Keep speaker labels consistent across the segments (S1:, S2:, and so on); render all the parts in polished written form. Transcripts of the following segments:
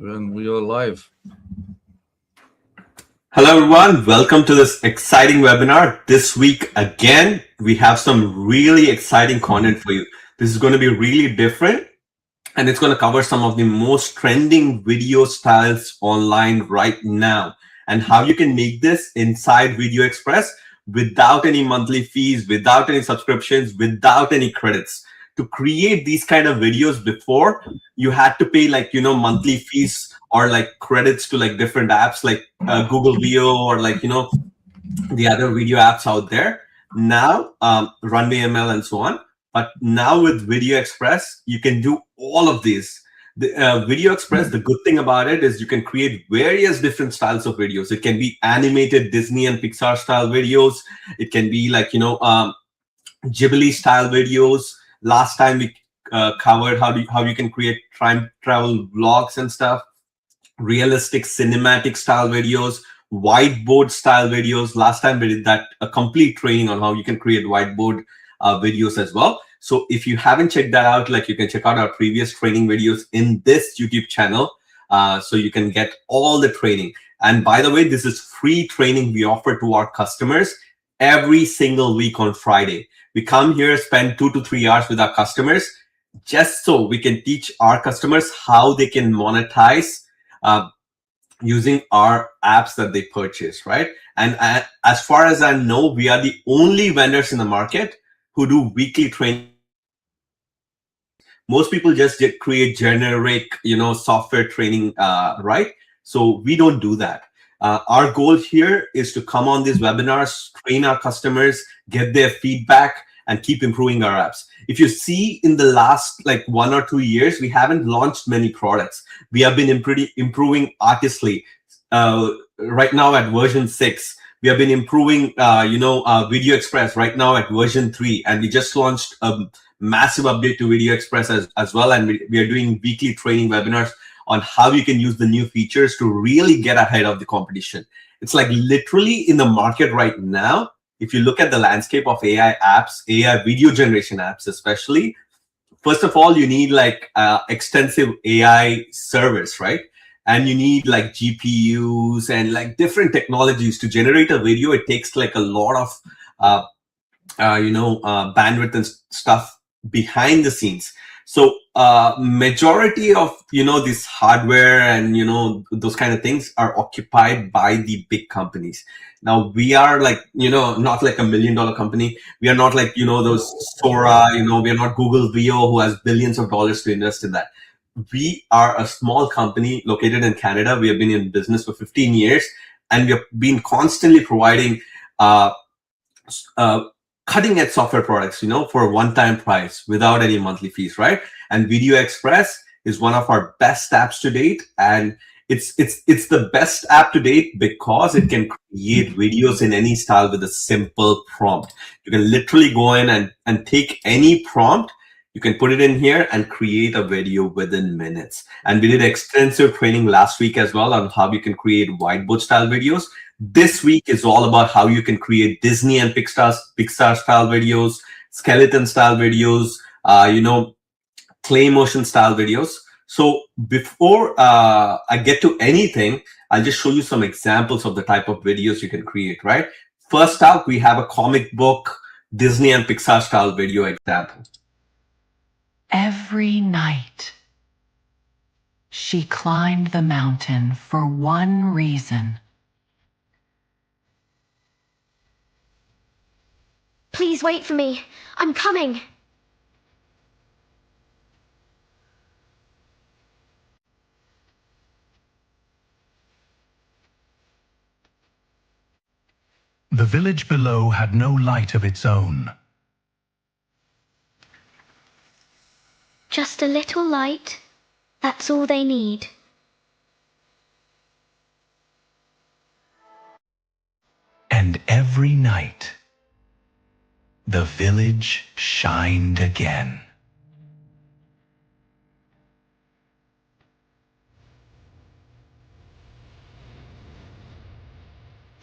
S1: And we are live.
S2: Hello everyone, welcome to this exciting webinar. This week again, we have some really exciting content for you. This is going to be really different and it's going to cover some of the most trending video styles online right now and how you can make this inside VideoExpress without any monthly fees, without any subscriptions, without any credits. To create these kind of videos before, you had to pay monthly fees or like credits to like different apps like Google Video or the other video apps out there. Now, Runway ML and so on. But now with VideoExpress, you can do all of these. The VideoExpress, the good thing about it is you can create various different styles of videos. It can be animated Disney and Pixar style videos. It can be Ghibli style videos. Last time we covered how you can create time travel vlogs and stuff, realistic cinematic style videos, whiteboard style videos. Last time we did that, a complete training on how you can create whiteboard videos as well. So if you haven't checked that out, you can check out our previous training videos in this YouTube channel. So you can get all the training. And by the way, this is free training we offer to our customers every single week on Friday. We come here, spend 2 to 3 hours with our customers, just so we can teach our customers how they can monetize using our apps that they purchase, right? And as far as I know, we are the only vendors in the market who do weekly training. Most people just create generic, software training, right? So we don't do that. Our goal here is to come on these webinars, train our customers, get their feedback, and keep improving our apps. If you see in the last 1 or 2 years, we haven't launched many products. We have been improving Artistly. Right now at version 6. We have been improving, VideoExpress right now at version 3. And we just launched a massive update to VideoExpress as well. And we are doing weekly training webinars on how you can use the new features to really get ahead of the competition. It's like literally in the market right now. If you look at the landscape of AI apps, AI video generation apps especially, first of all, you need extensive AI servers, right? And you need GPUs and different technologies to generate a video. It takes a lot of bandwidth and stuff behind the scenes. So majority of this hardware and those kind of things are occupied by the big companies. Now we are not like $1 million company. We are not those Sora, we are not Google Veo who has billions of dollars to invest in that. We are a small company located in Canada. We have been in business for 15 years and we have been constantly providing cutting edge software products, for a one-time price without any monthly fees, right? And VideoExpress is one of our best apps to date. And it's the best app to date because it can create videos in any style with a simple prompt. You can literally go in and take any prompt. You can put it in here and create a video within minutes. And we did extensive training last week as well on how you can create whiteboard style videos. This week is all about how you can create Disney and Pixar style videos, skeleton style videos, clay motion style videos. So before I get to anything, I'll just show you some examples of the type of videos you can create, right? First out, we have a comic book, Disney and Pixar style video example.
S3: Every night, she climbed the mountain for one reason.
S4: Please wait for me. I'm coming.
S5: The village below had no light of its own.
S4: Just a little light. That's all they need.
S5: And every night, the village shined again.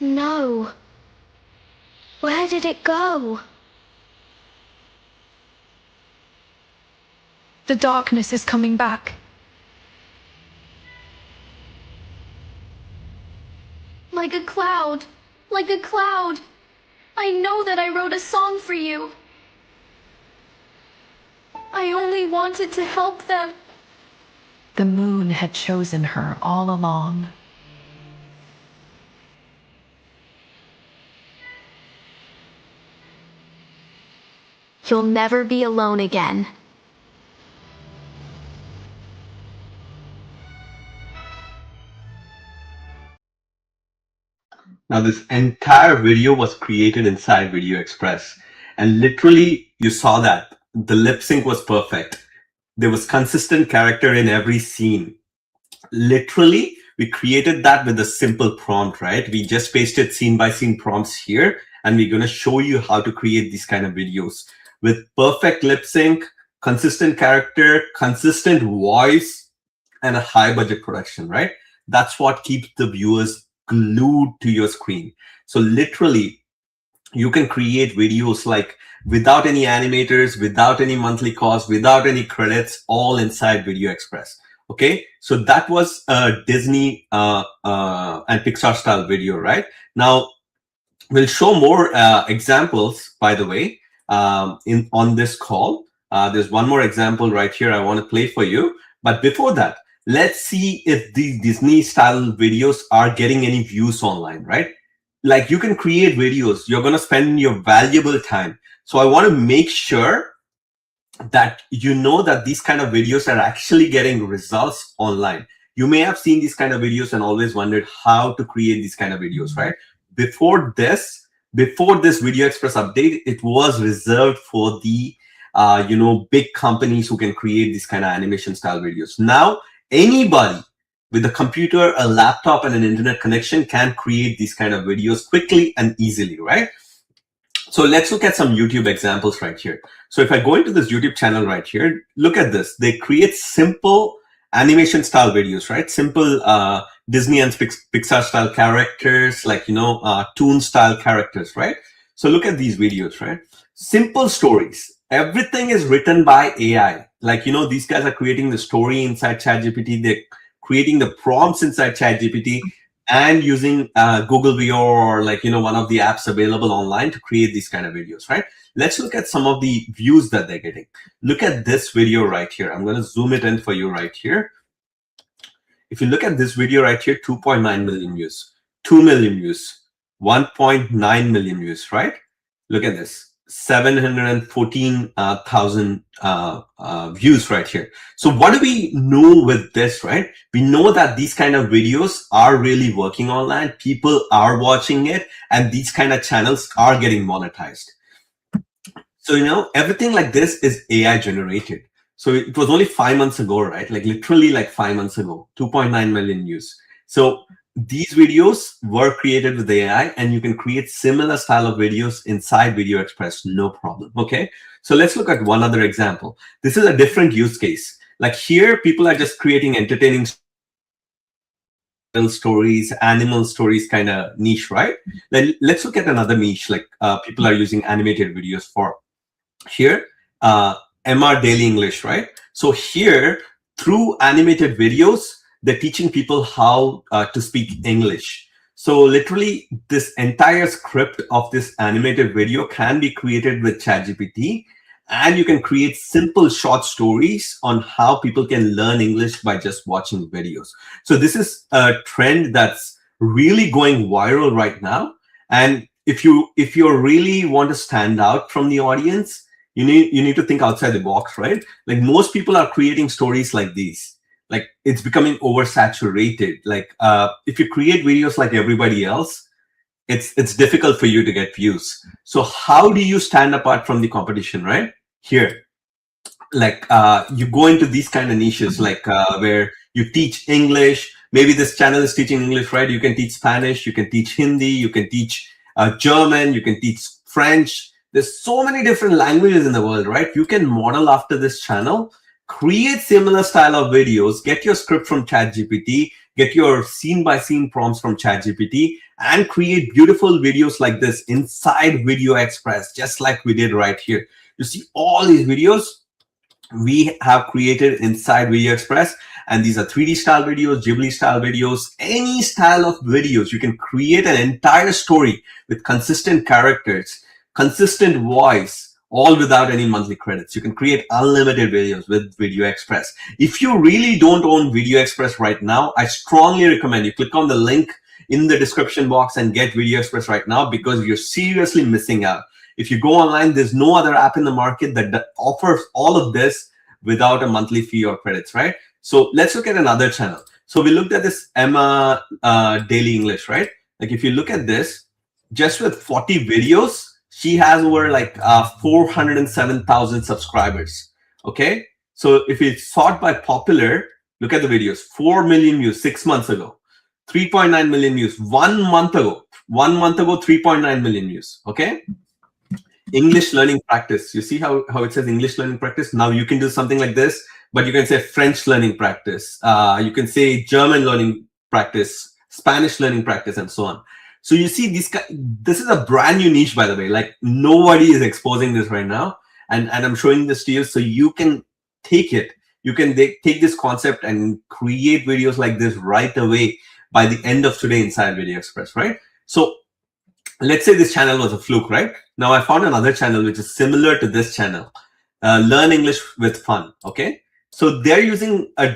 S4: No. Where did it go?
S6: The darkness is coming back.
S4: like a cloud, like a cloud. I know that I wrote a song for you. I only wanted to help them.
S3: The moon had chosen her all along.
S4: You'll never be alone again.
S2: Now, this entire video was created inside VideoExpress, and literally you saw that the lip sync was perfect. There was consistent character in every scene. Literally, we created that with a simple prompt, right? We just pasted scene by scene prompts here, and we're going to show you how to create these kind of videos with perfect lip sync, consistent character, consistent voice, and a high budget production, right? That's what keeps the viewers glued to your screen. So literally, you can create videos like without any animators, without any monthly cost, without any credits, all inside VideoExpress. Okay, so that was a Disney and Pixar style video, right? Now, we'll show more examples, by the way, on this call. There's one more example right here I want to play for you. But before that, let's see if these Disney style videos are getting any views online, right? Like you can create videos, you're going to spend your valuable time. So I want to make sure that you know that these kind of videos are actually getting results online. You may have seen these kind of videos and always wondered how to create these kind of videos, right? Before this VideoExpress update, it was reserved for the big companies who can create these kind of animation style videos. Now, anybody with a computer, a laptop, and an internet connection can create these kind of videos quickly and easily, right? So let's look at some YouTube examples right here. So if I go into this YouTube channel right here, look at this. They create simple animation style videos, right? Simple Disney and Pixar style characters, like, toon style characters, right? So look at these videos, right? Simple stories. Everything is written by AI. Like, these guys are creating the story inside ChatGPT. They're creating the prompts inside ChatGPT and using Google VO or one of the apps available online to create these kind of videos, right? Let's look at some of the views that they're getting. Look at this video right here. I'm going to zoom it in for you right here. If you look at this video right here, 2.9 million views, 2 million views, 1.9 million views, right? Look at this. 714,000 views right here. So what do we know with this, right? We know that these kind of videos are really working online. People are watching it, and these kind of channels are getting monetized. So, everything like this is AI generated. So it was only 5 months ago, right? Like literally like 5 months ago, 2.9 million views. So these videos were created with AI, and you can create similar style of videos inside VideoExpress, no problem. Okay, so let's look at one other example. This is a different use case. Like here, people are just creating entertaining stories, animal stories kind of niche, right? Then let's look at another niche, like people are using animated videos for. Here, MR Daily English, right? So here, through animated videos, they're teaching people how to speak English. So literally, this entire script of this animated video can be created with ChatGPT, and you can create simple short stories on how people can learn English by just watching videos. So this is a trend that's really going viral right now. And if you really want to stand out from the audience, you need to think outside the box, right? Like most people are creating stories like these. Like it's becoming oversaturated. Like if you create videos like everybody else, it's difficult for you to get views. So how do you stand apart from the competition, right? Here, like you go into these kind of niches, like where you teach English. Maybe this channel is teaching English, right? You can teach Spanish, you can teach Hindi, you can teach German, you can teach French. There's so many different languages in the world, right? You can model after this channel, create similar style of videos, get your script from ChatGPT, get your scene by scene prompts from ChatGPT, and create beautiful videos like this inside VideoExpress, just like we did right here. You see all these videos we have created inside VideoExpress, And these are 3D style videos, Ghibli style videos, any style of videos. You can create an entire story with consistent characters, consistent voice, all without any monthly credits. You can create unlimited videos with VideoExpress. If you really don't own VideoExpress right now, I strongly recommend you click on the link in the description box and get VideoExpress right now, because you're seriously missing out. If you go online, there's no other app in the market that offers all of this without a monthly fee or credits, right? So let's look at another channel. So we looked at this Emma Daily English, right? Like if you look at this, just with 40 videos, she has over like 407,000 subscribers. Okay, so if it's sort by popular, look at the videos. 4 million views 6 months ago, 3.9 million views 1 month ago. 1 month ago, 3.9 million views. Okay, English learning practice. You see how it says English learning practice? Now you can do something like this, but you can say French learning practice. You can say German learning practice, Spanish learning practice, and so on. So you see, this is a brand new niche, by the way. Like nobody is exposing this right now, and I'm showing this to you so you can take it. You can take this concept and create videos like this right away by the end of today inside VideoExpress, right? So let's say this channel was a fluke, right? Now I found another channel which is similar to this channel, Learn English with Fun. Okay, so they're using a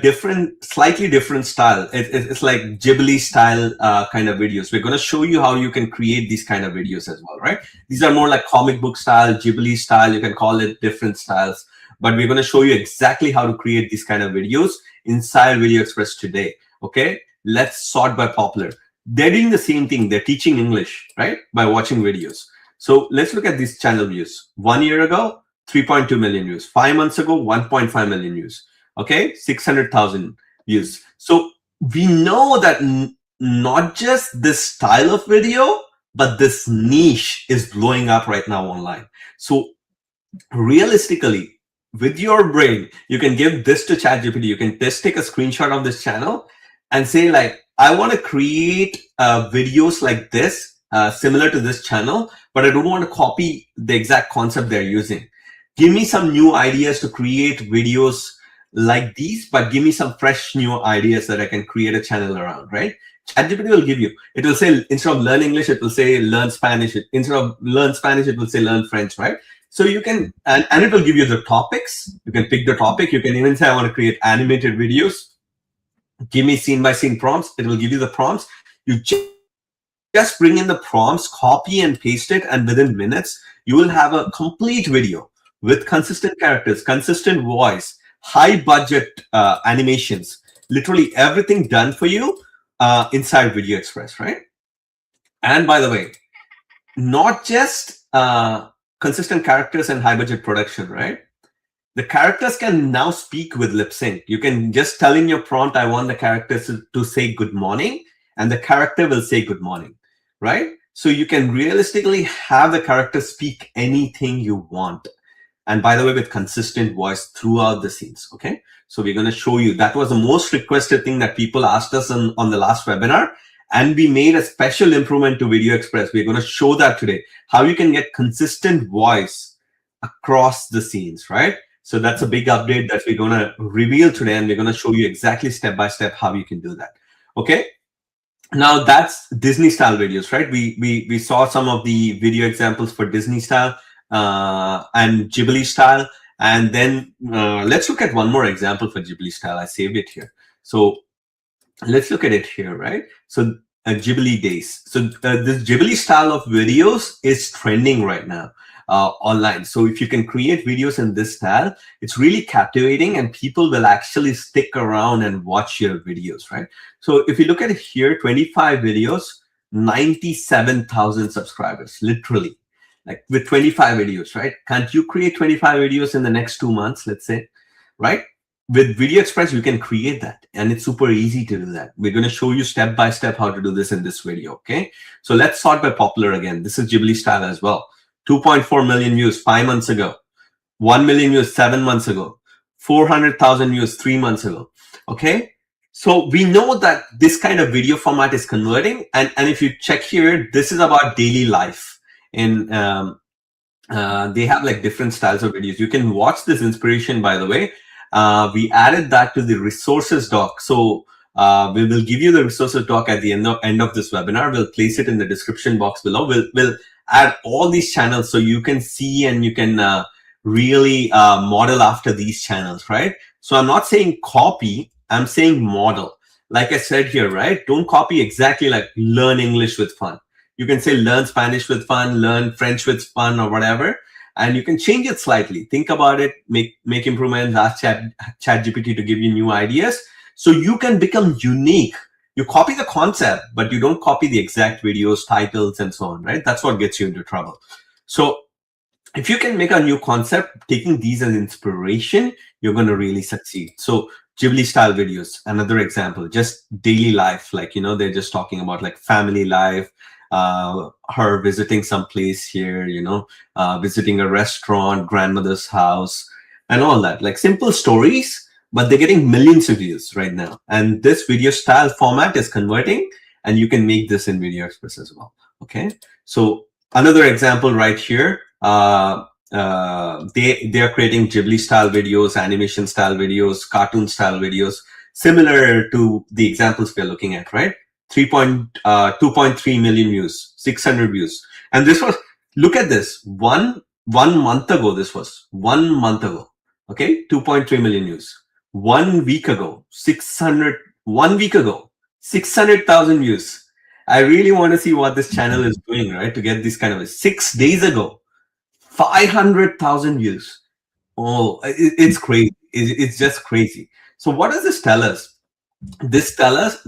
S2: slightly different style. It's like Ghibli style kind of videos. We're going to show you how you can create these kind of videos as well, right? These are more like comic book style, Ghibli style. You can call it different styles, but we're going to show you exactly how to create these kind of videos inside VideoExpress today. Okay, let's sort by popular. They're doing the same thing. They're teaching English, right, by watching videos. So let's look at these channel views. 1 year ago, 3.2 million views. 5 months ago, 1.5 million views. Okay, 600,000 views. So we know that not just this style of video, but this niche is blowing up right now online. So realistically, with your brain, you can give this to ChatGPT. You can just take a screenshot of this channel and say like, I want to create videos like this, similar to this channel, but I don't want to copy the exact concept they're using. Give me some new ideas to create videos like these, but give me some fresh new ideas that I can create a channel around, right? ChatGPT will give you, it will say, instead of learn English, it will say learn Spanish. Instead of learn Spanish, it will say learn French, right? So you can, and it will give you the topics. You can pick the topic. You can even say, I want to create animated videos. Give me scene by scene prompts. It will give you the prompts. You just bring in the prompts, copy and paste it, and within minutes, you will have a complete video with consistent characters, consistent voice, high budget animations, literally everything done for you inside VideoExpress, right? And by the way, not just consistent characters and high budget production, right? The characters can now speak with lip sync. You can just tell in your prompt, I want the characters to say good morning, and the character will say good morning, right? So you can realistically have the character speak anything you want. And by the way, with consistent voice throughout the scenes, okay? So we're going to show you. That was the most requested thing that people asked us on the last webinar. And we made a special improvement to VideoExpress. We're going to show that today, how you can get consistent voice across the scenes, right? So that's a big update that we're going to reveal today, and we're going to show you exactly step by step how you can do that. Okay. Now that's Disney style videos, right? We saw some of the video examples for Disney style and Ghibli style, and then let's look at one more example for Ghibli style. I saved it here. So let's look at it here, right? So Ghibli days. So this Ghibli style of videos is trending right now online. So if you can create videos in this style, it's really captivating, and people will actually stick around and watch your videos, right? So if you look at it here, 25 videos, 97,000 subscribers, literally, like with 25 videos, right? Can't you create 25 videos in the next 2 months, let's say, right? With VideoExpress, you can create that, and it's super easy to do that. We're going to show you step by step how to do this in this video, okay? So let's sort by popular again. This is Ghibli style as well. 2.4 million views 5 months ago, 1 million views 7 months ago, 400,000 views 3 months ago, okay? So we know that this kind of video format is converting, and if you check here, this is about daily life, and they have like different styles of videos. You can watch this inspiration, by the way, we added that to the resources doc. So we will give you the resources doc at the end of this webinar. We'll place it in the description box below. We'll add all these channels so you can see and you can really model after these channels, right? So I'm not saying copy, I'm saying model. Like I said here, right? Don't copy exactly like learn English with fun. You can say learn Spanish with fun, learn French with fun, or whatever. And you can change it slightly. Think about it, make improvements, ask ChatGPT to give you new ideas. So you can become unique. You copy the concept, but you don't copy the exact videos, titles, and so on, right? That's what gets you into trouble. So if you can make a new concept, taking these as inspiration, you're going to really succeed. So Ghibli style videos, another example, just daily life. Like, you know, they're just talking about like family life, her visiting some place here, you know, visiting a restaurant, grandmother's house, and all that. Like simple stories, but they're getting millions of views right now. And this video style format is converting, and you can make this in VideoExpress as well. Okay. So another example right here, they are creating Ghibli style videos, animation style videos, cartoon style videos, similar to the examples we're looking at, right? 2.3 million views, 600 views. And this was, look at this, one month ago, this was 1 month ago. Okay, 2.3 million views. 1 week ago, 600,000 views. I really want to see what this channel is doing, right? To get this kind of 6 days ago, 500,000 views. Oh, it's crazy. It's just crazy. So what does this tell us? This tells us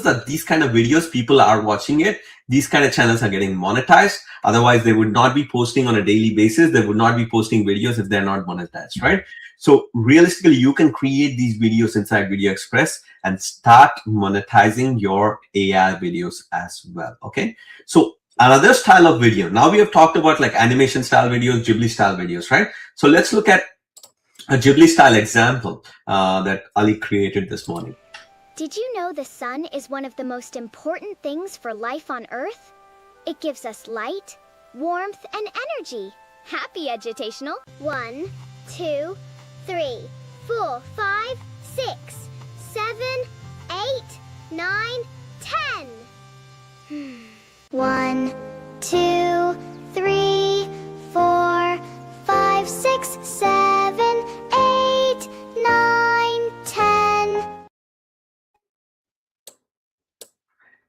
S2: that these kind of videos, people are watching it. These kind of channels are getting monetized. Otherwise, they would not be posting on a daily basis. They would not be posting videos if they're not monetized, right? So realistically, you can create these videos inside VideoExpress and start monetizing your AI videos as well, okay? So another style of video. Now we have talked about like animation style videos, Ghibli style videos, right? So let's look at a Ghibli style example that Ali created this morning.
S1: Did you know the sun is one of the most important things for life on Earth? It gives us light, warmth, and energy. Happy edutational. 1, 2, 3, 4, 5, 6, 7, 8, 9, 10. 1, 2, 3, 4, 5, 6, 7, 8, 9, 10.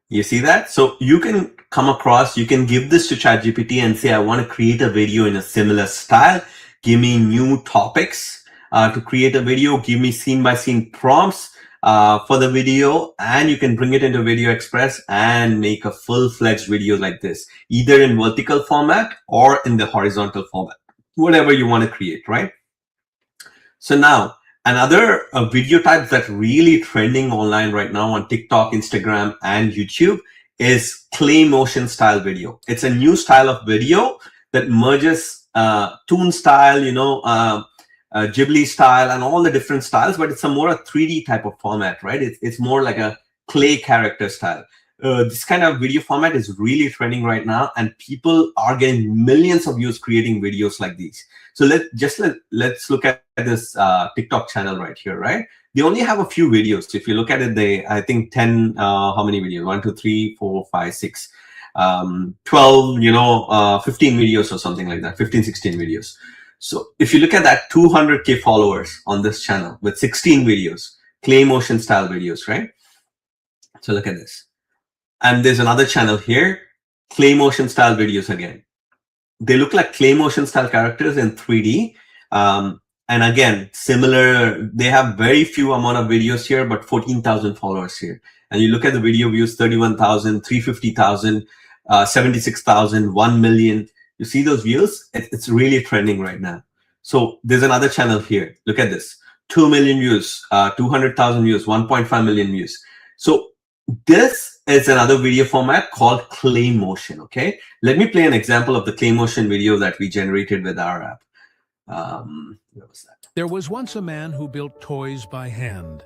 S2: You see that? So you can come across, you can give this to ChatGPT and say, I want to create a video in a similar style. Give me new topics to create a video. Give me scene by scene prompts for the video. And you can bring it into VideoExpress and make a full-fledged video like this, either in vertical format or in the horizontal format, whatever you want to create, right? So now, another video type that's really trending online right now on TikTok, Instagram, and YouTube is clay motion style video. It's a new style of video that merges toon style, you know, Ghibli style, and all the different styles, but it's a more a 3D type of format, right? It's more like a clay character style. This kind of video format is really trending right now, and people are getting millions of views creating videos like these. So let's look at this TikTok channel right here, right? They only have a few videos. If you look at it, I think 10, how many videos? 1, 2, 3, 4, 5, 6, 12, you know, 15 videos or something like that, 15, 16 videos. So if you look at that, 200K followers on this channel with 16 videos, clay motion style videos, right? So look at this. And there's another channel here, clay motion style videos again. They look like clay motion style characters in 3D. And again, similar, they have very few amount of videos here, but 14,000 followers here. And you look at the video views, 31,000, 350,000, 76,000, 1 million. You see those views? It's really trending right now. So there's another channel here. Look at this, 2 million views, 200,000 views, 1.5 million views. So this is another video format called clay motion, okay? Let me play an example of the clay motion video that we generated with our app. Where was that?
S6: There was once a man who built toys by hand.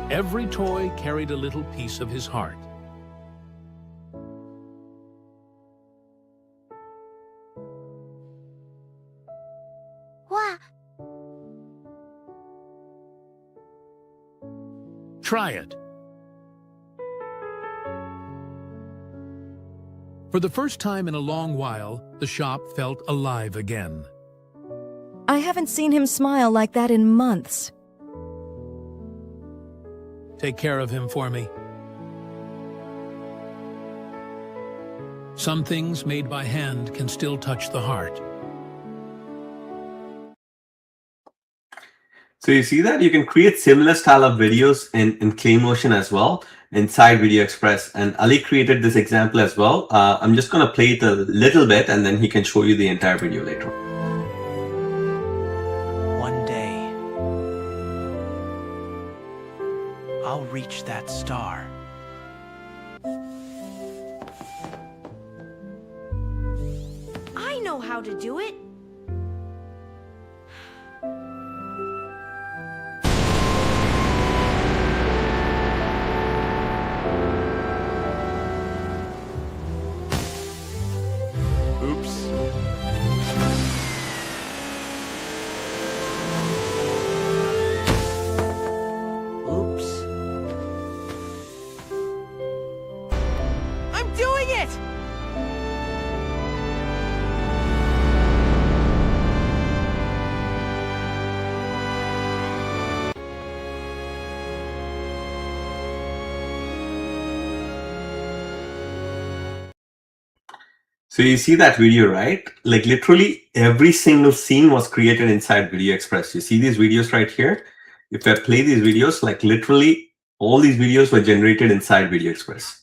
S6: Every toy carried a little piece of his heart. Try it. For the first time in a long while, the shop felt alive again.
S7: I haven't seen him smile like that in months.
S6: Take care of him for me. Some things made by hand can still touch the heart.
S2: So you see that you can create similar style of videos in Claymotion as well inside VideoExpress. And Ali created this example as well. I'm just going to play it a little bit and then he can show you the entire video later.
S8: One day, I'll reach that star.
S7: I know how to do it.
S8: Oops. Oops. I'm doing it!
S2: So you see that video, right? Like literally every single scene was created inside VideoExpress. You see these videos right here? If I play these videos, like literally all these videos were generated inside VideoExpress.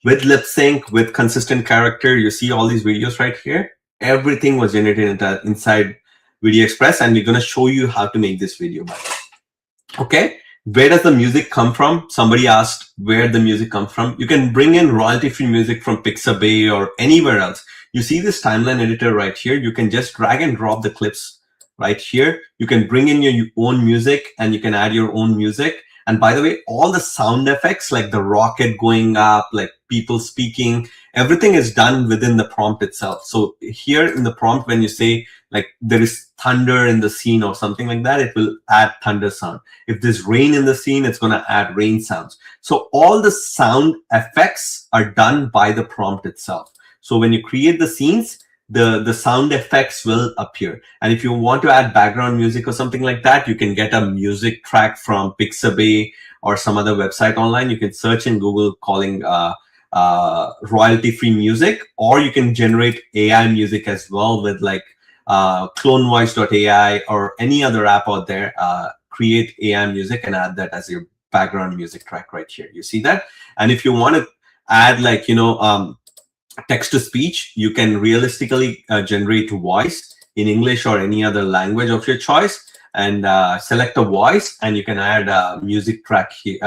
S2: With lip sync, with consistent character, you see all these videos right here. Everything was generated inside VideoExpress, and we're going to show you how to make this video. Okay, where does the music come from? Somebody asked where the music comes from. You can bring in royalty-free music from Pixabay or anywhere else. You see this timeline editor right here. You can just drag and drop the clips right here. You can bring in your own music and you can add your own music. And by the way, all the sound effects like the rocket going up, like people speaking, everything is done within the prompt itself. So here in the prompt, when you say like there is thunder in the scene or something like that, it will add thunder sound. If there's rain in the scene, it's going to add rain sounds. So all the sound effects are done by the prompt itself. So when you create the scenes, the sound effects will appear. And if you want to add background music or something like that, you can get a music track from Pixabay or some other website online. You can search in Google calling royalty-free music, or you can generate AI music as well with like clonevoice.ai or any other app out there. Create AI music and add that as your background music track right here. You see that? And if you want to add like, text to speech, you can realistically generate voice in English or any other language of your choice and select a voice, and you can add a music track here,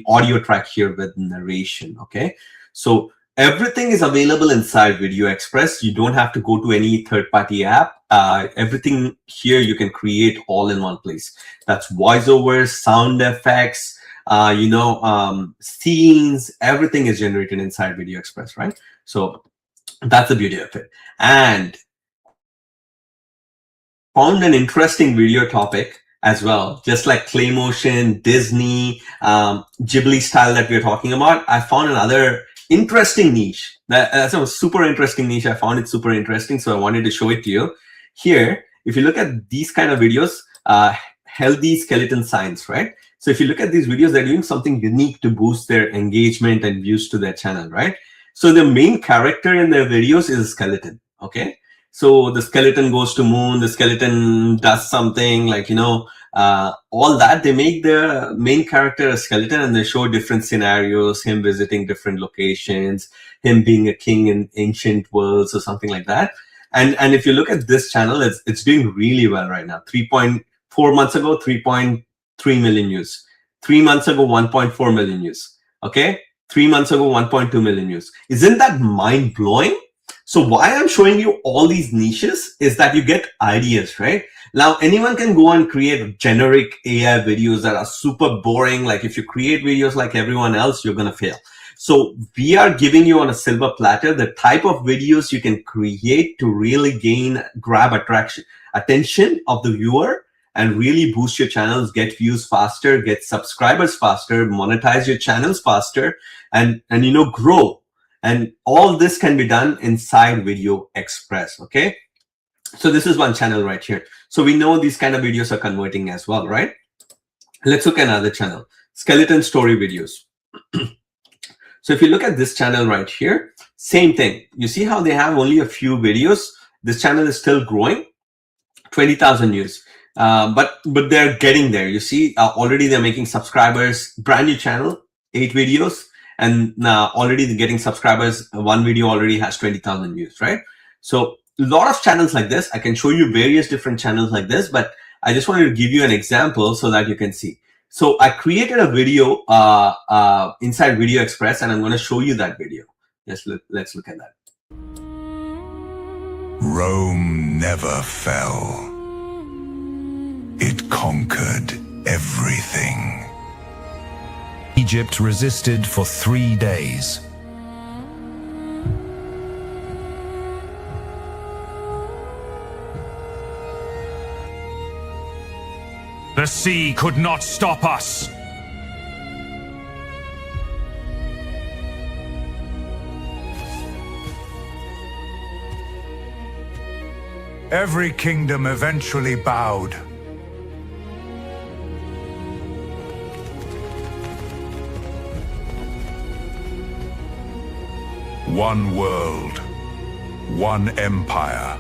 S2: audio track here with narration. Okay, so everything is available inside VideoExpress. You don't have to go to any third-party app. Everything here you can create all in one place. That's voiceovers, sound effects, scenes, everything is generated inside VideoExpress, right? So that's the beauty of it. And found an interesting video topic as well, just like Claymotion, Disney, Ghibli style that we're talking about. I found another interesting niche. That's a super interesting niche. I found it super interesting, so I wanted to show it to you. Here, if you look at these kind of videos, healthy skeleton science, right? So if you look at these videos, they're doing something unique to boost their engagement and views to their channel, right? So the main character in their videos is a skeleton, okay? So the skeleton goes to moon, the skeleton does something like, all that. They make the main character a skeleton and they show different scenarios, him visiting different locations, him being a king in ancient worlds or something like that. And if you look at this channel, it's doing really well right now. 3.4 months ago, 3.3 million views. 3 months ago, 1.4 million views. Okay, 3 months ago, 1.2 million views. Isn't that mind blowing? So why I'm showing you all these niches is that you get ideas, right? Now, anyone can go and create generic AI videos that are super boring. Like if you create videos like everyone else, you're going to fail. So we are giving you on a silver platter the type of videos you can create to really grab attention of the viewer and really boost your channels, get views faster, get subscribers faster, monetize your channels faster, and grow. And all this can be done inside VideoExpress. Okay, so this is one channel right here. So we know these kind of videos are converting as well, right? Let's look at another channel, skeleton story videos. So if you look at this channel right here, same thing. You see how they have only a few videos. This channel is still growing, 20,000 views. But they're getting there. You see, already they're making subscribers. Brand new channel, 8 videos, and already they're getting subscribers. One video already has 20,000 views, right? So a lot of channels like this. I can show you various different channels like this, but I just wanted to give you an example so that you can see. So I created a video inside VideoExpress, and I'm going to show you that video. Let's look at that.
S5: Rome never fell. It conquered everything. Egypt resisted for 3 days. The sea could not stop us. Every kingdom eventually bowed. One world, one empire.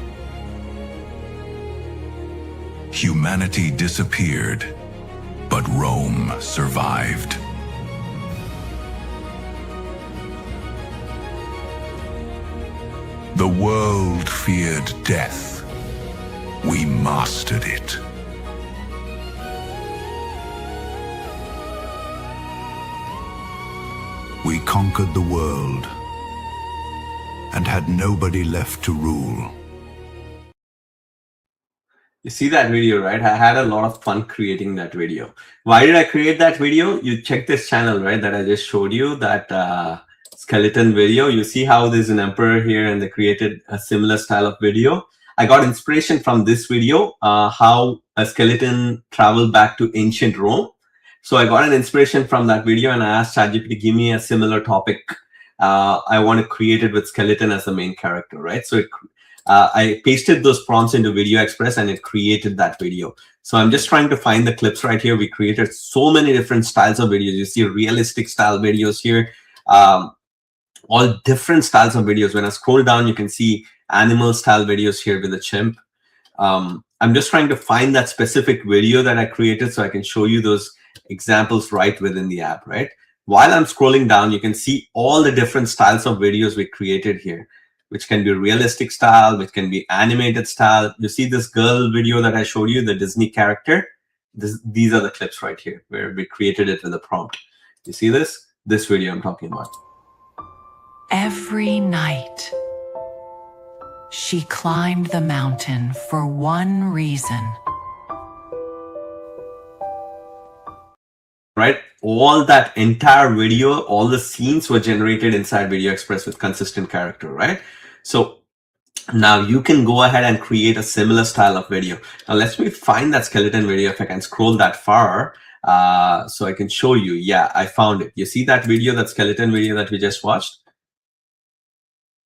S5: Humanity disappeared, but Rome survived. The world feared death. We mastered it. We conquered the world and had nobody left to rule.
S2: You see that video, right? I had a lot of fun creating that video. Why did I create that video? You check this channel, right, that I just showed you, that skeleton video. You see how there's an emperor here and they created a similar style of video. I got inspiration from this video, how a skeleton traveled back to ancient Rome. So I got an inspiration from that video, and I asked ChatGPT to give me a similar topic. I want to create it with skeleton as the main character, right? So I pasted those prompts into VideoExpress and it created that video. So I'm just trying to find the clips right here. We created so many different styles of videos. You see realistic style videos here, all different styles of videos. When I scroll down, you can see animal style videos here with a chimp. I'm just trying to find that specific video that I created so I can show you those examples right within the app, right? While I'm scrolling down, you can see all the different styles of videos we created here, which can be realistic style, which can be animated style. You see this girl video that I showed you, the Disney character. These are the clips right here where we created it with a prompt. You see this? This video I'm talking about.
S3: Every night, she climbed the mountain for one reason.
S2: Right? All that entire video, all the scenes were generated inside VideoExpress with consistent character, right? So now you can go ahead and create a similar style of video. Now let me find that skeleton video if I can scroll that far so I can show you. Yeah, I found it. You see that video, that skeleton video that we just watched?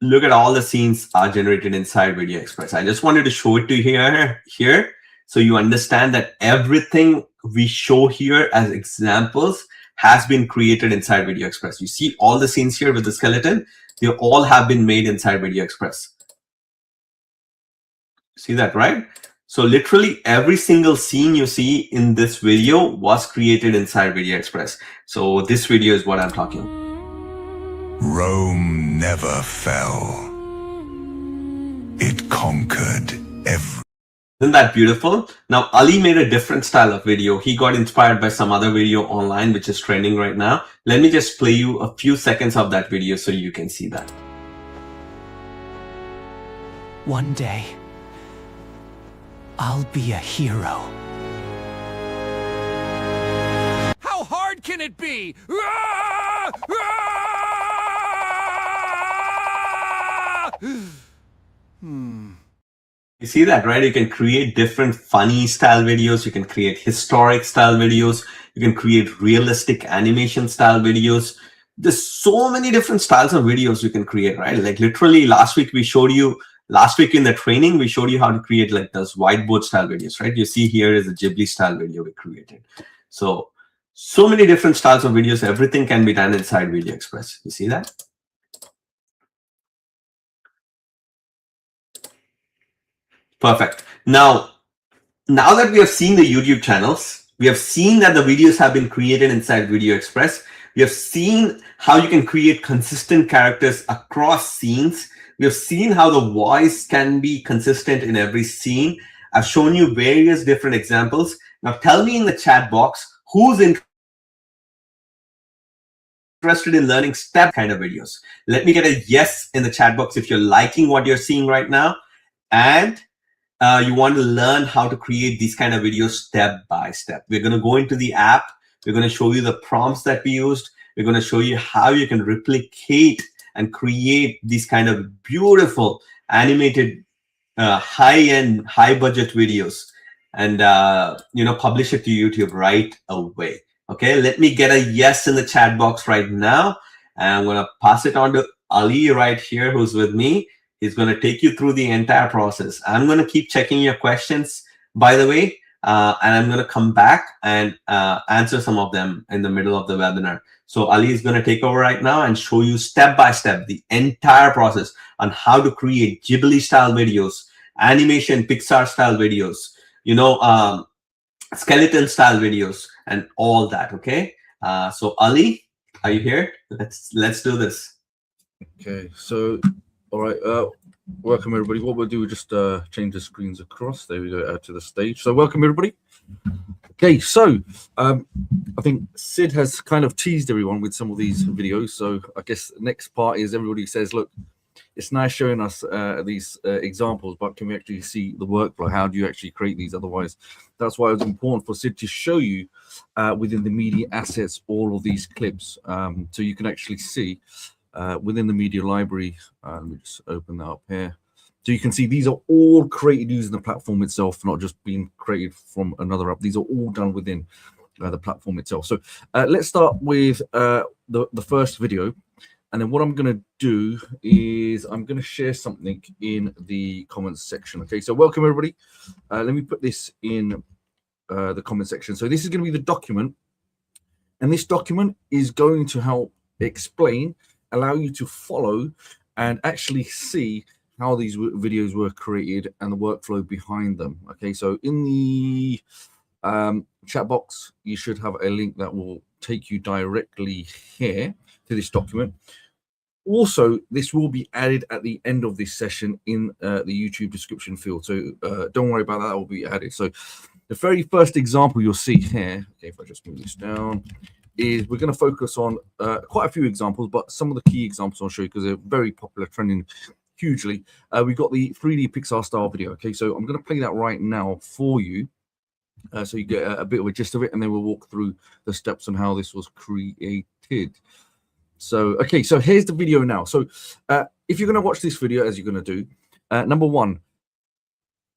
S2: Look at all the scenes are generated inside VideoExpress. I just wanted to show it to you here so you understand that everything we show here as examples has been created inside VideoExpress. You see all the scenes here with the skeleton, they all have been made inside VideoExpress. See that, right? So literally every single scene you see in this video was created inside VideoExpress. So this video is what I'm talking about.
S5: Rome never fell. It conquered everything.
S2: Isn't that beautiful? Now, Ali made a different style of video. He got inspired by some other video online, which is trending right now. Let me just play you a few seconds of that video so you can see that.
S8: One day, I'll be a hero. How hard can it be? Ah! Ah!
S2: You see that, right? You can create different funny style videos. You can create historic style videos. You can create realistic animation style videos. There's so many different styles of videos you can create, right? Like literally last week in the training, we showed you how to create like those whiteboard style videos, right? You see here is a Ghibli style video we created. So many different styles of videos. Everything can be done inside VideoExpress. You see that? Perfect. Now that we have seen the YouTube channels, we have seen that the videos have been created inside VideoExpress. We have seen how you can create consistent characters across scenes. We have seen how the voice can be consistent in every scene. I've shown you various different examples. Now tell me in the chat box, who's interested in learning step kind of videos? Let me get a yes in the chat box if you're liking what you're seeing right now. And you want to learn how to create these kind of videos step by step. We're going to go into the app. We're going to show you the prompts that we used. We're going to show you how you can replicate and create these kind of beautiful animated high-end, high-budget videos and publish it to YouTube right away. Okay, let me get a yes in the chat box right now. And I'm going to pass it on to Ali right here, who's with me. He's going to take you through the entire process. I'm going to keep checking your questions, by the way, and I'm going to come back and answer some of them in the middle of the webinar. So Ali is going to take over right now and show you step by step the entire process on how to create Ghibli style videos, animation, Pixar style videos, skeleton style videos, and all that. Okay. So Ali, are you here? Let's do this.
S9: Okay. So. All right, welcome everybody. What we'll do, we'll just change the screens across. There we go, out to the stage. So welcome everybody. Okay, so I think Sid has kind of teased everyone with some of these videos. So I guess the next part is everybody says, look, it's nice showing us these examples, but can we actually see the workflow? How do you actually create these? Otherwise, that's why it was important for Sid to show you within the media assets all of these clips, so you can actually see within the media library. Let me just open that up here. So you can see these are all created using the platform itself, not just being created from another app. These are all done within the platform itself. So let's start with the first video. And then what I'm going to do is I'm going to share something in the comments section. Okay, so welcome everybody. Let me put this in the comment section. So this is going to be the document. And this document is going to help explain, allow you to follow and actually see how these videos were created and the workflow behind them. Okay, so in the chat box, you should have a link that will take you directly here to this document. Also, this will be added at the end of this session in the YouTube description field. So don't worry about that, it will be added. So the very first example you'll see here, okay, if I just move this down, is we're going to focus on quite a few examples, but some of the key examples I'll show you because they're very popular, trending hugely. We've got the 3D Pixar style video. Okay, so I'm going to play that right now for you, so you get a bit of a gist of it, and then we'll walk through the steps on how this was created. So, okay, so here's the video now. So if you're going to watch this video, as you're going to do, number one,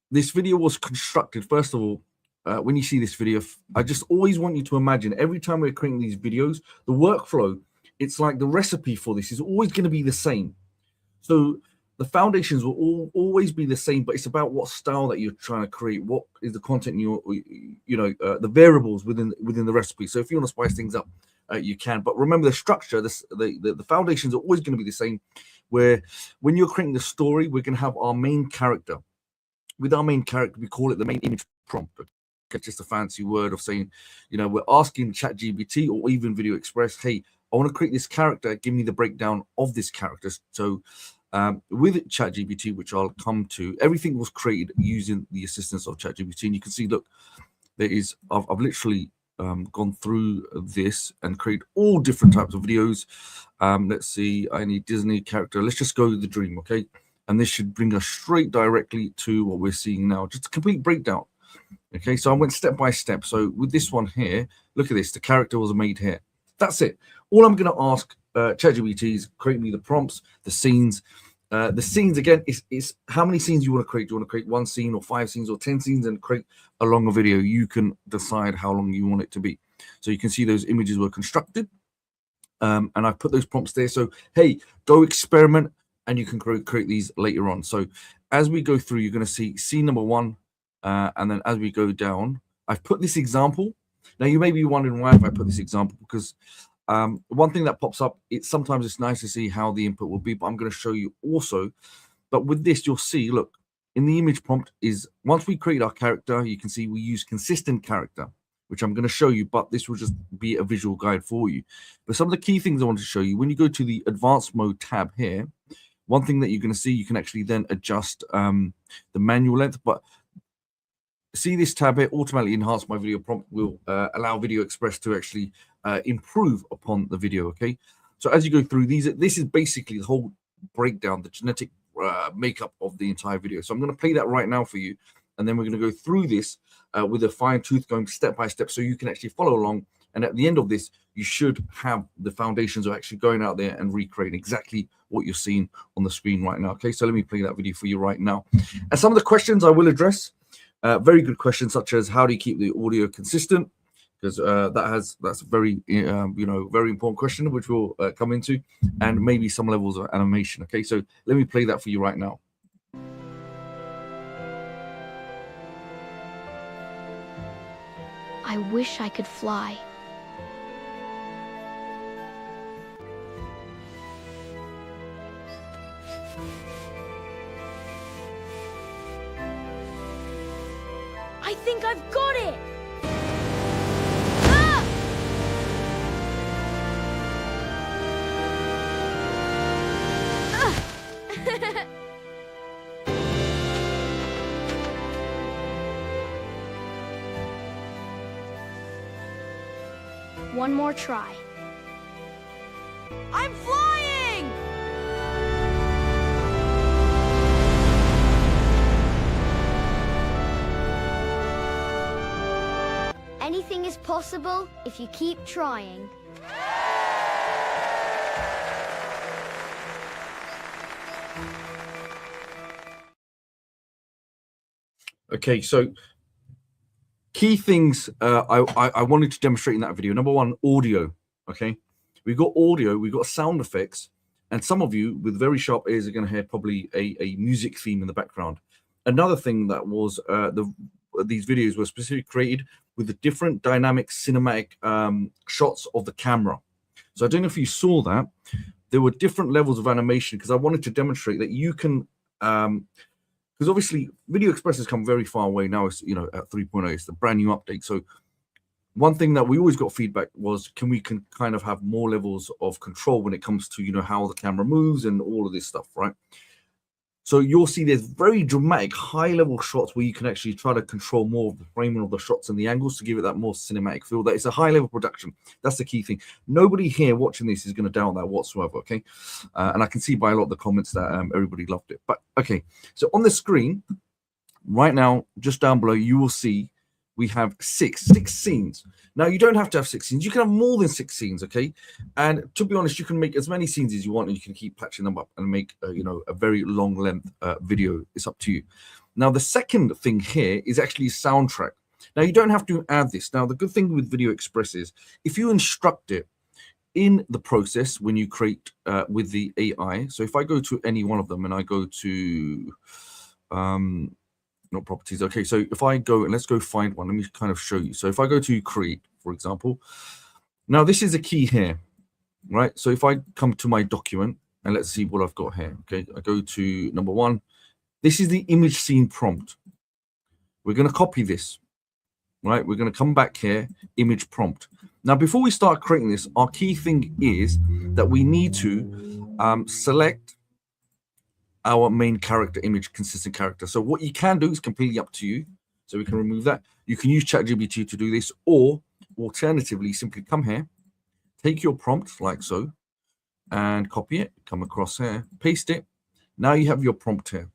S9: this video was constructed, first of all, when you see this video, I just always want you to imagine every time we're creating these videos, the workflow, it's like the recipe for this is always going to be the same. So the foundations will always be the same, but it's about what style that you're trying to create. What is the content the variables within the recipe. So if you want to spice things up, you can. But remember the structure, the foundations are always going to be the same, where when you're creating the story, we're going to have our main character. With our main character, we call it the main image prompt. It's just a fancy word of saying, we're asking ChatGPT or even VideoExpress, hey, I want to create this character, give me the breakdown of this character. So with ChatGPT, which I'll come to, everything was created using the assistance of ChatGPT. And you can see, look, there is, I've literally gone through this and created all different types of videos. Let's see, I need Disney character. Let's just go with the dream, okay? And this should bring us straight directly to what we're seeing now, just a complete breakdown. Okay, so I went step by step. So with this one here, look at this. The character was made here. That's it. All I'm going to ask ChatGPT is create me the prompts, the scenes, The scenes, again, is how many scenes you want to create. Do you want to create 1 scene or 5 scenes or 10 scenes and create a longer video? You can decide how long you want it to be. So you can see those images were constructed. And I've put those prompts there. So, hey, go experiment, and you can create these later on. So as we go through, you're going to see scene number 1. And then as we go down, I've put this example. Now, you may be wondering why have I put this example, because one thing that pops up, sometimes it's nice to see how the input will be, but I'm going to show you also. But with this, you'll see, look, in the image prompt is, once we create our character, you can see we use consistent character, which I'm going to show you, but this will just be a visual guide for you. But some of the key things I want to show you, when you go to the advanced mode tab here, one thing that you're going to see, you can actually then adjust the manual length. But see this tab here, automatically enhance my video prompt, will allow VideoExpress to actually improve upon the video. Okay, so as you go through these, this is basically the whole breakdown, the genetic makeup of the entire video. So I'm going to play that right now for you, and then we're going to go through this with a fine tooth, going step by step, so you can actually follow along. And at the end of this, you should have the foundations of actually going out there and recreating exactly what you're seeing on the screen right now. Okay, so let me play that video for you right now. And some of the questions I will address, very good questions, such as how do you keep the audio consistent? Because that's a very very important question, which we'll come into, and maybe some levels of animation. Okay, so let me play that for you right now.
S4: I wish I could fly.
S10: I think I've got it!
S4: One more try.
S10: I'm flying!
S1: Anything is possible if you keep trying.
S9: Okay, so key things I wanted to demonstrate in that video. Number 1, audio. Okay, we've got audio, we've got sound effects, and some of you with very sharp ears are going to hear probably a music theme in the background. Another thing that was these videos were specifically created with the different dynamic cinematic shots of the camera. So I don't know if you saw that. There were different levels of animation, because I wanted to demonstrate that you can because obviously VideoExpress has come very far away now. It's at 3.0, it's the brand new update. So one thing that we always got feedback was, can we kind of have more levels of control when it comes to how the camera moves and all of this stuff, right? So you'll see there's very dramatic high-level shots where you can actually try to control more of the framing of the shots and the angles to give it that more cinematic feel. That it's a high-level production. That's the key thing. Nobody here watching this is going to doubt that whatsoever, okay? And I can see by a lot of the comments that everybody loved it. But, okay, so on the screen, right now, just down below, you will see we have six scenes. Now, you don't have to have 6 scenes. You can have more than 6 scenes, okay? And to be honest, you can make as many scenes as you want, and you can keep patching them up and make, a very long length video. It's up to you. Now, the second thing here is actually soundtrack. Now, you don't have to add this. Now, the good thing with VideoExpress is if you instruct it in the process when you create with the AI. So if I go to any one of them and I go to not properties. Okay, so if I go and let's go find one, let me kind of show you. So if I go to create, for example, now this is a key here, right? So if I come to my document and let's see what I've got here. Okay, I go to number 1. This is the image scene prompt. We're going to copy this, right? We're going to come back here, image prompt. Now, before we start creating this, our key thing is that we need to select our main character image, consistent character. So what you can do is completely up to you. So we can remove that. You can use ChatGPT to do this, or alternatively, simply come here, take your prompt like so, and copy it, come across here, paste it. Now you have your prompt here.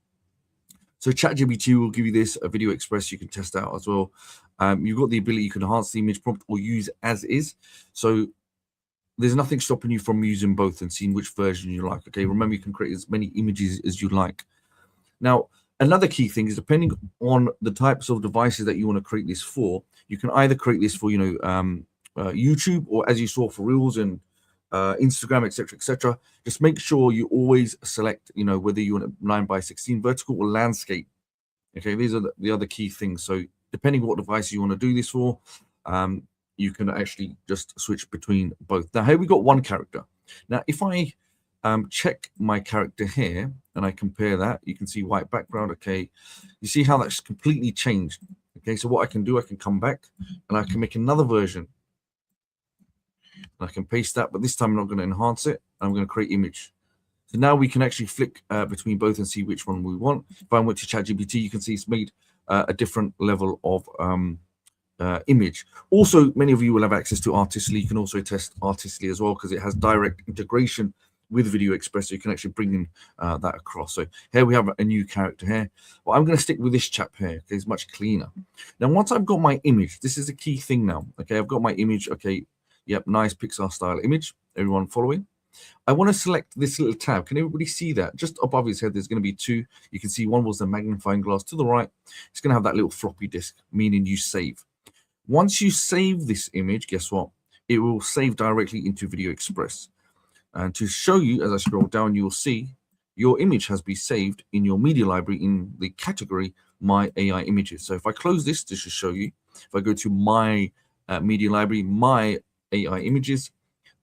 S9: So ChatGPT will give you this, a VideoExpress you can test out as well. You've got the ability, you can enhance the image prompt or use as is. So there's nothing stopping you from using both and seeing which version you like. Okay, remember, you can create as many images as you like. Now, another key thing is, depending on the types of devices that you want to create this for, you can either create this for, YouTube, or as you saw for Reels and Instagram, etc. Just make sure you always select, whether you want a 9:16 vertical or landscape. Okay, these are the other key things. So depending on what device you want to do this for, you can actually just switch between both. Now, here we got one character. Now, if I check my character here and I compare that, you can see white background. Okay, you see how that's completely changed. Okay, so what I can do, I can come back and I can make another version. And I can paste that, but this time I'm not going to enhance it. I'm going to create image. So now we can actually flick between both and see which one we want. If I went to ChatGPT, you can see it's made a different level of image. Also, many of you will have access to Artistly. You can also test Artistly as well, because it has direct integration with VideoExpress, so you can actually bring in that across. So here we have a new character here. Well, I'm going to stick with this chap here, because it's much cleaner. Now, once I've got my image, this is a key thing now. Okay, I've got my image. Okay, yep, nice Pixar style image. Everyone following? I want to select this little tab. Can everybody see that? Just above his head, there's going to be two. You can see one was the magnifying glass. To the right, it's going to have that little floppy disk, meaning you save. Once you save this image, guess what? It will save directly into VideoExpress. And to show you, as I scroll down, you will see your image has been saved in your media library in the category My AI Images. So if I close this, to show you, if I go to My Media Library, My AI Images,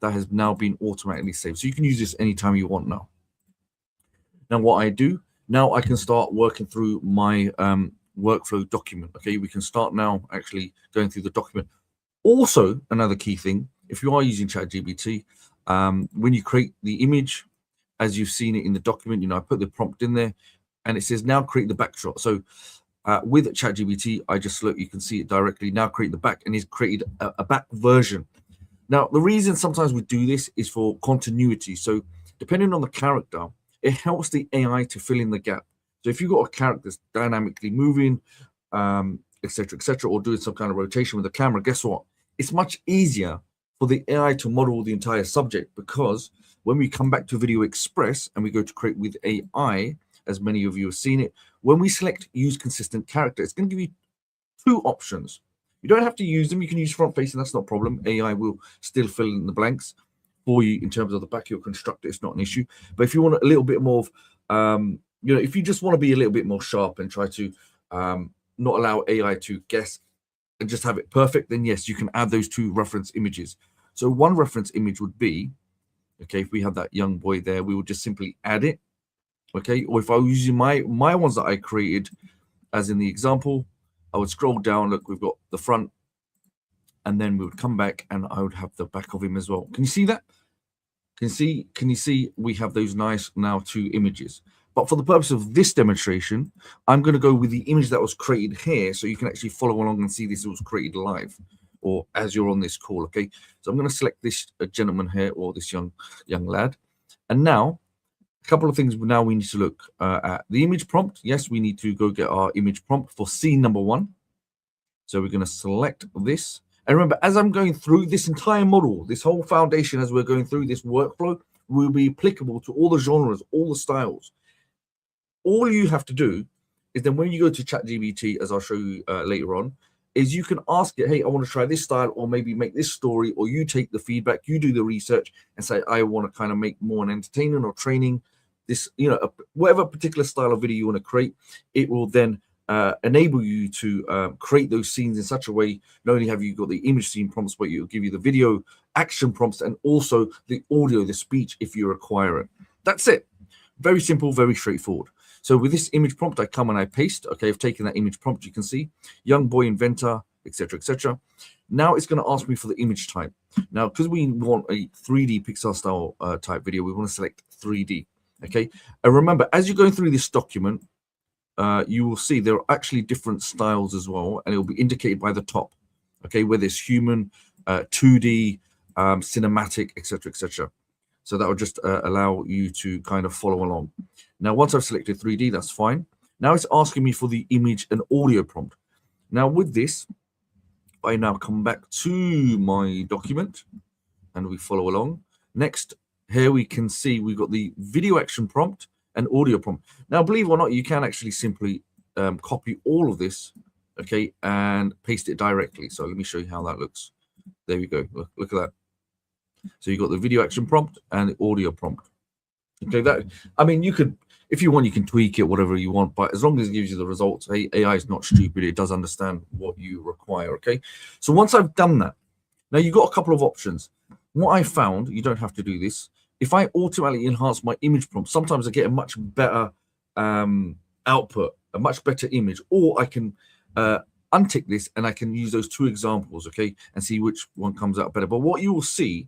S9: that has now been automatically saved. So you can use this anytime you want now. Now what I do, now I can start working through my workflow document. Okay, we can start now actually going through the document. Also, another key thing, if you are using ChatGPT, when you create the image, as you've seen it in the document, I put the prompt in there and it says now create the backshot. So with ChatGPT, I just look, you can see it directly, now create the back, and it's created a back version. Now, the reason sometimes we do this is for continuity. So depending on the character, it helps the AI to fill in the gap. So if you've got a character that's dynamically moving, etc., or doing some kind of rotation with the camera, guess what? It's much easier for the AI to model the entire subject, because when we come back to VideoExpress and we go to create with AI, as many of you have seen it, when we select use consistent character, it's going to give you two options. You don't have to use them. You can use front facing. That's not a problem. AI will still fill in the blanks for you in terms of the back. You'll construct it. It's not an issue. But if you want a little bit more of, if you just want to be a little bit more sharp and try to not allow AI to guess and just have it perfect, then yes, you can add those two reference images. So one reference image would be, okay, if we have that young boy there, we would just simply add it. Okay, or if I was using my ones that I created, as in the example, I would scroll down, look, we've got the front, and then we would come back and I would have the back of him as well. Can you see that? Can you see we have those nice now two images? But for the purpose of this demonstration, I'm going to go with the image that was created here, so you can actually follow along and see this was created live, or as you're on this call. Okay, so I'm going to select this gentleman here, or this young lad, and now a couple of things now we need to look at. The image prompt. Yes, we need to go get our image prompt for scene number 1. So we're going to select this. And remember, as I'm going through this entire model, this whole foundation, as we're going through this workflow, will be applicable to all the genres, all the styles. All you have to do is then when you go to ChatGPT, as I'll show you later on, is you can ask it, hey, I want to try this style, or maybe make this story, or you take the feedback, you do the research and say, I want to kind of make more an entertainment or training, this, whatever particular style of video you want to create. It will then enable you to create those scenes in such a way, not only have you got the image scene prompts, but it will give you the video action prompts and also the audio, the speech, if you require it. That's it. Very simple, very straightforward. So with this image prompt, I come and I paste. Okay, I've taken that image prompt. You can see young boy inventor, etc. Now it's going to ask me for the image type. Now, because we want a 3D Pixar style type video, we want to select 3D. Okay, and remember, as you're going through this document, you will see there are actually different styles as well, and it will be indicated by the top. Okay, whether it's human, 2D, cinematic, etc. So that will just allow you to kind of follow along. Now, once I've selected 3D, that's fine. Now it's asking me for the image and audio prompt. Now with this, I now come back to my document, and we follow along. Next, here we can see we've got the video action prompt and audio prompt. Now, believe it or not, you can actually simply copy all of this, okay, and paste it directly. So let me show you how that looks. There we go. Look at that. So you've got the video action prompt and the audio prompt. Okay, that, I mean, you could, if you want, you can tweak it, whatever you want, but as long as it gives you the results, hey, AI is not stupid. It does understand what you require, okay? So once I've done that, now you've got a couple of options. What I found, you don't have to do this. If I automatically enhance my image prompt, sometimes I get a much better output, a much better image, or I can untick this and I can use those 2 examples, okay, and see which one comes out better. But what you will see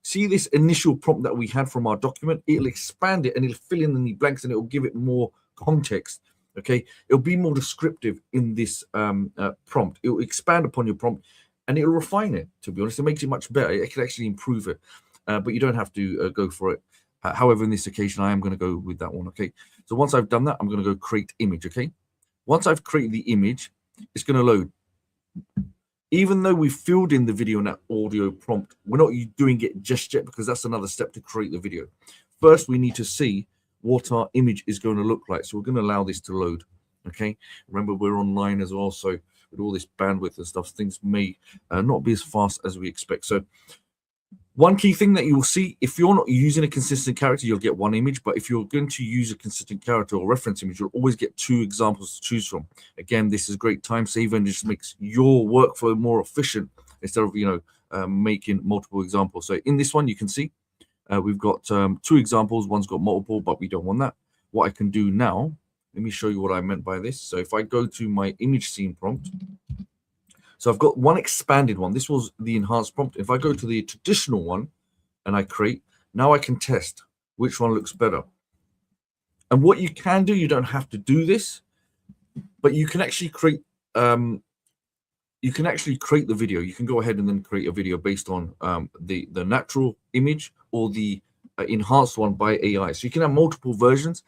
S9: this initial prompt that we had from our document, it'll expand it and it'll fill in the blanks and it'll give it more context, okay? It'll be more descriptive in this prompt. It will expand upon your prompt and it'll refine it, to be honest. It makes it much better. It can actually improve it, but you don't have to go for it. However, in this occasion, I am going to go with that one, okay? So once I've done that, I'm going to go create image, okay? Once I've created the image, it's going to load. Even though we filled in the video and that audio prompt, we're not doing it just yet because that's another step to create the video. First, we need to see what our image is going to look like. So we're going to allow this to load, okay? Remember, we're online as well, so with all this bandwidth and stuff, things may not be as fast as we expect. So one key thing that you will see, if you're not using a consistent character, you'll get 1 image. But if you're going to use a consistent character or reference image, you'll always get 2 examples to choose from. Again, this is a great time saver and just makes your workflow more efficient instead of, making multiple examples. So in this one, you can see we've got 2 examples. One's got multiple, but we don't want that. What I can do now, let me show you what I meant by this. So if I go to my image scene prompt, so I've got one expanded one. This was the enhanced prompt. If I go to the traditional one and I create, now I can test which one looks better. And what you can do, you don't have to do this, but you can actually create the video. You can go ahead and then create a video based on the natural image or the enhanced one by AI. So you can have multiple versions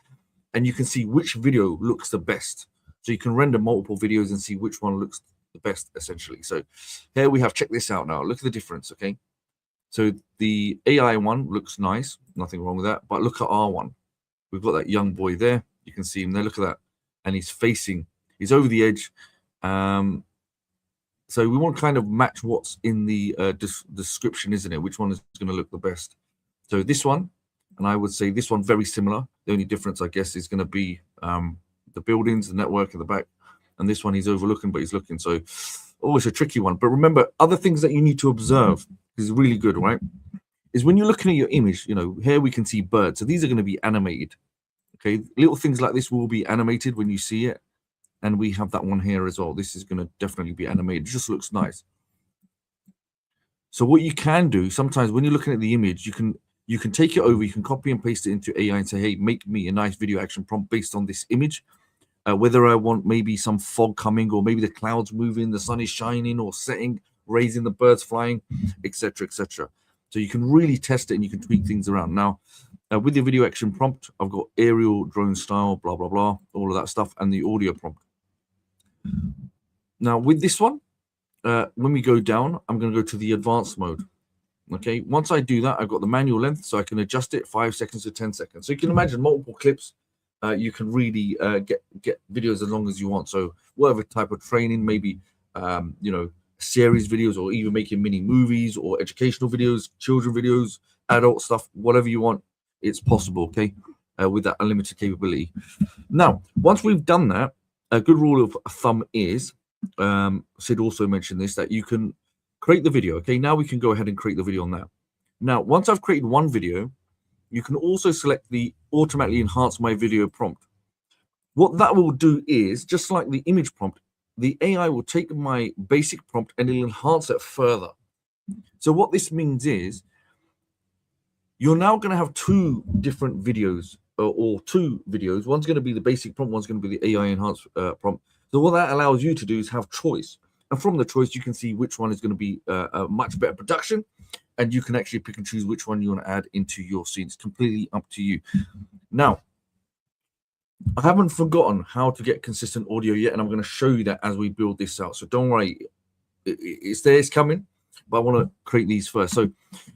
S9: and you can see which video looks the best. So you can render multiple videos and see which one looks the best, essentially. So here we have, check this out now. Look at the difference, okay? So the AI one looks nice, nothing wrong with that. But look at our one. We've got that young boy there. You can see him there. Look at that. And he's over the edge. So we want to kind of match what's in the description, isn't it? Which one is going to look the best? So this one, and I would say this one very similar. The only difference, I guess, is going to be the buildings, the network in the back. And this one he's overlooking, but he's looking. So, it's a tricky one. But remember, other things that you need to observe is really good, right? Is when you're looking at your image, here we can see birds. So these are going to be animated. Okay, little things like this will be animated when you see it. And we have that one here as well. This is going to definitely be animated. It just looks nice. So what you can do, sometimes when you're looking at the image, you can take it over, you can copy and paste it into AI and say, hey, make me a nice video action prompt based on this image. Whether I want maybe some fog coming or maybe the clouds moving, the sun is shining or setting, raising, the birds flying, etc., etc. So you can really test it and you can tweak things around. Now, with the video action prompt, I've got aerial, drone style, blah, blah, blah, all of that stuff, and the audio prompt. Now, with this one, when we go down, I'm going to go to the advanced mode. Okay, once I do that, I've got the manual length, so I can adjust it 5 seconds to 10 seconds. So you can imagine multiple clips. You can really get videos as long as you want. So whatever type of training, maybe series videos, or even making mini movies or educational videos, children videos, adult stuff, whatever you want, it's possible. Okay, with that unlimited capability. Now, once we've done that, a good rule of thumb is, Sid also mentioned this, that you can create the video. Okay, now we can go ahead and create the video on that. Now, once I've created one video, you can also select the automatically enhance my video prompt. What that will do is, just like the image prompt, the AI will take my basic prompt and it'll enhance it further. So what this means is, you're now going to have 2 different videos, or 2 videos. One's going to be the basic prompt, one's going to be the AI enhanced prompt. So what that allows you to do is have choice. And from the choice, you can see which one is going to be a much better production. And you can actually pick and choose which one you want to add into your scene. It's completely up to you. Now, I haven't forgotten how to get consistent audio yet, and I'm going to show you that as we build this out. So don't worry, it's there, it's coming. but I want to create these first. So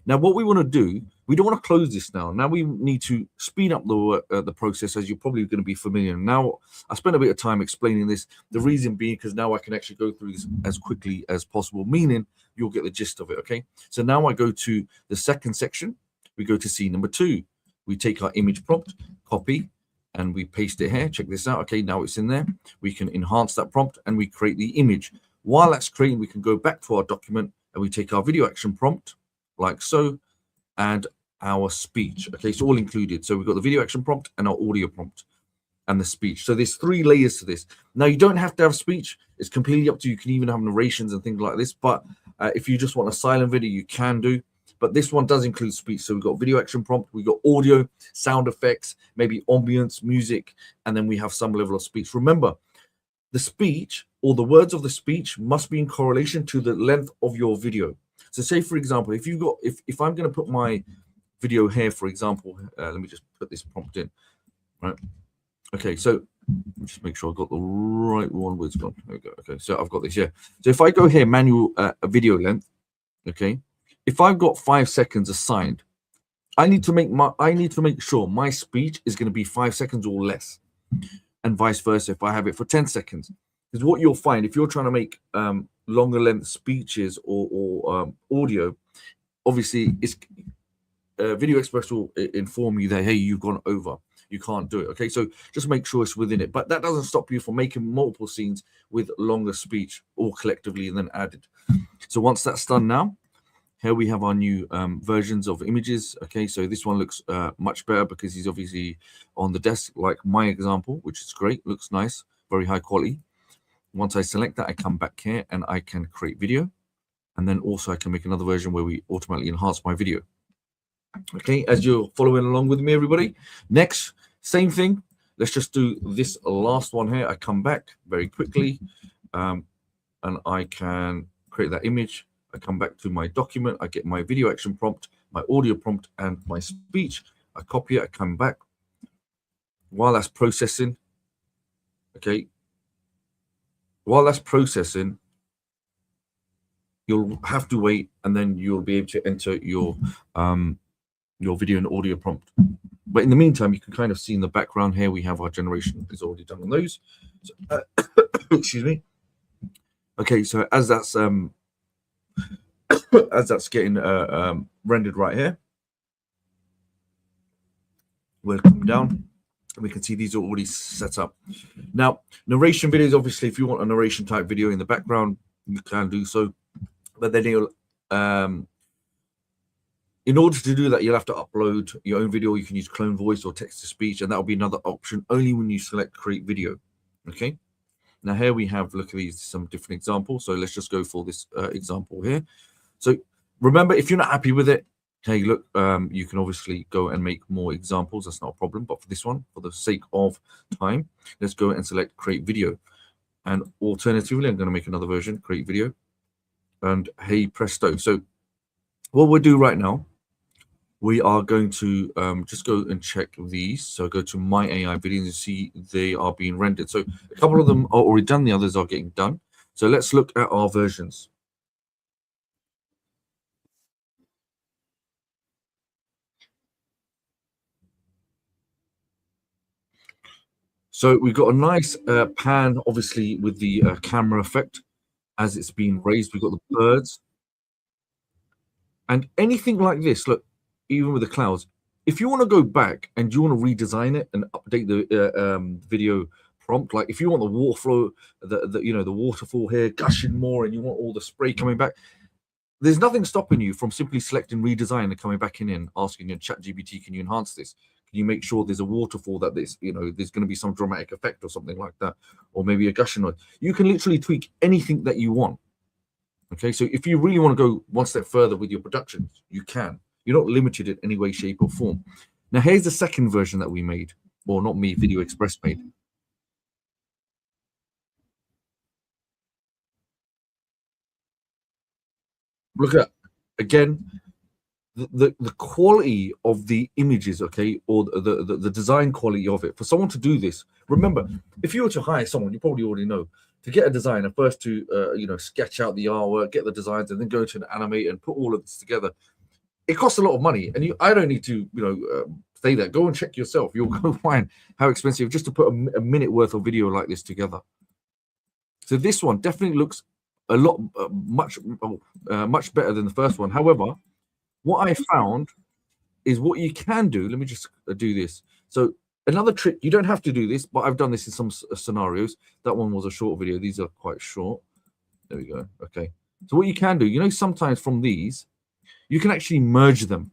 S9: now what we want to do, we don't want to close this now. Now we need to speed up the process, as you're probably going to be familiar. Now I spent a bit of time explaining this. The reason being because now I can actually go through this as quickly as possible, meaning you'll get the gist of it. Okay. So now I go to the second section. We go to scene number 2. We take our image prompt, copy, and we paste it here. Check this out. Okay, now it's in there. We can enhance that prompt and we create the image. While that's creating, we can go back to our document and we take our video action prompt like so, and our speech. Okay, so all included. So we've got the video action prompt and our audio prompt and the speech. So there's 3 layers to this. Now you don't have to have speech. It's completely up to you. You can even have narrations and things like this. But if you just want a silent video, you can do. But this one does include speech. So we've got video action prompt, we've got audio, sound effects, maybe ambience, music, and then we have some level of speech. Remember, the speech or the words of the speech must be in correlation to the length of your video. So say, for example, if you've got, if I'm going to put my video here, for example, let me just put this prompt in, right? Okay, so just make sure I've got the right one. Where's it gone? There we go. Okay, so I've got this here. So if I go here, manual video length, okay. If I've got 5 seconds assigned, I need to make sure my speech is going to be 5 seconds or less, and vice versa if I have it for 10 seconds. Because what you'll find if you're trying to make longer length speeches or audio, obviously it's VideoExpress will inform you that, hey, you've gone over, you can't do it. Okay, so just make sure it's within it, but that doesn't stop you from making multiple scenes with longer speech all collectively and then added. So once that's done, now here we have our new versions of images. Okay, so this one looks much better because he's obviously on the desk, like my example, which is great, looks nice, very high quality. Once I select that, I come back here and I can create video. And then also I can make another version where we automatically enhance my video. Okay, as you're following along with me, everybody. Next, same thing. Let's just do this last one here. I come back very quickly and I can create that image. I come back to my document, I get my video action prompt, my audio prompt, and my speech. I copy it, I come back. While that's processing, okay, while that's processing, you'll have to wait, and then you'll be able to enter your video and audio prompt. But in the meantime, you can kind of see in the background here, we have our generation is already done on those. So, excuse me. Okay, so as that's getting rendered right here, we'll come down and we can see these are already set up. Now, narration videos, obviously, if you want a narration type video in the background, you can do so. But then you'll, in order to do that, you'll have to upload your own video. You can use clone voice or text to speech, and that'll be another option only when you select create video. Okay. Now here we have, look at these, some different examples. So let's just go for this example here. So remember, if you're not happy with it, hey, look, you can obviously go and make more examples. That's not a problem. But for this one, for the sake of time, let's go and select create video. And alternatively, I'm going to make another version, create video. And hey, presto. So what we'll do right now, we are going to just go and check these. So go to my AI videos and see they are being rendered. So a couple of them are already done. The others are getting done. So let's look at our versions. So we've got a nice pan, obviously, with the camera effect as it's being raised. We've got the birds. And anything like this, look, even with the clouds, if you want to go back and you want to redesign it and update the video prompt, like if you want the water flow, the waterfall here gushing more, and you want all the spray coming back, there's nothing stopping you from simply selecting redesign and coming back in and asking your ChatGPT, can you enhance this? Can you make sure there's a waterfall that there's going to be some dramatic effect or something like that, or maybe a gushing noise? You can literally tweak anything that you want. Okay, so if you really want to go one step further with your productions, you can. You're not limited in any way, shape, or form. Now, here's the second version that we made, or not me, VideoExpress made. Look at, again, the quality of the images, okay, or the design quality of it. For someone to do this, remember, if you were to hire someone, you probably already know, to get a designer, first to sketch out the artwork, get the designs, and then go to an animate and put all of this together. It costs a lot of money, and I don't need to say that. Go and check yourself. You'll go find how expensive just to put a minute worth of video like this together. So this one definitely looks a lot much better than the first one. However, what I found is what you can do. Let me just do this. So another trick, you don't have to do this, but I've done this in some scenarios. That one was a short video. These are quite short. There we go. Okay. So what you can do, sometimes from these, you can actually merge them.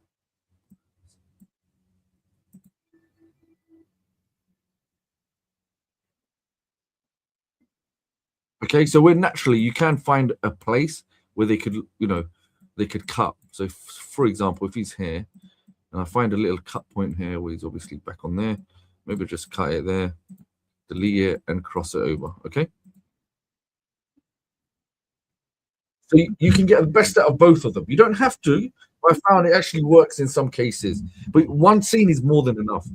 S9: Okay, so where naturally you can find a place where they could, they could cut. So for example, if he's here and I find a little cut point here where he's obviously back on there, maybe just cut it there, delete it and cross it over. Okay. So you can get the best out of both of them. You don't have to, but I found it actually works in some cases, but one scene is more than enough.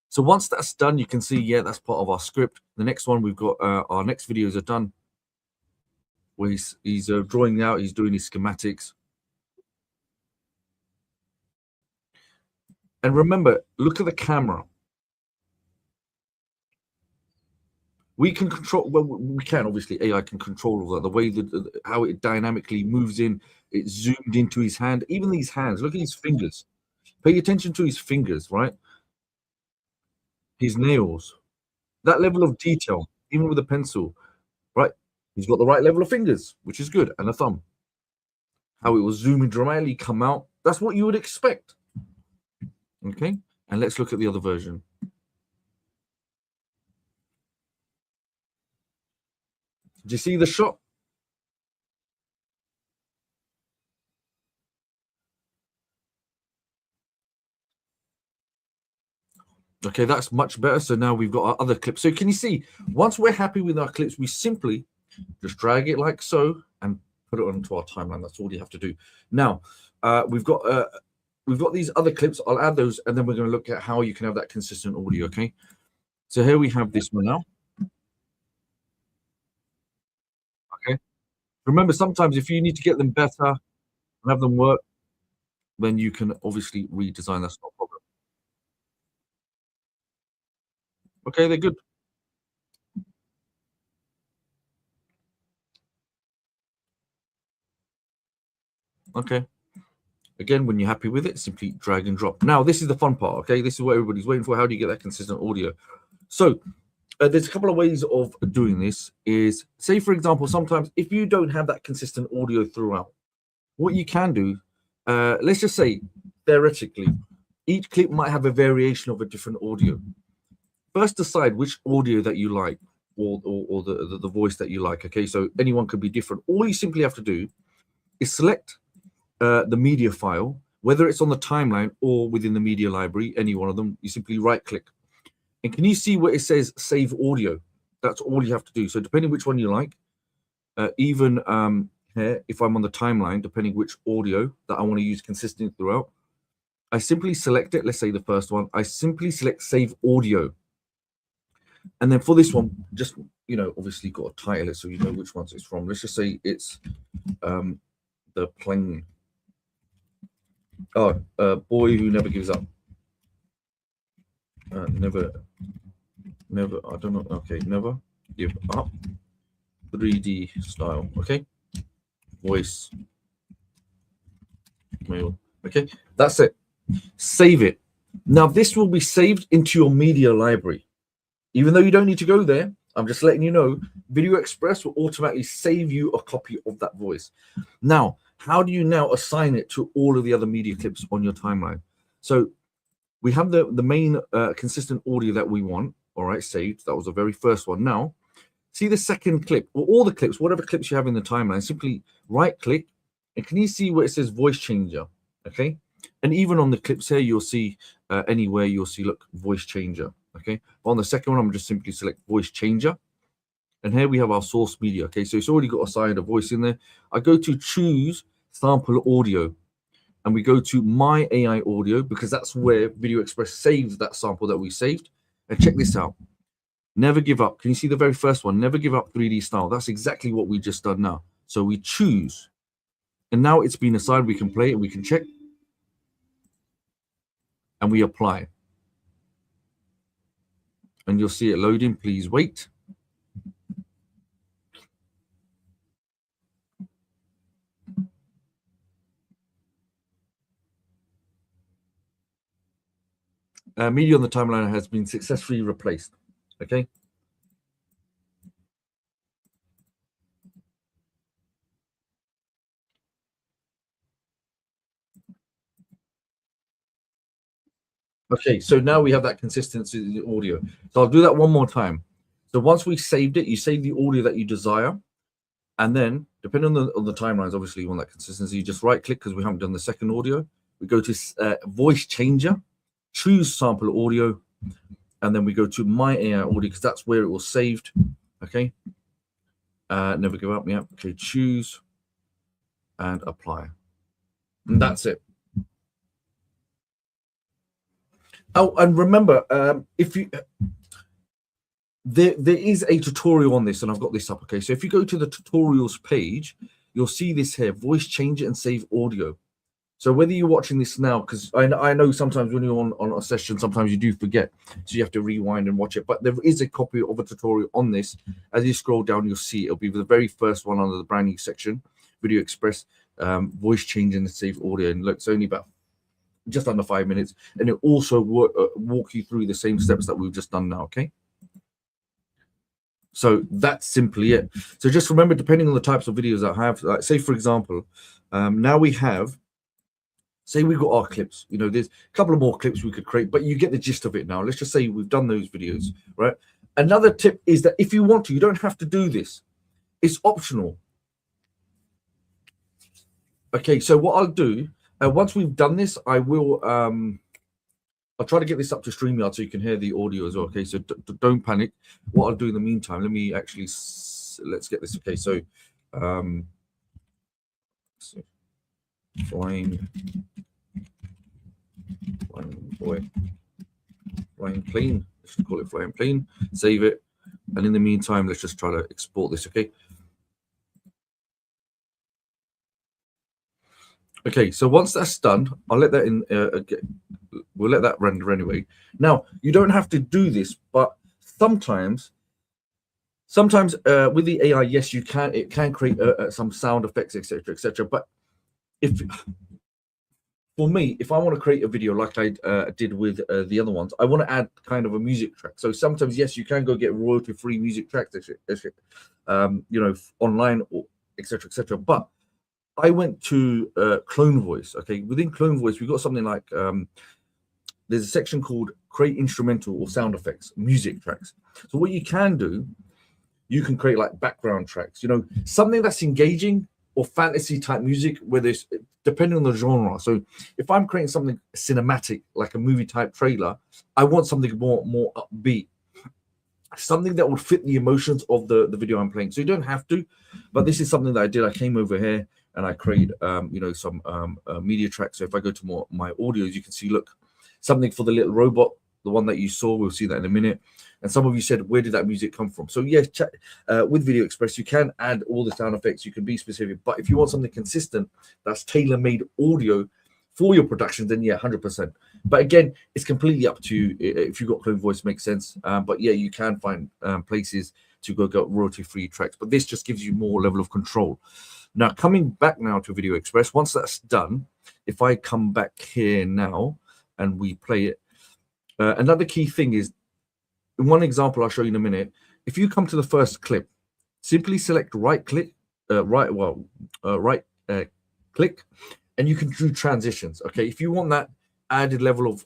S9: So once that's done, you can see, yeah, that's part of our script. The next one, we've got our next videos are done, where he's drawing out, he's doing his schematics. And remember, look at the camera. We can control, well, we can, obviously, AI can control all that, the way that how it dynamically moves in, it's zoomed into his hand, even these hands, look at his fingers. Pay attention to his fingers, right? His nails, that level of detail, even with a pencil, right? He's got the right level of fingers, which is good, and a thumb. How it will zoom in dramatically, come out. That's what you would expect. Okay, and let's look at the other version. Do you see the shot? Okay, that's much better. So now we've got our other clips. So can you see, once we're happy with our clips, we simply just drag it like so and put it onto our timeline. That's all you have to do. Now, we've got these other clips. I'll add those, and then we're going to look at how you can have that consistent audio, okay? So here we have this one now. Okay. Remember, sometimes if you need to get them better and have them work, then you can obviously redesign. That's not a problem. Okay, they're good. Okay. Again, when you're happy with it, simply drag and drop. Now, this is the fun part, okay? This is what everybody's waiting for. How do you get that consistent audio? So there's a couple of ways of doing this is, say, for example, sometimes if you don't have that consistent audio throughout, what you can do, let's just say, theoretically, each clip might have a variation of a different audio. First, decide which audio that you like or the voice that you like, okay? So anyone could be different. All you simply have to do is select the media file, whether it's on the timeline or within the media library, any one of them. You simply right click, and can you see where it says save audio? That's all you have to do. So depending which one you like, even here, if I'm on the timeline, depending which audio that I want to use consistently throughout, I simply select it. Let's say the first one, I simply select save audio. And then for this one, just, obviously got to title it so you know which ones it's from. Let's just say it's the plane. Oh, boy who never gives up. Never, I don't know. Okay, never give up. 3D style. Okay, voice mail. Okay, that's it. Save it. Now this will be saved into your media library. Even though you don't need to go there, I'm just letting you know, VideoExpress will automatically save you a copy of that voice. Now, how do you now assign it to all of the other media clips on your timeline? So we have the main consistent audio that we want, all right, saved. That was the very first one. Now, see the second clip, or all the clips, whatever clips you have in the timeline, simply right-click, and can you see where it says voice changer, okay? And even on the clips here, you'll see anywhere, you'll see, look, voice changer. Okay, on the second one, I'm just simply select voice changer, and here we have our source media. Okay, so it's already got assigned a voice in there. I go to choose sample audio, and we go to my AI audio, because that's where VideoExpress saves that sample that we saved. And check this out. Never give up. Can you see the very first one? Never give up 3D style. That's exactly what we just done now. So we choose, and now it's been assigned. We can play it, we can check, and we apply. And you'll see it loading. Please wait. Media on the timeline has been successfully replaced. Okay. Okay, so now we have that consistency in the audio. So I'll do that one more time. So once we saved it, you save the audio that you desire. And then, depending on the timelines, obviously you want that consistency. You just right click because we haven't done the second audio. We go to voice changer, choose sample audio, and then we go to my AI audio because that's where it was saved. Okay. Never give up. Yeah. Okay. Choose and apply. And that's it. Oh, and remember, if you there is a tutorial on this, and I've got this up. Okay, so if you go to the tutorials page, you'll see this here: voice change it and save audio. So whether you're watching this now, because I know sometimes when you're on a session, sometimes you do forget, so you have to rewind and watch it. But there is a copy of a tutorial on this. As you scroll down, you'll see it'll be the very first one under the brand new section, VideoExpress, voice change and save audio. And look, it's only about just under 5 minutes, and it also walk you through the same steps that we've just done now. Okay, so that's simply it. So just remember, depending on the types of videos I have, like say for example, now we have, say we've got our clips, you know, there's a couple of more clips we could create, but you get the gist of it now. Let's just say we've done those videos, right? Another tip is that if you want to, you don't have to do this, it's optional. Okay, so what I'll do, once we've done this, I will I'll try to get this up to StreamYard so you can hear the audio as well. Okay, so don't panic. What I'll do in the meantime, let me actually let's get this. Okay, so flying plane. Let's just call it flying plane. Save it, and in the meantime, let's just try to export this. Okay. Okay, so once that's done, I'll let that in. We'll let that render anyway. Now, you don't have to do this, but sometimes with the AI, yes, you can. It can create some sound effects, etc., etc. But for me, if I want to create a video like I did with the other ones, I want to add kind of a music track. So sometimes, yes, you can go get royalty-free music tracks, you know, online or etc., etc. But I went to Clone Voice. Okay, within Clone Voice, we got something like there's a section called Create Instrumental or Sound Effects, Music Tracks. So what you can do, you can create like background tracks, you know, something that's engaging or fantasy type music, where there's depending on the genre. So if I'm creating something cinematic, like a movie type trailer, I want something more upbeat, something that would fit the emotions of the video I'm playing. So you don't have to, but this is something that I did. I came over here and I created, you know, some media tracks. So if I go to my audios, you can see, look, something for the little robot, the one that you saw. We'll see that in a minute. And some of you said, where did that music come from? So yes, with VideoExpress, you can add all the sound effects. You can be specific, but if you want something consistent, that's tailor-made audio for your production, then yeah, 100%. But again, it's completely up to you. If you've got Clone Voice, makes sense. But yeah, you can find places to go get royalty-free tracks. But this just gives you more level of control. Now, coming back now to VideoExpress, once that's done, if I come back here now and we play it, another key thing is, one example I'll show you in a minute. If you come to the first clip, simply select right click, click, and you can do transitions. Okay, if you want that added level of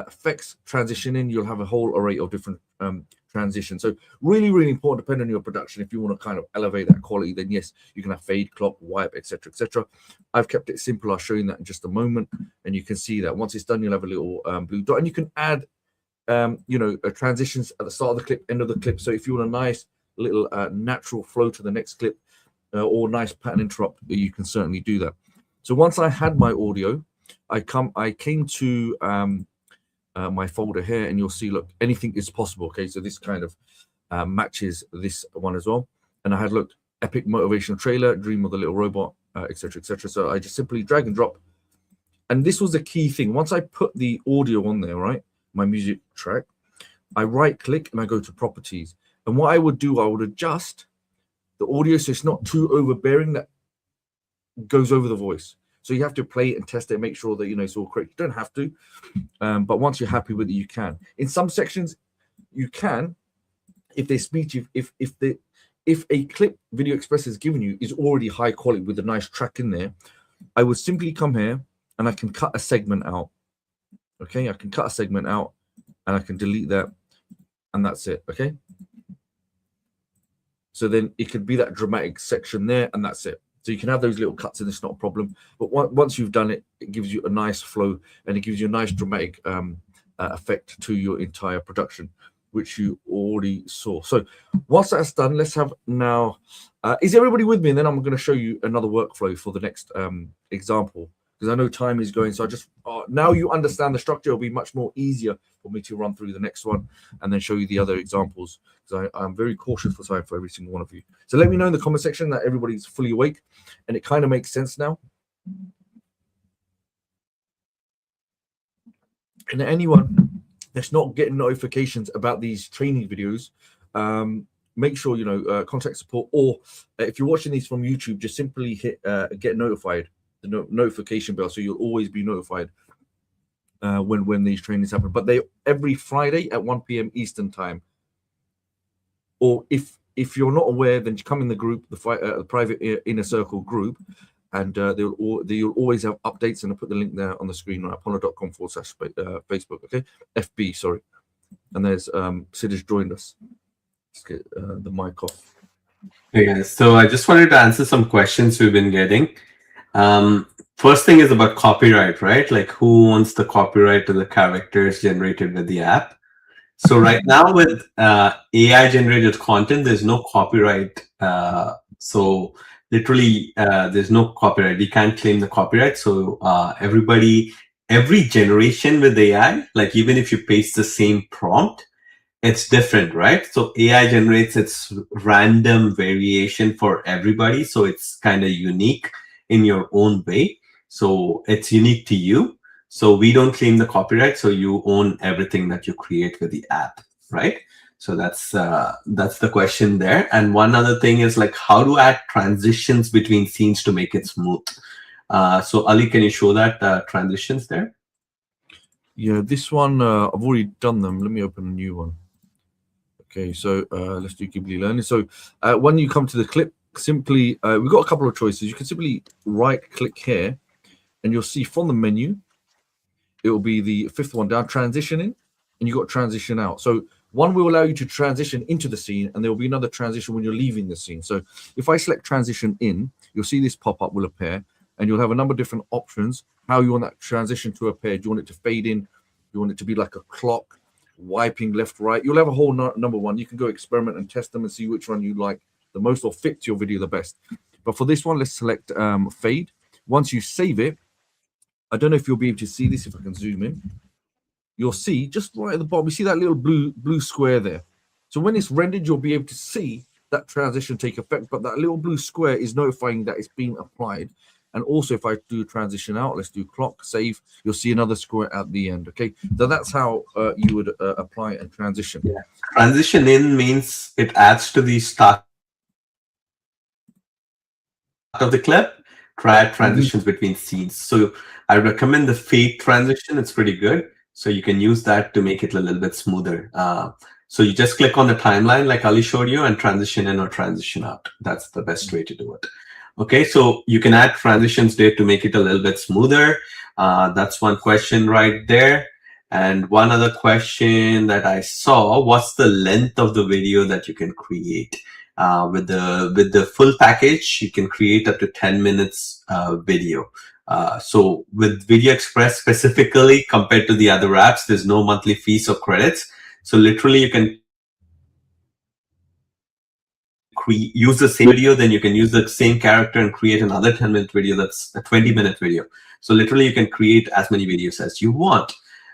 S9: effects transitioning, you'll have a whole array of different transitions. So really, really important, depending on your production. If you want to kind of elevate that quality, then yes, you can have fade, clock, wipe, etc., etc. I've kept it simple. I'll show you that in just a moment, and you can see that once it's done, you'll have a little blue dot, and you can add you know, transitions at the start of the clip, end of the clip. So if you want a nice little natural flow to the next clip, or nice pattern interrupt, you can certainly do that. So once I had my audio, I came to my folder here, and you'll see, look, anything is possible. Okay, so this kind of matches this one as well. And I had looked epic motivational trailer, dream of the little robot, etc., etc. So I just simply drag and drop. And this was the key thing. Once I put the audio on there, right, my music track, I right click and I go to properties. And what I would do, I would adjust the audio so it's not too overbearing that goes over the voice. So you have to play it and test it, make sure that, you know, it's all correct. You don't have to, but once you're happy with it, you can. In some sections, you can, if there's speech, if a clip VideoExpress has given you is already high quality with a nice track in there, I would simply come here and I can cut a segment out. Okay, I can cut a segment out and I can delete that, and that's it. Okay, so then it could be that dramatic section there, and that's it. So you can have those little cuts and it's not a problem. But once you've done it, it gives you a nice flow and it gives you a nice dramatic effect to your entire production, which you already saw. So once that's done, let's have now, is everybody with me? And then I'm going to show you another workflow for the next example, because I know time is going. So I just, now you understand the structure, it'll be much more easier for me to run through the next one and then show you the other examples, because I'm very cautious for time for every single one of you. So let me know in the comment section that everybody's fully awake and it kind of makes sense now. And anyone that's not getting notifications about these training videos, make sure, you know, contact support, or if you're watching these from YouTube, just simply hit get notified, the notification bell, so you'll always be notified when these trainings happen. But they every Friday at 1 p.m. Eastern time. Or if you're not aware, then you come in the group, the private inner circle group, and you'll always have updates. And I'll put the link there on the screen on apollo.com/Facebook. Okay, FB, sorry. And there's Sid has joined us. Let's get the mic off.
S2: Hey guys, so I just wanted to answer some questions we've been getting. First thing is about copyright, right? Like, who owns the copyright to the characters generated with the app? So right now with AI generated content, there's no copyright. So literally, there's no copyright. We can't claim the copyright. So every generation with AI, like even if you paste the same prompt, it's different, right? So AI generates its random variation for everybody. So it's kind of unique in your own way. So it's unique to you. So we don't claim the copyright. So you own everything that you create with the app, right? So that's the question there. And one other thing is like how to add transitions between scenes to make it smooth. So Ali, can you show that transitions there?
S9: Yeah, this one, I've already done them. Let me open a new one. Okay, so let's do Ghibli Learning. So when you come to the clip, simply, we've got a couple of choices. You can simply right click here and you'll see from the menu, it will be the fifth one down, transition in, and you've got transition out. So one will allow you to transition into the scene, and there will be another transition when you're leaving the scene. So if I select transition in, you'll see this pop-up will appear, and you'll have a number of different options, how you want that transition to appear. Do you want it to fade in? Do you want it to be like a clock, wiping left, right? You'll have a whole number one. You can go experiment and test them and see which one you like the most or fits your video the best. But for this one, let's select fade. Once you save it, I don't know if you'll be able to see this, if I can zoom in. You'll see just right at the bottom, you see that little blue square there. So when it's rendered, you'll be able to see that transition take effect, but that little blue square is notifying that it's being applied. And also if I do transition out, let's do clock, save, you'll see another square at the end, okay? So that's how you would apply and transition.
S2: Yeah. Transition in means it adds to the start of the clip, try transitions between scenes. So I recommend the fade transition. It's pretty good. So you can use that to make it a little bit smoother. So you just click on the timeline like Ali showed you and transition in or transition out. That's the best way to do it. Okay, so you can add transitions there to make it a little bit smoother. That's one question right there. And one other question that I saw, what's the length of the video that you can create? With the full package, you can create up to 10 minutes video. So with VideoExpress specifically, compared to the other apps, there's no monthly fees or credits. So literally you can use the same video, then you can use the same character and create another 10-minute video that's a 20-minute video. So literally you can create as many videos as you want.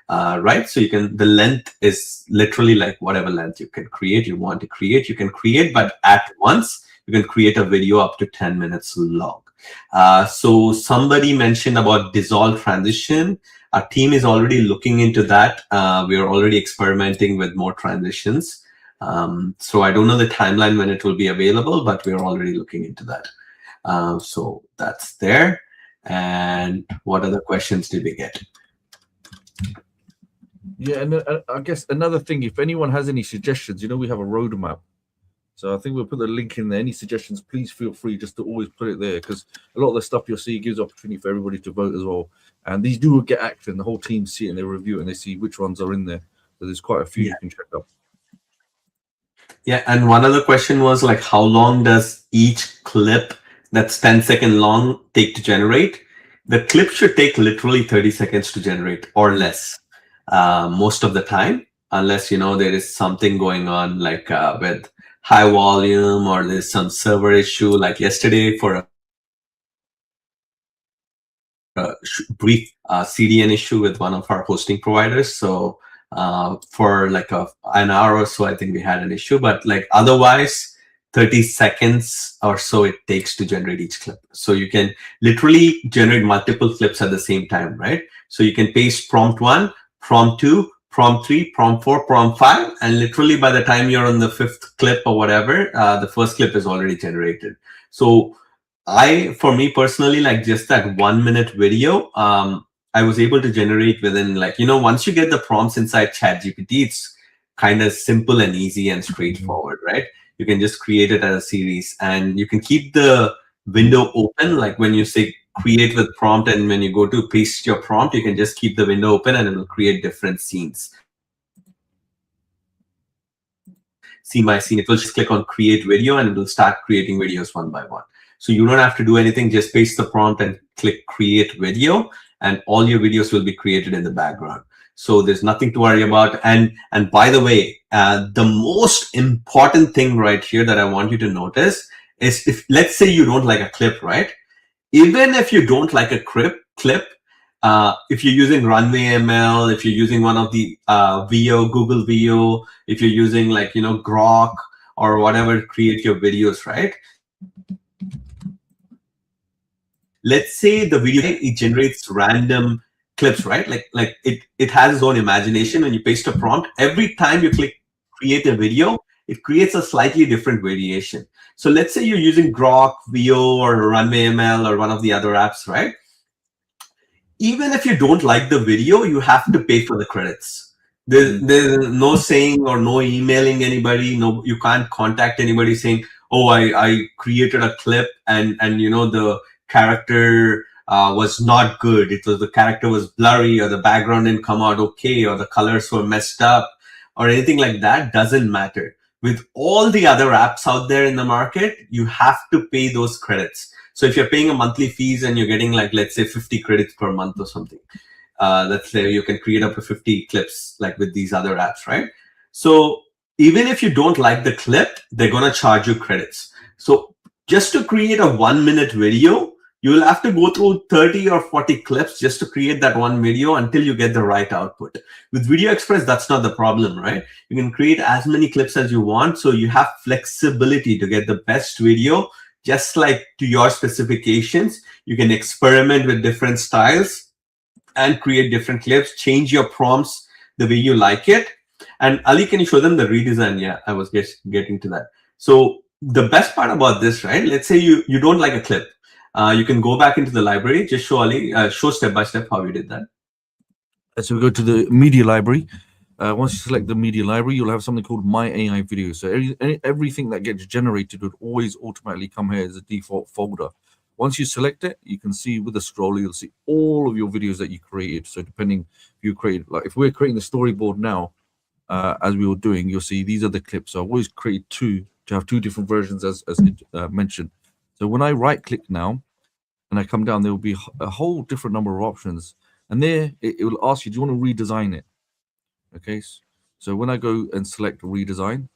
S2: right? So the length is literally like whatever length you can create, you want to create, you can create, but at once you can create a video up to 10 minutes long. So somebody mentioned about dissolve transition. Our team is already looking into that. We are already experimenting with more transitions. So I don't know the timeline when it will be available, but we are already looking into that. So that's there. And what other questions did we get?
S9: Yeah, and I guess another thing, if anyone has any suggestions, we have a roadmap. So I think we'll put the link in there. Any suggestions, please feel free just to always put it there, because a lot of the stuff you'll see gives opportunity for everybody to vote as well. And these do get action. The whole team see it and they review it and they see which ones are in there. So there's quite a few you can check out.
S2: Yeah, and one other question was like, how long does each clip that's 10 seconds long take to generate? The clip should take literally 30 seconds to generate or less most of the time, unless, there is something going on like with high volume or there's some server issue like yesterday for a brief CDN issue with one of our hosting providers. So for like an hour or so, I think we had an issue, but like otherwise 30 seconds or so it takes to generate each clip. So you can literally generate multiple clips at the same time, right? So you can paste prompt 1, prompt 2, prompt 3, prompt 4, prompt 5, and literally by the time you're on the 5th clip or whatever, the first clip is already generated. So for me personally, like just that 1 minute video, I was able to generate within like, once you get the prompts inside ChatGPT, it's kind of simple and easy and straightforward, right? You can just create it as a series and you can keep the window open. Like when you say create with prompt and when you go to paste your prompt, you can just keep the window open and it will create different scenes. Scene by scene, it will just click on create video and it will start creating videos one by one. So you don't have to do anything, just paste the prompt and click create video and all your videos will be created in the background. So there's nothing to worry about. And by the way, the most important thing right here that I want you to notice is if, let's say you don't like a clip, right? Even if you don't like a clip, if you're using Runway ML, if you're using one of the Google VO, if you're using like, Grok or whatever to create your videos, right? Let's say the video, it generates random clips, right? Like it has its own imagination. When you paste a prompt, every time you click create a video, it creates a slightly different variation. So let's say you're using Grok, VO, or Runway ML, or one of the other apps, right? Even if you don't like the video, you have to pay for the credits. There's no saying or no emailing anybody. No, you can't contact anybody saying, oh, I created a clip and the character was not good. The character was blurry or the background didn't come out okay or the colors were messed up or anything like that. Doesn't matter. With all the other apps out there in the market, you have to pay those credits. So if you're paying a monthly fees and you're getting like, let's say 50 credits per month or something, let's say you can create up to 50 clips like with these other apps, right? So even if you don't like the clip, they're going to charge you credits. So just to create a 1 minute video, you will have to go through 30 or 40 clips just to create that one video until you get the right output. With VideoExpress, that's not the problem, right? You can create as many clips as you want. So you have flexibility to get the best video, just like to your specifications. You can experiment with different styles and create different clips, change your prompts the way you like it. And Ali, can you show them the redesign? Yeah, I was getting to that. So the best part about this, right? Let's say you don't like a clip. You can go back into the library. Just show Ali, show step by step how you did that.
S9: So we go to the media library. Once you select the media library, you'll have something called My AI Video. So everything that gets generated would always automatically come here as a default folder. Once you select it, you can see with the scroller, you'll see all of your videos that you created. So depending if you created, like if we're creating the storyboard now, as we were doing, you'll see these are the clips. So I've always created two to have two different versions as mentioned. So when I right click now and I come down, there will be a whole different number of options. And there it will ask you, do you want to redesign it? Okay, so when I go and select redesign,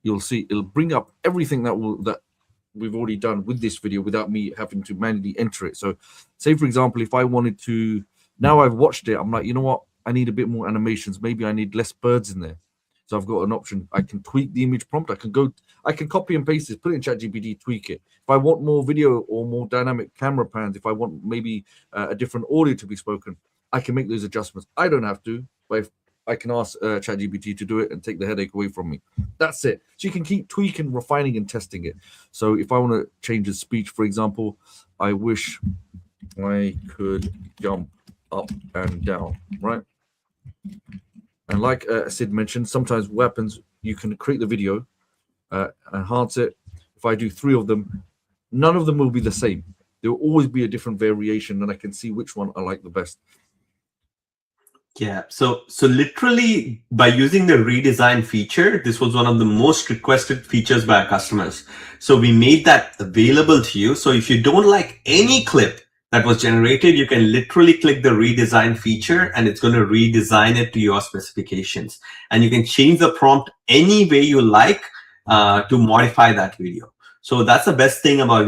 S9: you'll see it'll bring up everything that we've already done with this video without me having to manually enter it. So say, for example, if I wanted to, now I've watched it, I'm like, you know what? I need a bit more animations. Maybe I need less birds in there. So I've got an option. I can tweak the image prompt. I can copy and paste this, put it in ChatGPT, tweak it. If I want more video or more dynamic camera pans, if I want maybe a different audio to be spoken, I can make those adjustments. I don't have to, but if I can ask ChatGPT to do it and take the headache away from me. That's it. So you can keep tweaking, refining, and testing it. So if I want to change the speech, for example, I wish I could jump up and down, right? And like Sid mentioned, sometimes what happens, you can create the video, enhance it. If I do 3 of them, none of them will be the same. There will always be a different variation, and I can see which one I like the best.
S2: Yeah, so literally by using the redesign feature, this was one of the most requested features by our customers. So we made that available to you. So if you don't like any clip that was generated, you can literally click the redesign feature and it's going to redesign it to your specifications. And you can change the prompt any way you like to modify that video. So that's the best thing about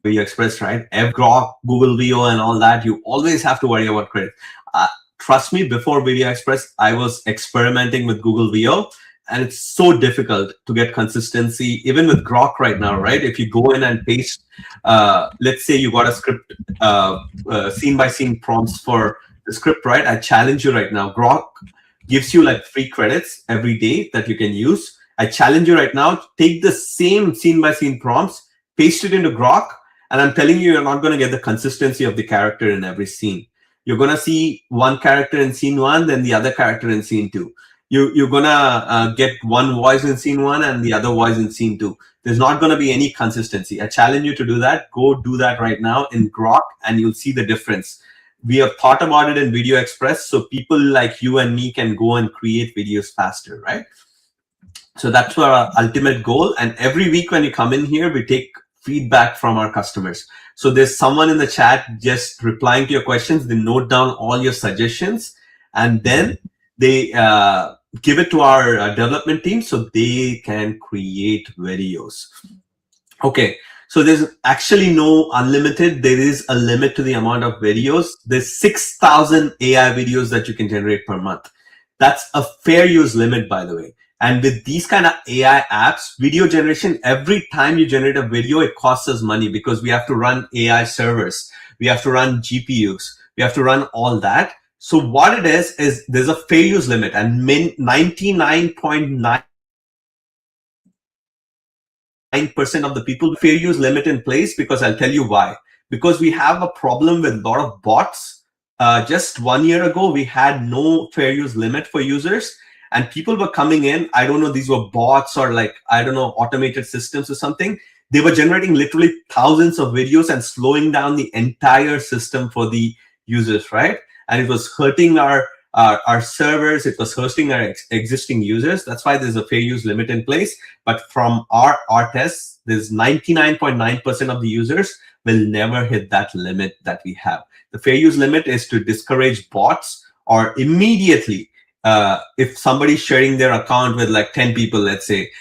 S2: VideoExpress, right? Grok, Google VO, and all that, you always have to worry about credit. Trust me, before VideoExpress, I was experimenting with Google VO, and it's so difficult to get consistency, even with Grok right now, right? If you go in and paste, let's say you got a script, scene-by-scene prompts for the script, right? I challenge you right now. Grok gives you like free credits every day that you can use. I challenge you right now, take the same scene-by-scene prompts, paste it into Grok, and I'm telling you, you're not going to get the consistency of the character in every scene. You're going to see one character in scene 1, then the other character in scene 2. You're going to get one voice in scene 1 and the other voice in scene 2. There's not going to be any consistency. I challenge you to do that. Go do that right now in Grok, and you'll see the difference. We have thought about it in VideoExpress, so people like you and me can go and create videos faster, right? So that's our ultimate goal. And every week when you come in here, we take feedback from our customers. So there's someone in the chat just replying to your questions. They note down all your suggestions, and then they give it to our development team so they can create videos. Okay, so there's actually no unlimited. There is a limit to the amount of videos. There's 6,000 AI videos that you can generate per month. That's a fair use limit, by the way. And with these kind of AI apps, video generation, every time you generate a video, it costs us money because we have to run AI servers. We have to run GPUs. We have to run all that. So what it is there's a fair use limit, and 99.9% of the people fair use limit in place, because I'll tell you why. Because we have a problem with a lot of bots. Just 1 year ago, we had no fair use limit for users. And people were coming in, I don't know, these were bots or like, I don't know, automated systems or something. They were generating literally thousands of videos and slowing down the entire system for the users, right? And it was hurting our servers. It was hosting our existing users. That's why there's a fair use limit in place. But from our tests, there's 99.9% of the users will never hit that limit that we have. The fair use limit is to discourage bots, or immediately, if somebody's sharing their account with like 10 people, let's say,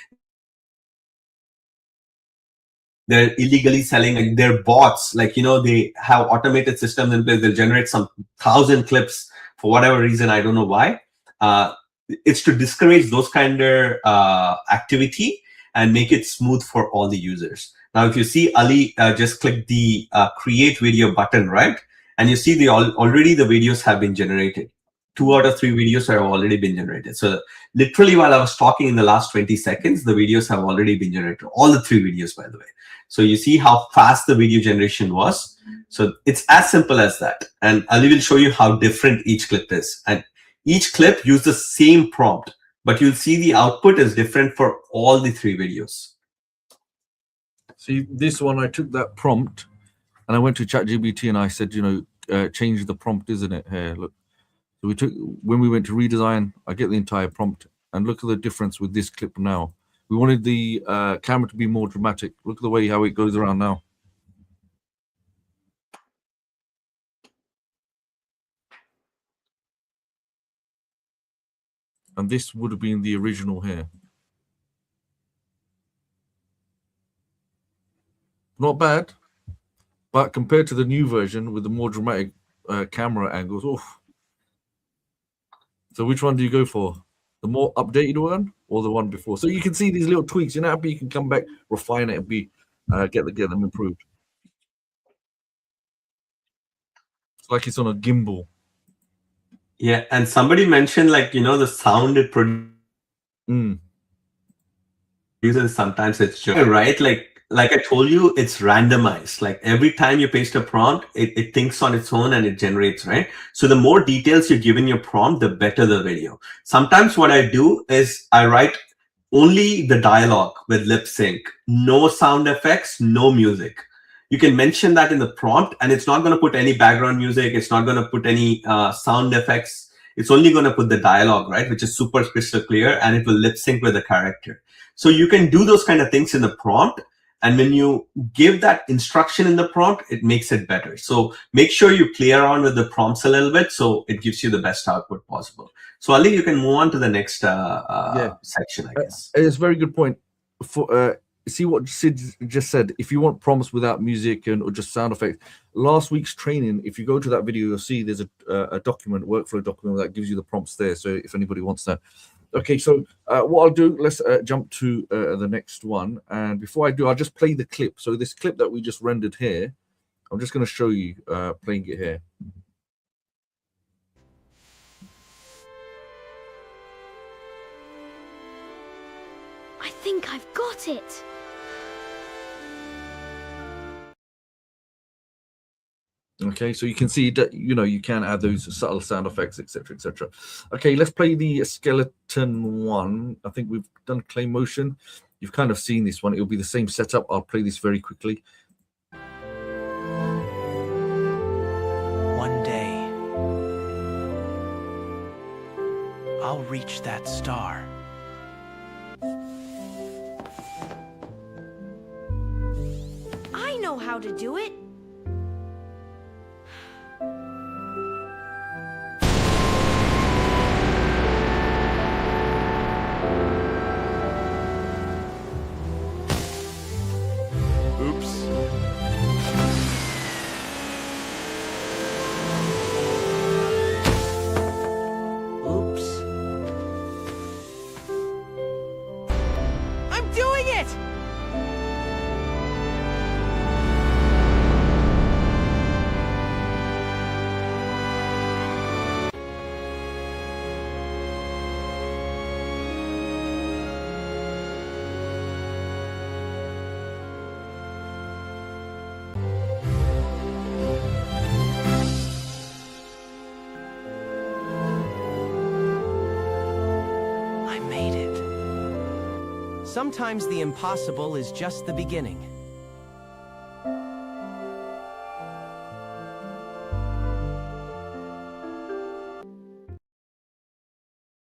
S2: they're illegally selling, like their bots, like, you know, they have automated systems in place. They'll generate some 1,000 clips for whatever reason. I don't know why. It's to discourage those kind of activity and make it smooth for all the users. Now, if you see Ali just click the create video button, right? And you see already the videos have been generated. 2 out of 3 videos have already been generated. So literally while I was talking in the last 20 seconds, the videos have already been generated. All the 3 videos, by the way. So you see how fast the video generation was. So it's as simple as that. And Ali will show you how different each clip is. And each clip uses the same prompt, but you'll see the output is different for all the 3 videos.
S9: See, this one, I took that prompt and I went to ChatGPT and I said, you know, change the prompt, isn't it? Here, look. So when we went to redesign, I get the entire prompt, and look at the difference with this clip now. We wanted the camera to be more dramatic. Look at the way how it goes around now. And this would have been the original here. Not bad, but compared to the new version with the more dramatic camera angles. Oof. So which one do you go for? The more updated one or the one before? So you can see these little tweaks. You're not happy, you can come back, refine it, and get them improved. It's like it's on a gimbal.
S2: Yeah, and somebody mentioned, like, the sound it produces. Sometimes it's just right. Like I told you, it's randomized. Like every time you paste a prompt, it thinks on its own and it generates, right? So the more details you give in your prompt, the better the video. Sometimes what I do is I write only the dialogue with lip sync, no sound effects, no music. You can mention that in the prompt, and it's not going to put any background music. It's not going to put any sound effects. It's only going to put the dialogue, right? Which is super crystal clear, and it will lip sync with the character. So you can do those kind of things in the prompt. And when you give that instruction in the prompt, it makes it better. So make sure you play around with the prompts a little bit so it gives you the best output possible. So Ali, you can move on to the next section, I guess.
S9: It's a very good point. See what Sid just said. If you want prompts without music or just sound effects, last week's training, if you go to that video, you'll see there's a document, workflow document that gives you the prompts there. So if anybody wants that. Okay, so what I'll do, let's jump to the next one. And before I do, I'll just play the clip. So this clip that we just rendered here, I'm just going to show you playing it here.
S10: I think I've got it.
S9: Okay, so you can see that, you can add those subtle sound effects, etc., etc. Okay, let's play the skeleton one. I think we've done clay motion. You've kind of seen this one. It'll be the same setup. I'll play this very quickly.
S11: One day, I'll reach that star.
S10: I know how to do it.
S11: Sometimes the impossible is just the beginning.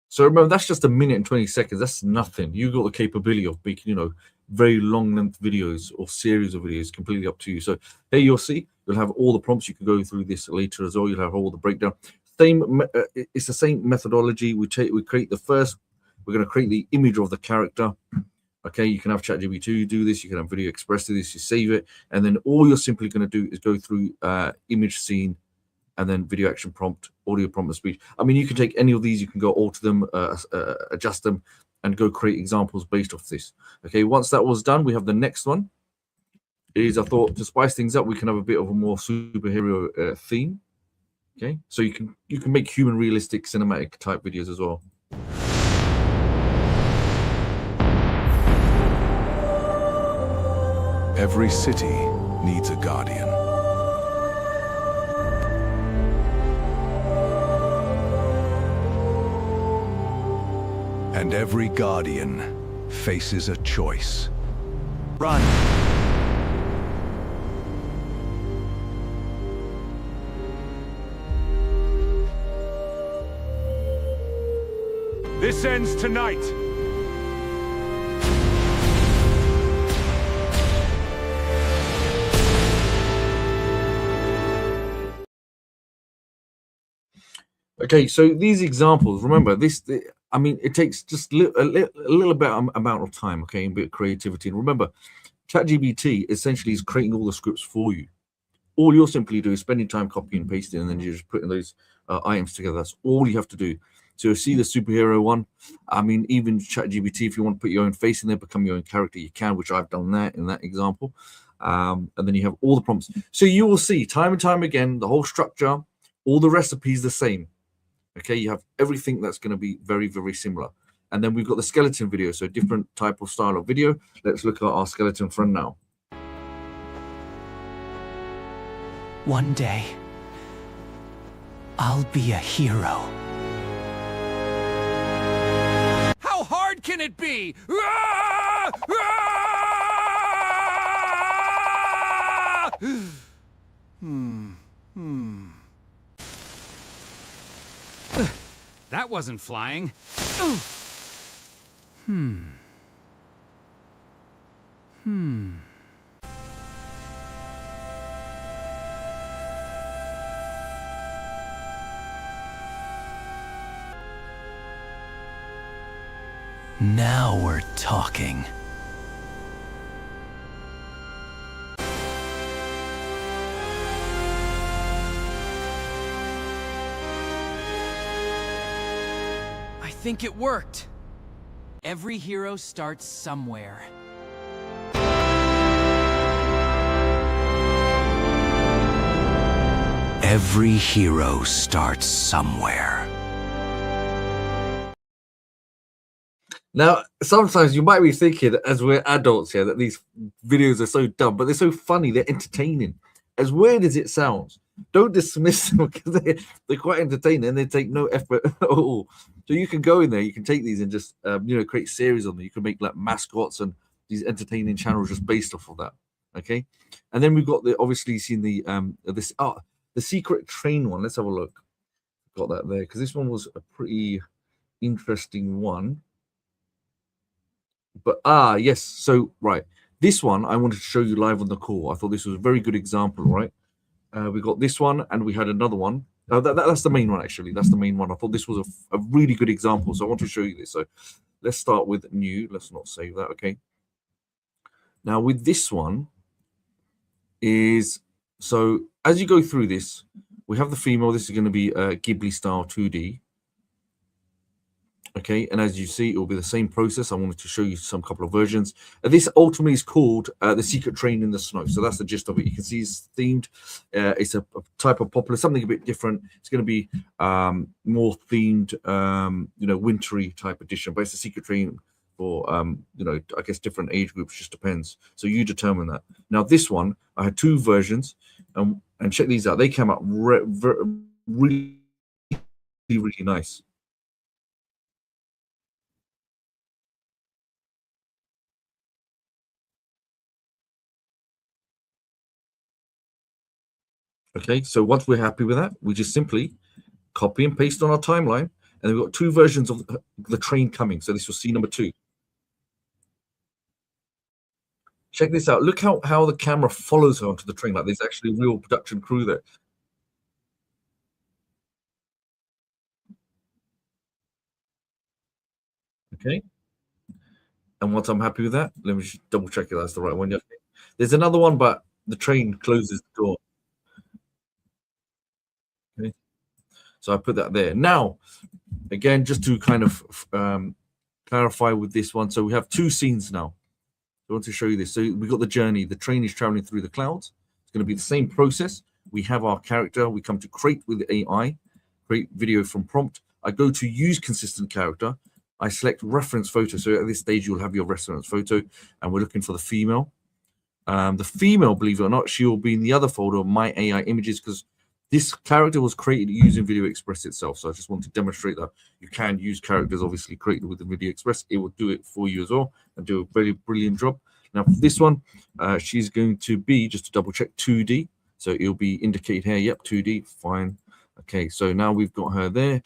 S9: So remember, that's just 1 minute and 20 seconds. That's nothing. You got the capability of making, very long length videos or series of videos, completely up to you. So here you'll see, you'll have all the prompts. You can go through this later as well. You'll have all the breakdown. It's the same methodology. We create the first. We're going to create the image of the character. Okay, you can have ChatGPT do this. You can have VideoExpress do this. You save it, and then all you're simply going to do is go through image scene, and then video action prompt, audio prompt, and speech. I mean, you can take any of these. You can go alter them, adjust them, and go create examples based off this. Okay, once that was done, we have the next one. I thought to spice things up, we can have a bit of a more superhero theme. Okay, so you can make human realistic cinematic type videos as well.
S5: Every city needs a guardian. And every guardian faces a choice.
S11: Run!
S8: This ends tonight.
S9: Okay, so these examples, remember this. I mean, it takes just a little bit amount of time, okay, and a bit of creativity. And remember, ChatGPT essentially is creating all the scripts for you. all you'll simply do is spending time copying and pasting, and then you're just putting those items together. That's all you have to do. So see the superhero one. I mean, even ChatGPT, if you want to put your own face in there, become your own character, you can, which I've done that in that example. And then you have all the prompts. So you will see time and time again, the whole structure, all the recipes the same. Okay, you have everything that's going to be very, very similar. And then we've got the skeleton video, so different type of style of video. Let's look at our skeleton friend now.
S11: One day, I'll be a hero.
S8: How hard can it be? Ah! Ah! That wasn't flying.
S11: Now we're talking.
S8: I think it worked. Every hero starts somewhere.
S11: Every hero starts somewhere.
S9: Now, sometimes you might be thinking, as we're adults here, that these videos are so dumb, but they're so funny, they're entertaining. As weird as it sounds, don't dismiss them, because they're quite entertaining and they take no effort at all. So you can go in there, you can take these and just create series on them. You can make like mascots and these entertaining channels just based off of that. Okay, and then we've got the obviously seen the the secret train one. Let's have a look. Got that there because this one was a pretty interesting one. But yes, so right, this one I wanted to show you live on the call. I thought this was a very good example, right? We got this one and we had another one. That's the main one, actually. That's the main one. I thought this was a really good example, so I want to show you this. So let's start with new. Let's not save that. Okay, now with this one is, so as you go through this, we have the female. This is going to be Ghibli style 2D. Okay, and as you see, it will be the same process. I wanted to show you some couple of versions. This ultimately is called The Secret Train in the Snow. So that's the gist of it. You can see it's themed. It's a type of popular, something a bit different. It's going to be more themed, wintry type edition. But it's a secret train for, I guess different age groups. Just depends. So you determine that. Now this one, I had two versions, and check these out. They came out really, really nice. Okay, so once we're happy with that, we just simply copy and paste on our timeline, and we've got two versions of the train coming. So this was scene number 2. Check this out. Look how the camera follows her onto the train. Like there's actually a real production crew there. Okay. And once I'm happy with that, let me just double check if that's the right one. Yeah. There's another one, but the train closes the door. Okay. So I put that there. Now, again, just to kind of clarify with this one. So we have two scenes now. I want to show you this. So we got the journey. The train is traveling through the clouds. It's going to be the same process. We have our character. We come to create with AI, create video from prompt. I go to use consistent character. I select reference photo. So at this stage, you'll have your reference photo, and we're looking for the female. The female, believe it or not, she will be in the other folder of my AI images, because this character was created using VideoExpress itself. So I just want to demonstrate that you can use characters obviously created with the VideoExpress. It will do it for you as well and do a very brilliant job. Now for this one, she's going to be, just to double check, 2D. So it'll be indicated here. Yep, 2D, fine. Okay, so now we've got her there.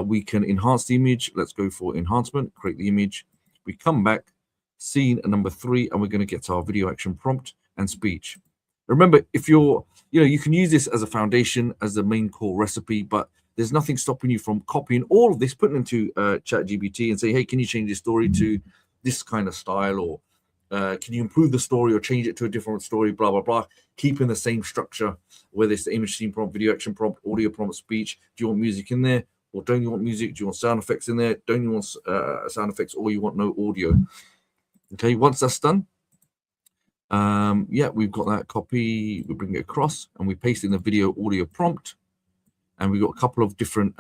S9: We can enhance the image. Let's go for enhancement, create the image. We come back, scene number 3, and we're going to get to our video action prompt and speech. Remember, if you're, you can use this as a foundation, as the main core recipe, but there's nothing stopping you from copying all of this, putting into ChatGPT and say, hey, can you change this story to this kind of style, or can you improve the story or change it to a different story, blah, blah, blah, keeping the same structure, whether it's the image scene prompt, video action prompt, audio prompt, speech. Do you want music in there, or don't you want music? Do you want sound effects in there? Don't you want sound effects, or you want no audio? Okay, once that's done, yeah, we've got that copy. We bring it across and we paste in the video audio prompt, and we've got a couple of different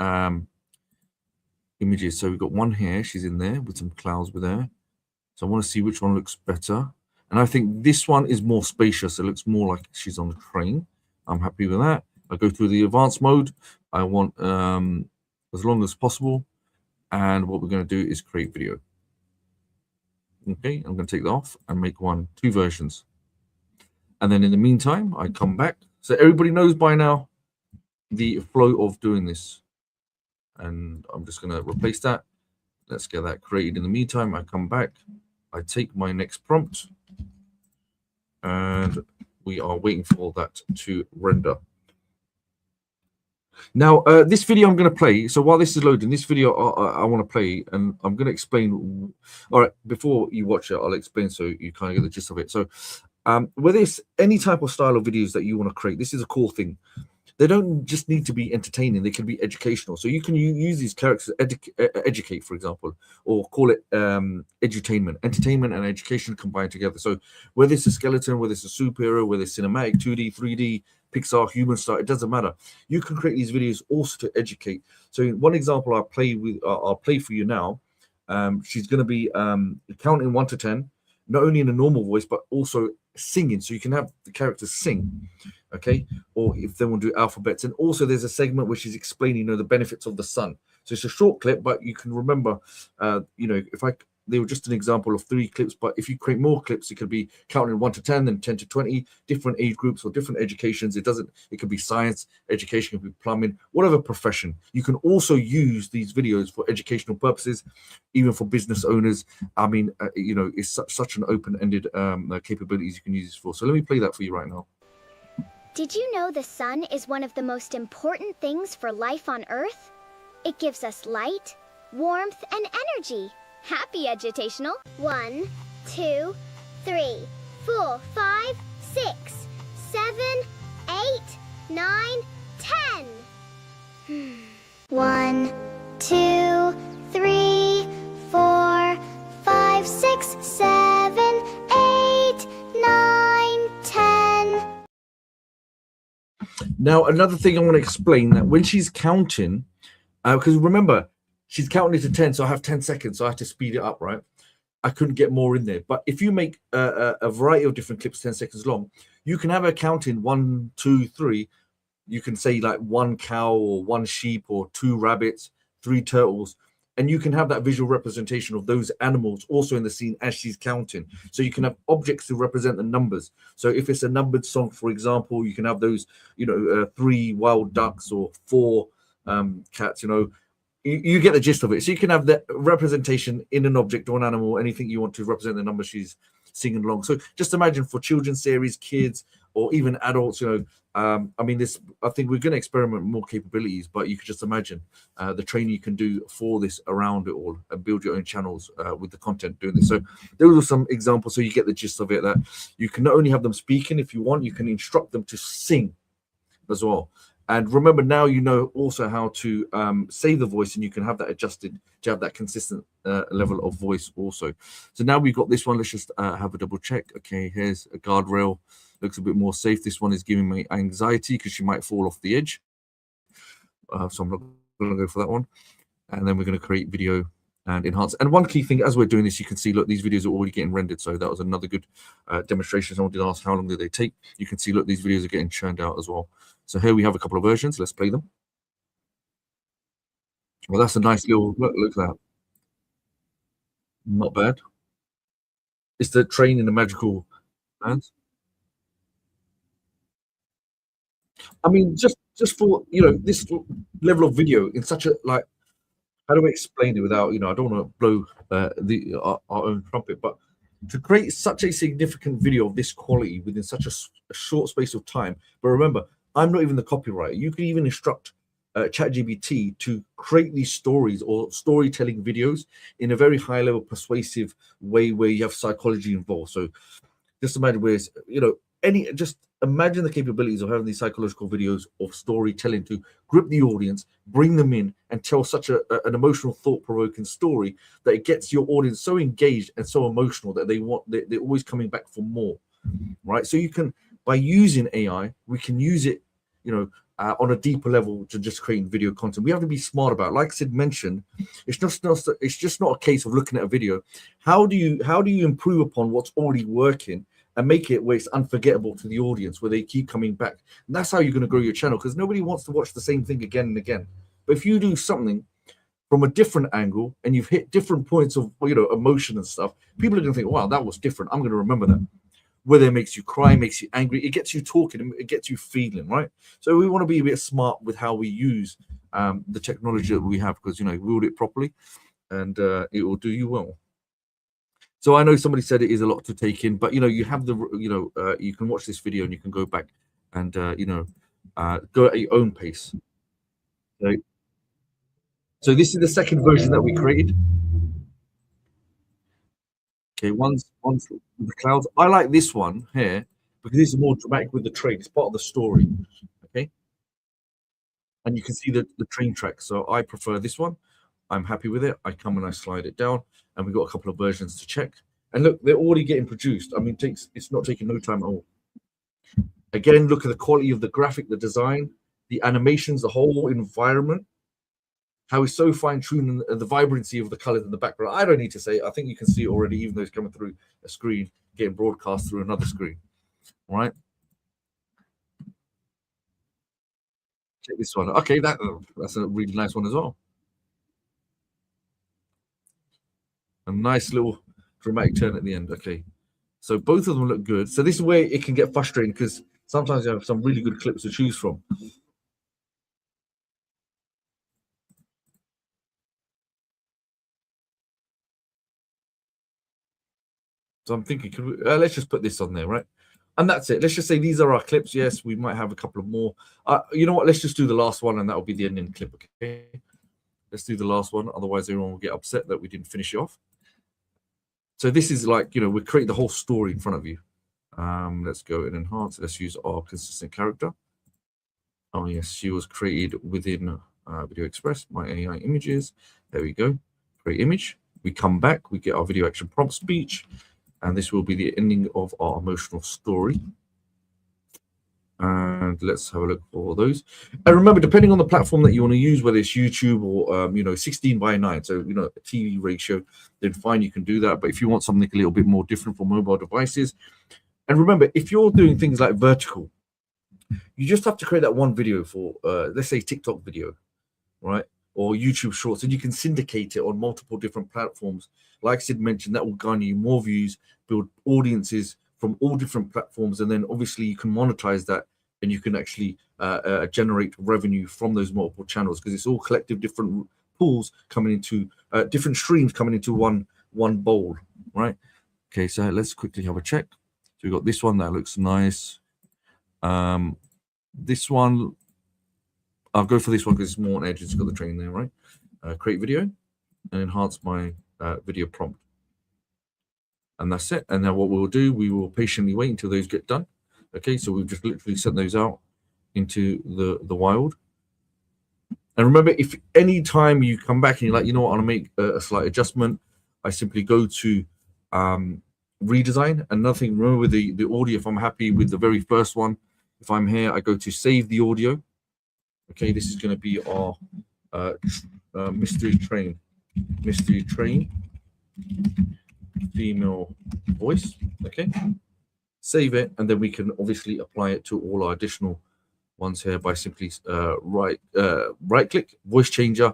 S9: images. So we've got one here, she's in there with some clouds with her. So I want to see which one looks better. And I think this one is more spacious. It looks more like she's on a train. I'm happy with that. I go through the advanced mode. I want as long as possible. And what we're going to do is create video. Okay, I'm going to take that off and make two versions. And then in the meantime, I come back. So everybody knows by now the flow of doing this. And I'm just going to replace that. Let's get that created. In the meantime, I come back. I take my next prompt. And we are waiting for that to render. Now, this video I'm going to play. So while this is loading, this video I want to play, and I'm going to explain. All right, before you watch it, I'll explain so you kind of get the gist of it. So whether it's any type of style of videos that you want to create, this is a cool thing. They don't just need to be entertaining. They can be educational. So you can use these characters to educate, for example, or call it edutainment. Entertainment and education combined together. So whether it's a skeleton, whether it's a superhero, whether it's cinematic, 2D, 3D, Pixar, human style, it doesn't matter. You can create these videos also to educate. So one example I'll play for you now. She's going to be counting 1 to 10, not only in a normal voice, but also singing. So you can have the characters sing. Okay, or if they want to do alphabets, and also there's a segment which is explaining, the benefits of the sun. So it's a short clip, but you can remember, they were just an example of 3 clips, but if you create more clips, it could be counting 1 to 10, then 10 to 20, different age groups or different educations. It could be science, education, it could be plumbing, whatever profession. You can also use these videos for educational purposes, even for business owners. I mean, it's such an open-ended capabilities you can use this for. So let me play that for you right now.
S1: Did you know the sun is one of the most important things for life on Earth? It gives us light, warmth, and energy. Happy edutational. 1, 2, 3, 4, 5, 6, 7, 8, 9, 10. 1, 2, 3, 4, 5, 6, 7, 8, 9, 10.
S9: Now, another thing I want to explain, that when she's counting, because remember, she's counting to 10, so I have 10 seconds, so I have to speed it up, right? I couldn't get more in there. But if you make a variety of different clips 10 seconds long, you can have her counting 1, 2, 3. You can say like 1 cow or 1 sheep or 2 rabbits, 3 turtles. And you can have that visual representation of those animals also in the scene as she's counting. So you can have objects to represent the numbers. So if it's a numbered song, for example, you can have those, 3 wild ducks or 4 cats, you get the gist of it. So you can have the representation in an object or an animal, anything you want to represent the number she's singing along. So just imagine for children's series, kids, or even adults, I think we're going to experiment with more capabilities, but you could just imagine the training you can do for this around it all and build your own channels with the content doing this. So those are some examples. So you get the gist of it, that you can not only have them speaking, if you want, you can instruct them to sing as well. And remember, now you know also how to save the voice, and you can have that adjusted to have that consistent level of voice also. So now we've got this one. Let's just have a double check. Okay, here's a guardrail. Looks a bit more safe. This one is giving me anxiety because she might fall off the edge. So I'm not going to go for that one. And then we're going to create video and enhance. And one key thing, as we're doing this, you can see, look, these videos are already getting rendered. So that was another good demonstration. Someone did ask how long did they take. You can see, look, these videos are getting churned out as well. So here we have a couple of versions. Let's play them. Well, that's a nice little, look at that. Not bad. It's the train in the magical lands. I mean, just for, this level of video in such a, like, how do we explain it without, I don't want to blow our own trumpet, but to create such a significant video of this quality within such a short space of time. But remember, I'm not even the copywriter. You can even instruct ChatGPT to create these stories or storytelling videos in a very high level, persuasive way where you have psychology involved. So just imagine where it's, just imagine the capabilities of having these psychological videos of storytelling to grip the audience, bring them in, and tell such an emotional, thought-provoking story that it gets your audience so engaged and so emotional that they're always coming back for more, right? So you can, by using AI, we can use it, on a deeper level to just creating video content. We have to be smart about it. Like Sid mentioned, it's just not a case of looking at a video. How do you improve upon what's already working and make it where it's unforgettable to the audience, where they keep coming back? And that's how you're going to grow your channel, because nobody wants to watch the same thing again and again. But if you do something from a different angle and you've hit different points of emotion and stuff, people are going to think, wow, that was different. I'm going to remember that. Whether it makes you cry, makes you angry, it gets you talking, it gets you feeling, right? So we want to be a bit smart with how we use the technology that we have, because wield it properly, and it will do you well. So I know somebody said it is a lot to take in, but you have the you can watch this video and you can go back and go at your own pace. So this is the second version that we created. Okay, one's the clouds. I like this one here because this is more dramatic with the train. It's part of the story. Okay, and you can see the train tracks. So I prefer this one. I'm happy with it. I come and I slide it down, and we've got a couple of versions to check. And look, they're already getting produced. I mean, it's not taking no time at all. Again, look at the quality of the graphic, the design, the animations, the whole environment. How it's so fine-tuned, and the vibrancy of the colors in the background. I don't need to say. I think you can see it already, even though it's coming through a screen, getting broadcast through another screen. All right. Check this one. Okay, that's a really nice one as well. A nice little dramatic turn at the end. Okay, so both of them look good. So this is where it can get frustrating, because sometimes you have some really good clips to choose from. So I'm thinking, could we, let's just put this on there, right? And that's it. Let's just say these are our clips. Yes, we might have a couple of more. You know what? Let's just do the last one, and that will be the ending clip. Okay, let's do the last one. Otherwise, everyone will get upset that we didn't finish it off. So this is like, we create the whole story in front of you. Let's go and enhance. Let's use our consistent character. Oh yes, she was created within VideoExpress, my AI images. There we go. Create image. We come back. We get our video action prompt speech. And this will be the ending of our emotional story. And let's have a look for those. And remember, depending on the platform that you want to use, whether it's YouTube or 16:9, so a TV ratio, then fine, you can do that. But if you want something a little bit more different for mobile devices, and remember, if you're doing things like vertical, you just have to create that one video for let's say TikTok video, right? Or YouTube Shorts, and you can syndicate it on multiple different platforms. Like Sid mentioned, that will garner you more views, build audiences from all different platforms, and then obviously you can monetize that, and you can actually generate revenue from those multiple channels, because it's all collective different pools coming into different streams coming into one bowl, right? Okay, so let's quickly have a check. So we've got this one that looks nice. This one, I'll go for this one because it's more on edge. It's got the train there, right? Create video and enhance my video prompt. And that's it. And now what we'll do, we will patiently wait until those get done. Okay, so we've just literally sent those out into the wild. And remember, if any time you come back and you're like, you know what, I want to make a slight adjustment, I simply go to redesign. Another thing, remember with the audio, if I'm happy with the very first one, if I'm here, I go to save the audio. Okay, this is going to be our mystery train female voice. Okay, save it, and then we can obviously apply it to all our additional ones here by simply right click, voice changer.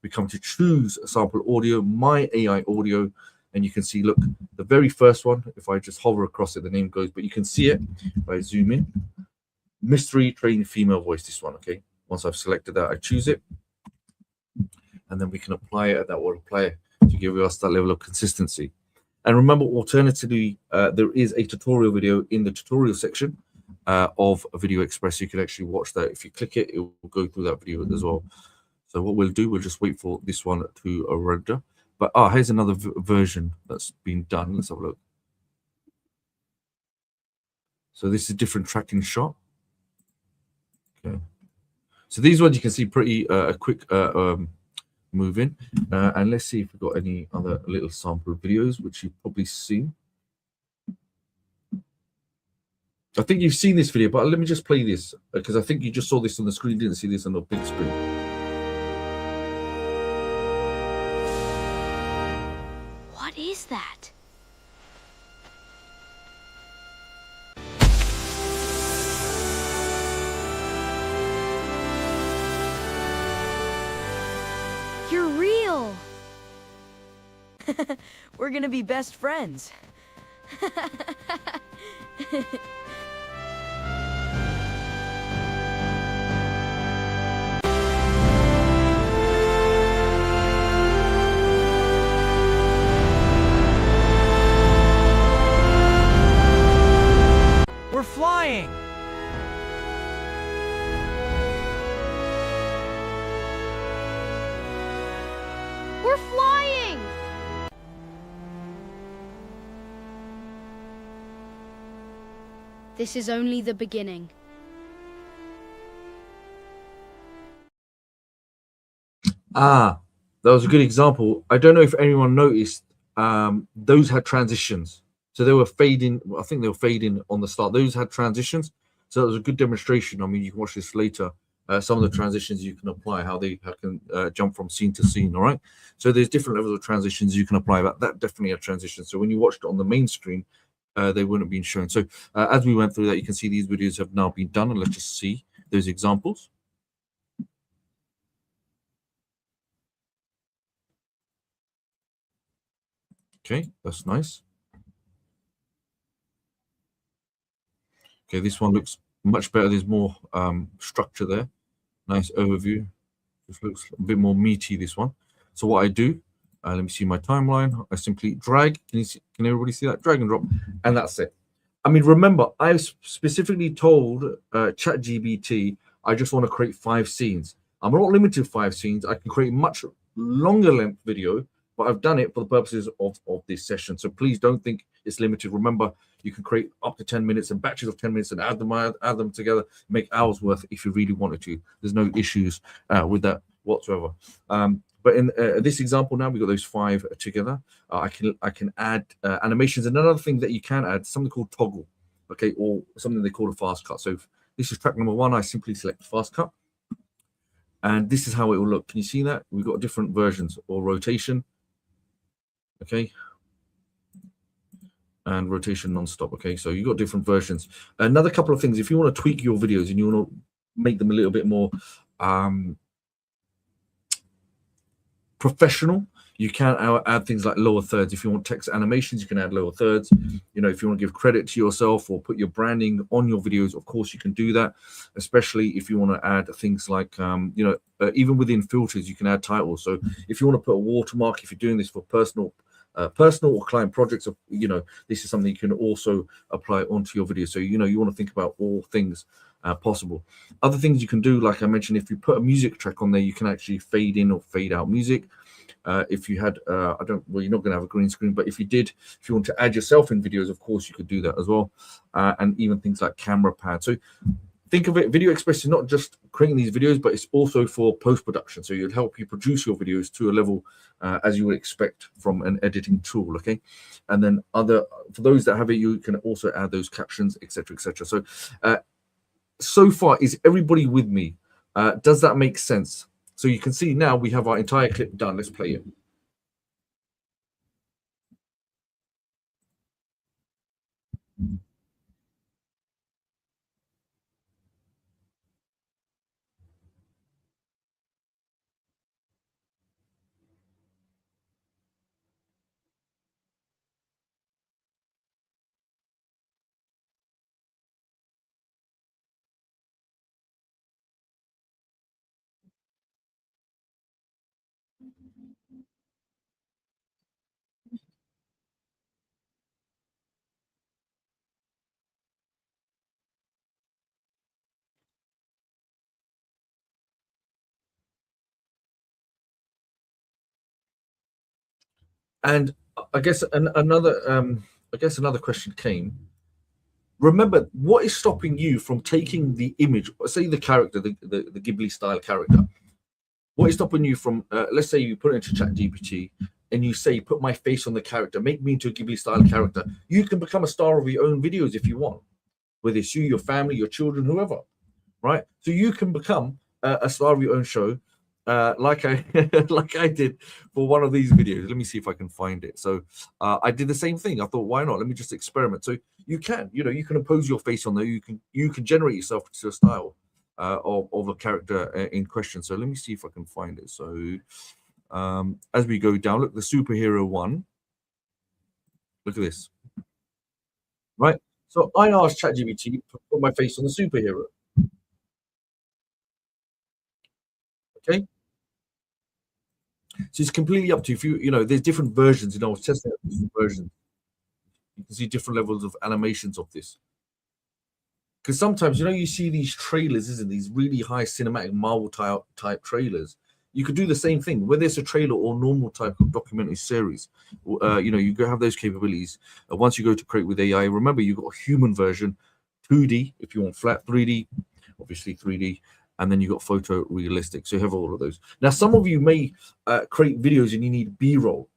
S9: We come to choose a sample audio, my AI audio, and you can see, look, the very first one, if I just hover across it, the name goes, but you can see it if I zoom in. Mystery train female voice, this one. Okay, once I've selected that, I choose it, and then we can apply it. That will apply to give us that level of consistency. And remember, alternatively, there is a tutorial video in the tutorial section of VideoExpress. You can actually watch that. If you click it, it will go through that video as well. So what we'll do, we'll just wait for this one to render. But here's another version that's been done. Let's have a look. So this is a different tracking shot. Okay. So these ones you can see pretty a quick moving. And let's see if we've got any other little sample videos, which you've probably seen. I think you've seen this video, but let me just play this because I think you just saw this on the screen, didn't see this on the big screen.
S10: What is that? You're real!
S11: We're gonna be best friends. We're flying!
S10: We're flying! This is only the beginning.
S9: That was a good example. I don't know if anyone noticed, those had transitions. So they were fading, I think they were fading on the start. Those had transitions. So it was a good demonstration. I mean, you can watch this later. Some of the transitions you can apply, how they can jump from scene to scene, all right? So there's different levels of transitions you can apply. That definitely a transition. So when you watched it on the main screen, they wouldn't have been shown. So as we went through that, you can see these videos have now been done. And let's just see those examples. Okay, that's nice. Okay, this one looks much better. There's more structure there. Nice overview. This looks a bit more meaty, this one. So what I do, let me see my timeline. I simply drag. Can everybody see that? Drag and drop. And that's it. I mean, remember, I specifically told ChatGPT, I just want to create 5 scenes. I'm not limited to 5 scenes. I can create much longer length video, but I've done it for the purposes of this session. So please don't think it's limited. Remember, you can create up to 10 minutes and batches of 10 minutes and add them together, make hours worth if you really wanted to. There's no issues with that whatsoever. But in this example now, we've got those 5 together. I can add animations. And another thing that you can add, something called toggle, okay, or something they call a fast cut. So if this is track number 1, I simply select fast cut. And this is how it will look. Can you see that? We've got different versions, or rotation, okay, and rotation non-stop. Okay, so you've got different versions. Another couple of things, if you want to tweak your videos and you want to make them a little bit more professional, you can add things like lower thirds. If you want text animations, you can add lower thirds. You know, if you want to give credit to yourself or put your branding on your videos, of course you can do that, especially if you want to add things like even within filters, you can add titles. So if you want to put a watermark, if you're doing this for personal or client projects, this is something you can also apply onto your video. So you want to think about all things possible. Other things you can do, like I mentioned, if you put a music track on there, you can actually fade in or fade out music. If you had you're not going to have a green screen, but if you want to add yourself in videos, of course you could do that as well. And even things like camera pad. So think of it, VideoExpress is not just creating these videos, but it's also for post-production. So it'll help you produce your videos to a level as you would expect from an editing tool, okay? And then for those that have it, you can also add those captions, etc., etc. So so far, is everybody with me? Does that make sense? So you can see now we have our entire clip done. Let's play it. And I guess another question came. Remember, what is stopping you from taking the image, say the character, the Ghibli style character? What is stopping you from, let's say you put it into ChatGPT and you say, put my face on the character, make me into a Ghibli style character. You can become a star of your own videos if you want, whether it's you, your family, your children, whoever, right? So you can become a star of your own show, like I like I did for one of these videos. Let me see if I can find it. So I did the same thing. I thought, why not? Let me just experiment. So you can, you can impose your face on there. You can generate yourself to a style of a character in question. So let me see if I can find it. So as we go down, look, the superhero one. Look at this, right? So I asked ChatGPT to put my face on the superhero. Okay. So it's completely up to you. If you know, there's different versions. I was testing out different versions. You can see different levels of animations of this. Because sometimes, you see these trailers, isn't these really high cinematic Marvel type trailers. You could do the same thing, whether it's a trailer or normal type of documentary series. You go have those capabilities. Once you go to create with AI, remember you've got a human version, 2D if you want flat, 3D, obviously 3D, and then you got photo realistic. So you have all of those. Now, some of you may create videos and you need B-roll.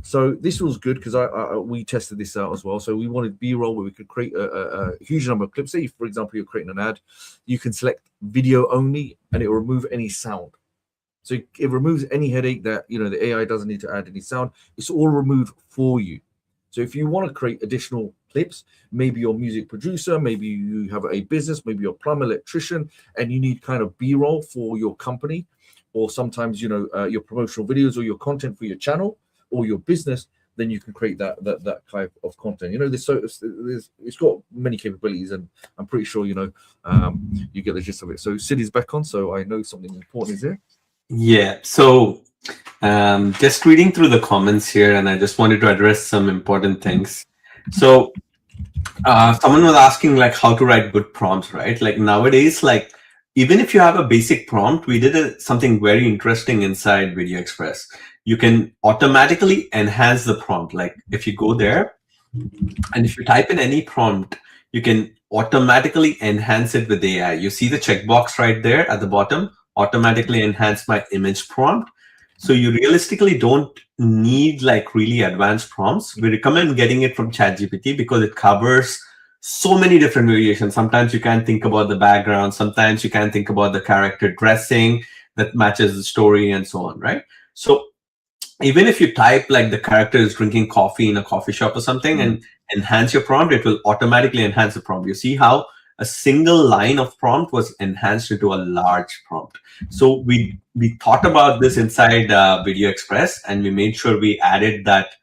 S9: So this was good because we tested this out as well. So we wanted B-roll where we could create a huge number of clips. Say, for example, you're creating an ad, you can select video only and it will remove any sound. So it removes any headache that, the AI doesn't need to add any sound. It's all removed for you. So if you want to create additional clips, maybe you're a music producer, maybe you have a business, maybe you're a plumber, electrician, and you need kind of B-roll for your company, or sometimes, your promotional videos or your content for your channel or your business, then you can create that type of content. It's got many capabilities, and I'm pretty sure, you get the gist of it. So Sid's back on, so I know something important is there.
S2: Yeah, so just reading through the comments here, and I just wanted to address some important things. So someone was asking like how to write good prompts, right? Like nowadays, like even if you have a basic prompt, we did something very interesting inside VideoExpress. You can automatically enhance the prompt. Like if you go there and if you type in any prompt, you can automatically enhance it with AI. You see the checkbox right there at the bottom, automatically enhance my image prompt. So you realistically don't need like really advanced prompts. We recommend getting it from ChatGPT because it covers so many different variations. Sometimes you can't think about the background. Sometimes you can't think about the character dressing that matches the story and so on, right? So even if you type like the character is drinking coffee in a coffee shop or something and enhance your prompt, it will automatically enhance the prompt. You see how a single line of prompt was enhanced into a large prompt. So we thought about this inside VideoExpress, and we made sure we added that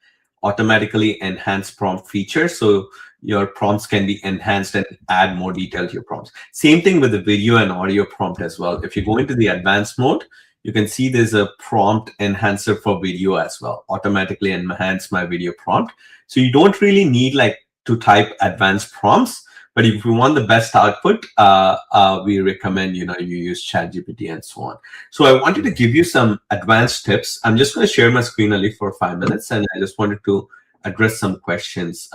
S2: automatically enhanced prompt feature. So your prompts can be enhanced and add more detail to your prompts. Same thing with the video and audio prompt as well. If you go into the advanced mode, you can see there's a prompt enhancer for video as well. Automatically enhance my video prompt. So you don't really need like to type advanced prompts, but if you want the best output, we recommend, you use ChatGPT and so on. So I wanted to give you some advanced tips. I'm just going to share my screen only for 5 minutes, and I just wanted to address some questions.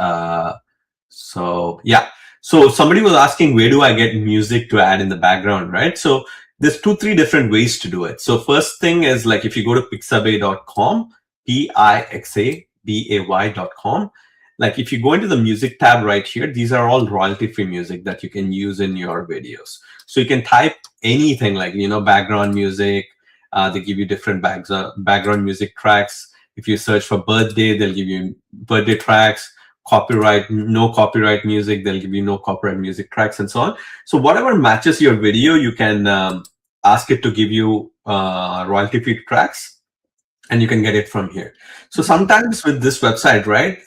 S2: So yeah, so somebody was asking, where do I get music to add in the background, right? So there's 2-3 different ways to do it. So first thing is like if you go to pixabay.com, pixabay.com, like if you go into the music tab right here, these are all royalty-free music that you can use in your videos. So you can type anything like, background music. They give you different background music tracks. If you search for birthday, they'll give you birthday tracks. Copyright, no copyright music, they'll give you no copyright music tracks and so on. So whatever matches your video, you can ask it to give you royalty-free tracks, and you can get it from here. So sometimes with this website, right,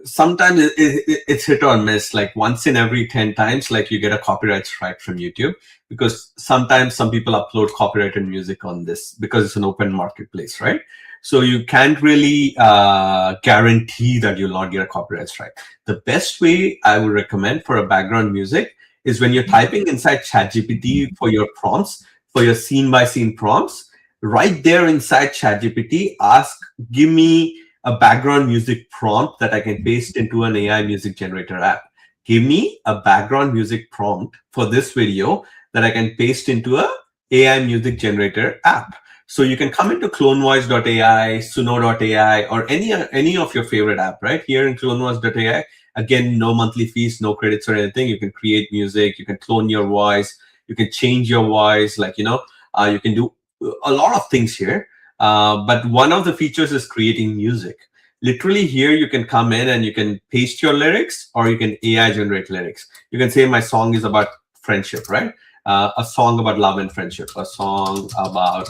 S2: sometimes it's hit or miss. Like once in every 10 times, like you get a copyright strike from YouTube, because sometimes some people upload copyrighted music on this because it's an open marketplace, right? So you can't really guarantee that you'll not get a copyright strike. The best way I would recommend for a background music is when you're typing inside ChatGPT for your prompts, for your scene by scene prompts, right there inside ChatGPT, give me a background music prompt that I can paste into an AI music generator app. Give me a background music prompt for this video that I can paste into a AI music generator app. So you can come into clonevoice.ai, suno.ai, or any of your favorite app, right? Here in clonevoice.ai, again, no monthly fees, no credits or anything. You can create music, you can clone your voice, you can change your voice, like, you can do a lot of things here. But one of the features is creating music. Literally here, you can come in and you can paste your lyrics, or you can AI generate lyrics. You can say my song is about friendship, right? A song about love and friendship, a song about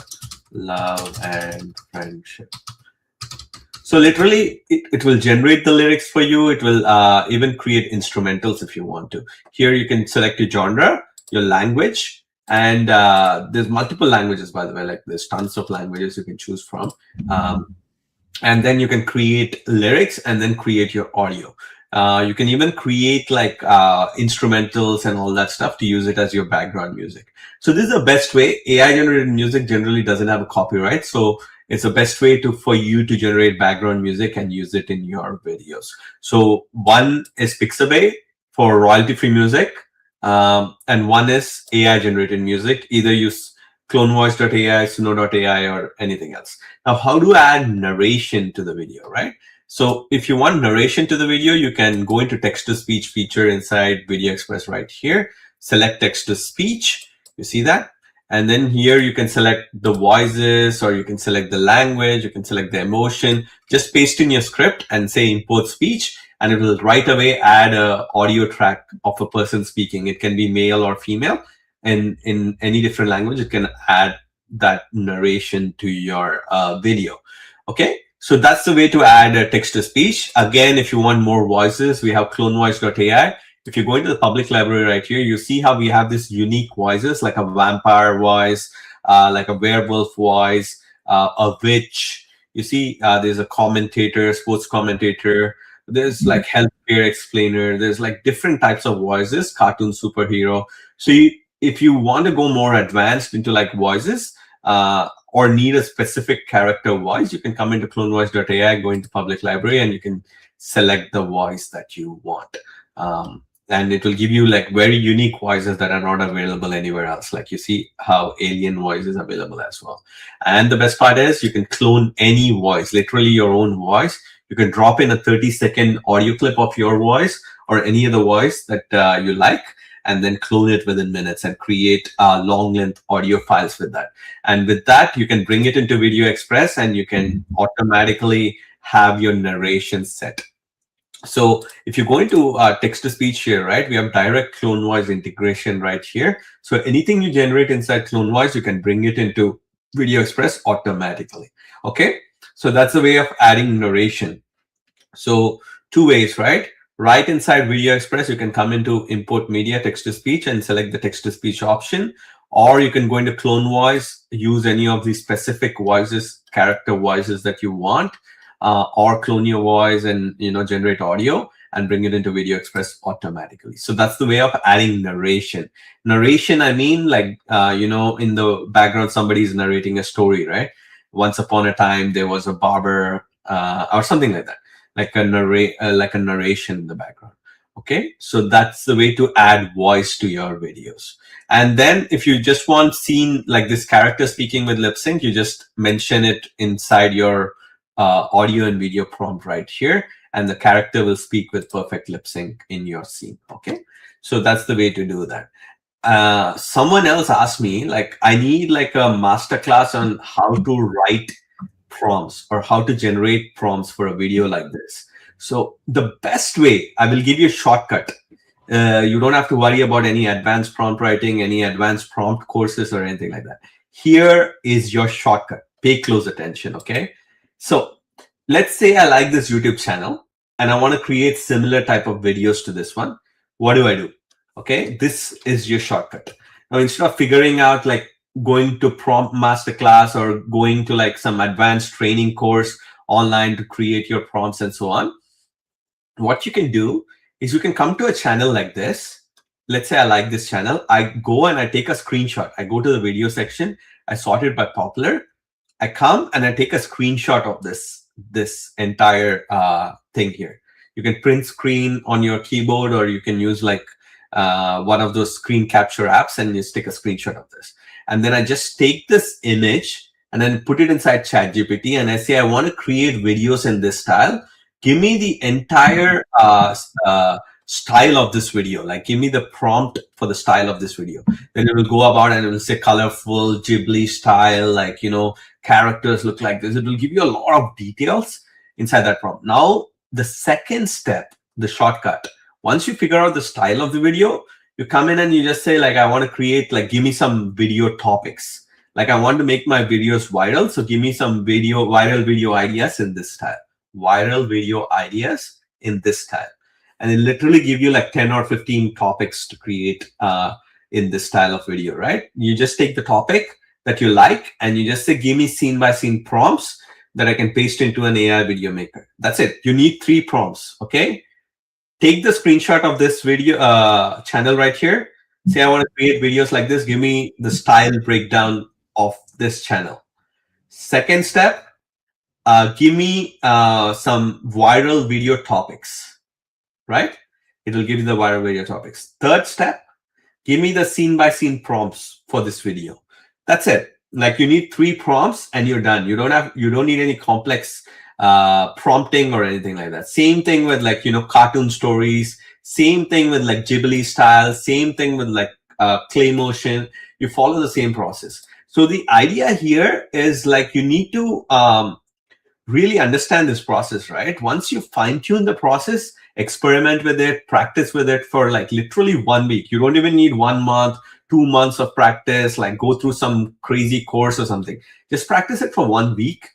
S2: love and friendship. So literally, it will generate the lyrics for you. It will even create instrumentals if you want to. Here you can select your genre, your language, and there's multiple languages, by the way. Like there's tons of languages you can choose from. And then you can create lyrics and then create your audio. You can even create like instrumentals and all that stuff to use it as your background music. So this is the best way. AI generated music generally doesn't have a copyright. So it's the best way for you to generate background music and use it in your videos. So one is Pixabay for royalty-free music. And one is AI generated music. Either use clonevoice.ai, suno.ai, or anything else. Now, how to add narration to the video, right? So if you want narration to the video, you can go into text-to-speech feature inside VideoExpress right here. Select text-to-speech. You see that? And then here you can select the voices, or you can select the language, you can select the emotion. Just paste in your script and say import speech, and it will right away add an audio track of a person speaking. It can be male or female. And in any different language, it can add that narration to your video. Okay, so that's the way to add a text-to-speech. Again, if you want more voices, we have clonevoice.ai. If you go into the public library right here, you see how we have this unique voices, like a vampire voice, like a werewolf voice, a witch. You see, there's a commentator, sports commentator. There's like healthcare explainer. There's like different types of voices, cartoon superhero. So if you want to go more advanced into like voices or need a specific character voice, you can come into clonevoice.ai, go into public library, and you can select the voice that you want. And it will give you like very unique voices that are not available anywhere else. Like you see how alien voice is available as well. And the best part is you can clone any voice, literally your own voice. You can drop in a 30-second audio clip of your voice or any other voice that you like, and then clone it within minutes and create long length audio files with that. And with that, you can bring it into VideoExpress and you can automatically have your narration set. So if you go into text-to-speech here, right, we have direct clone voice integration right here. So anything you generate inside clone voice, you can bring it into VideoExpress automatically. Okay, so that's the way of adding narration. So two ways, right? Right inside VideoExpress, you can come into import media text-to-speech and select the text-to-speech option, or you can go into clone voice, use any of these specific voices, character voices that you want, or clone your voice and generate audio and bring it into VideoExpress automatically. So that's the way of adding narration. Narration, I mean, like in the background somebody is narrating a story, right? Once upon a time there was a barber, or something like that, like a narration in the background. Okay, so that's the way to add voice to your videos. And then if you just want scene like this character speaking with lip sync, you just mention it inside your audio and video prompt right here, and the character will speak with perfect lip sync in your scene. Okay, so that's the way to do that. Someone else asked me, like, I need like a masterclass on how to write prompts or how to generate prompts for a video like this. So the best way, I will give you a shortcut. You don't have to worry about any advanced prompt writing, any advanced prompt courses or anything like that. Here is your shortcut. Pay close attention, okay? So let's say I like this YouTube channel and I want to create similar type of videos to this one. What do? Okay, this is your shortcut. Now, instead of figuring out like going to prompt masterclass or going to like some advanced training course online to create your prompts and so on, what you can do is you can come to a channel like this. Let's say I like this channel. I go and I take a screenshot. I go to the video section. I sort it by popular. I come and I take a screenshot of this entire thing here. You can print screen on your keyboard, or you can use like one of those screen capture apps and just take a screenshot of this. And then I just take this image and then put it inside ChatGPT, and I say, I want to create videos in this style. Give me the entire style of this video. Like, give me the prompt for the style of this video. Then it will go about and it will say colorful Ghibli style, like, you know, characters look like this. It will give you a lot of details inside that prompt. Now, the second step, the shortcut, once you figure out the style of the video, you come in and you just say, like, I want to create, like, give me some video topics. Like, I want to make my videos viral. So give me some viral video ideas in this style. Viral video ideas in this style. And it literally give you like 10 or 15 topics to create in this style of video, right? You just take the topic that you like and you just say, give me scene by scene prompts that I can paste into an AI video maker. That's it. You need 3 prompts, okay? Take the screenshot of this video channel right here. Say, I want to create videos like this. Give me the style breakdown of this channel. Second step, give me some viral video topics, right? It will give you the viral video topics. Third step, give me the scene by scene prompts for this video. That's it. Like, you need 3 prompts and you're done. You don't need any complex prompting or anything like that. Same thing with, like, you know, cartoon stories. Same thing with like Ghibli style. Same thing with like clay motion. You follow the same process. So the idea here is, like, you need to really understand this process, right? Once you fine tune the process, experiment with it, practice with it for like literally 1 week. You don't even need 1 month, 2 months of practice, like go through some crazy course or something. Just practice it for 1 week.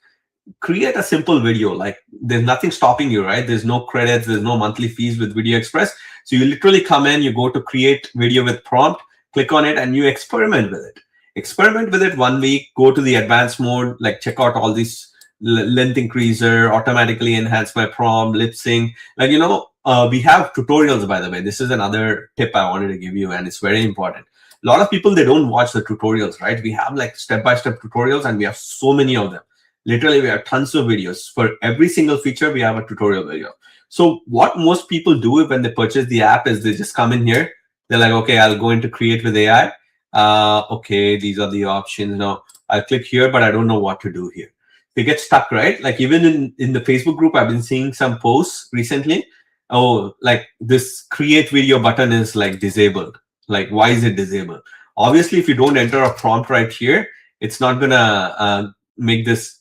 S2: Create a simple video. Like, there's nothing stopping you, right? There's no credits, there's no monthly fees with VideoExpress. So you literally come in, you go to create video with prompt, click on it, and you experiment with it. Experiment with it 1 week, go to the advanced mode, like check out all these length increaser, automatically enhance my prompt, lip sync. Like, you know, we have tutorials, by the way. This is another tip I wanted to give you, and it's very important. A lot of people, they don't watch the tutorials, right? We have like step-by-step tutorials, and we have so many of them. Literally, we have tons of videos. For every single feature, we have a tutorial video. So what most people do when they purchase the app is they just come in here. They're like, okay, I'll go into create with AI. Okay, these are the options. Now I'll click here, but I don't know what to do here. They get stuck, right? Like, even in the Facebook group, I've been seeing some posts recently. Oh, like, this create video button is like disabled. Like, why is it disabled? Obviously, if you don't enter a prompt right here, it's not gonna make this